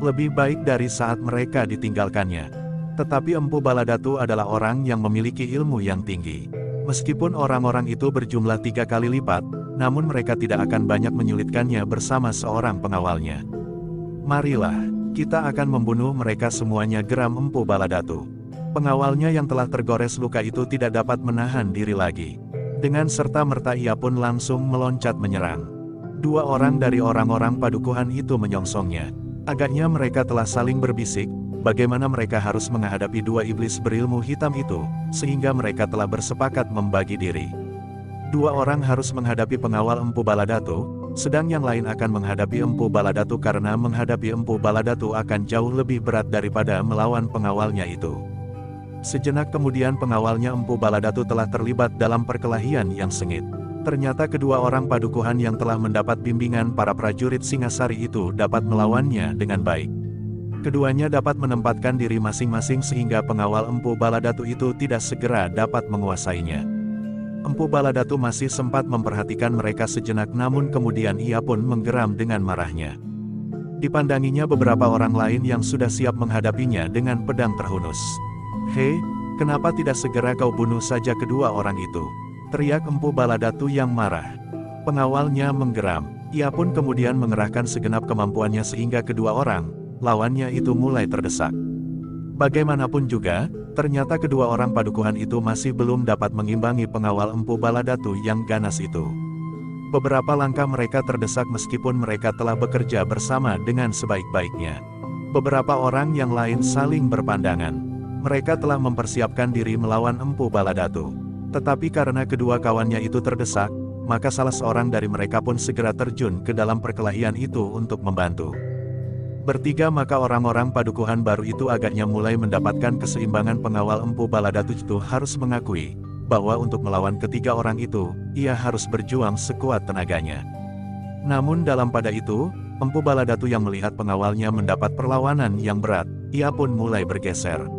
Lebih baik dari saat mereka ditinggalkannya. Tetapi Empu Baladatu adalah orang yang memiliki ilmu yang tinggi. Meskipun orang-orang itu berjumlah 3 kali lipat, namun mereka tidak akan banyak menyulitkannya bersama seorang pengawalnya. Marilah, kita akan membunuh mereka semuanya, geram Empu Baladatu. Pengawalnya yang telah tergores luka itu tidak dapat menahan diri lagi. Dengan serta-merta ia pun langsung meloncat menyerang. 2 orang dari orang-orang padukuhan itu menyongsongnya. Agaknya mereka telah saling berbisik, bagaimana mereka harus menghadapi 2 iblis berilmu hitam itu, sehingga mereka telah bersepakat membagi diri. 2 orang harus menghadapi pengawal Empu Baladatu, sedang yang lain akan menghadapi Empu Baladatu karena menghadapi Empu Baladatu akan jauh lebih berat daripada melawan pengawalnya itu. Sejenak kemudian pengawalnya Empu Baladatu telah terlibat dalam perkelahian yang sengit. Ternyata kedua orang padukuhan yang telah mendapat bimbingan para prajurit Singasari itu dapat melawannya dengan baik. Keduanya dapat menempatkan diri masing-masing sehingga pengawal Empu Baladatu itu tidak segera dapat menguasainya. Empu Baladatu masih sempat memperhatikan mereka sejenak namun kemudian ia pun menggeram dengan marahnya. Dipandanginya beberapa orang lain yang sudah siap menghadapinya dengan pedang terhunus. "Hei, kenapa tidak segera kau bunuh saja kedua orang itu?" teriak Empu Baladatu yang marah. Pengawalnya menggeram, ia pun kemudian mengerahkan segenap kemampuannya sehingga kedua orang lawannya itu mulai terdesak. Bagaimanapun juga, ternyata kedua orang padukuhan itu masih belum dapat mengimbangi pengawal Empu Baladatu yang ganas itu. Beberapa langkah mereka terdesak meskipun mereka telah bekerja bersama dengan sebaik-baiknya. Beberapa orang yang lain saling berpandangan. Mereka telah mempersiapkan diri melawan Empu Baladatu. Tetapi karena kedua kawannya itu terdesak, maka salah seorang dari mereka pun segera terjun ke dalam perkelahian itu untuk membantu. Bertiga maka orang-orang padukuhan baru itu agaknya mulai mendapatkan keseimbangan. Pengawal Empu Baladatu itu harus mengakui bahwa untuk melawan ketiga orang itu, ia harus berjuang sekuat tenaganya. Namun dalam pada itu, Empu Baladatu yang melihat pengawalnya mendapat perlawanan yang berat, ia pun mulai bergeser.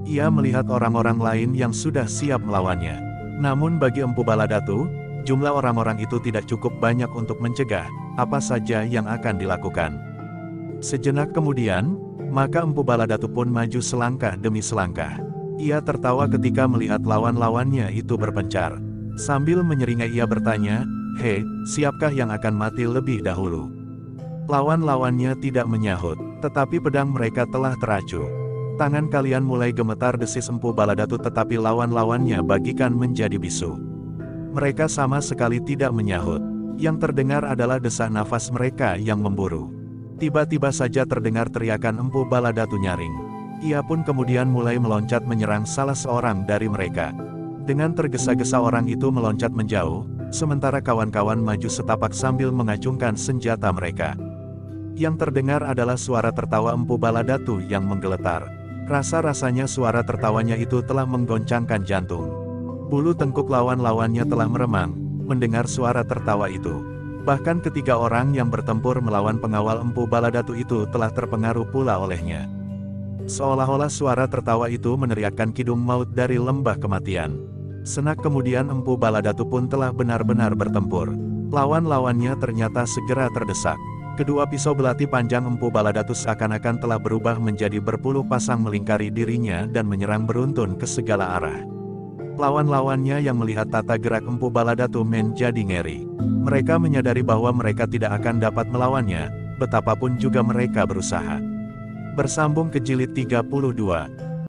Ia melihat orang-orang lain yang sudah siap melawannya. Namun bagi Empu Baladatu, jumlah orang-orang itu tidak cukup banyak untuk mencegah apa saja yang akan dilakukan. Sejenak kemudian, maka Empu Baladatu pun maju selangkah demi selangkah. Ia tertawa ketika melihat lawan-lawannya itu berpencar. Sambil menyeringai ia bertanya, "Hei, siapkah yang akan mati lebih dahulu?" Lawan-lawannya tidak menyahut, tetapi pedang mereka telah teracu. Tangan kalian mulai gemetar, desis Empu Baladatu, tetapi lawan-lawannya bagikan menjadi bisu. Mereka sama sekali tidak menyahut. Yang terdengar adalah desah nafas mereka yang memburu. Tiba-tiba saja terdengar teriakan Empu Baladatu nyaring. Ia pun kemudian mulai meloncat menyerang salah seorang dari mereka. Dengan tergesa-gesa orang itu meloncat menjauh, sementara kawan-kawan maju setapak sambil mengacungkan senjata mereka. Yang terdengar adalah suara tertawa Empu Baladatu yang menggeletar. Rasa-rasanya suara tertawanya itu telah menggoncangkan jantung. Bulu tengkuk lawan-lawannya telah meremang, mendengar suara tertawa itu. Bahkan ketiga orang yang bertempur melawan pengawal Empu Baladatu itu telah terpengaruh pula olehnya. Seolah-olah suara tertawa itu meneriakkan kidung maut dari lembah kematian. Senak kemudian Empu Baladatu pun telah benar-benar bertempur. Lawan-lawannya ternyata segera terdesak. Kedua pisau belati panjang Empu Baladatu seakan-akan telah berubah menjadi berpuluh pasang melingkari dirinya dan menyerang beruntun ke segala arah. Lawan-lawannya yang melihat tata gerak Empu Baladatu menjadi ngeri. Mereka menyadari bahwa mereka tidak akan dapat melawannya, betapapun juga mereka berusaha. Bersambung ke jilid 32.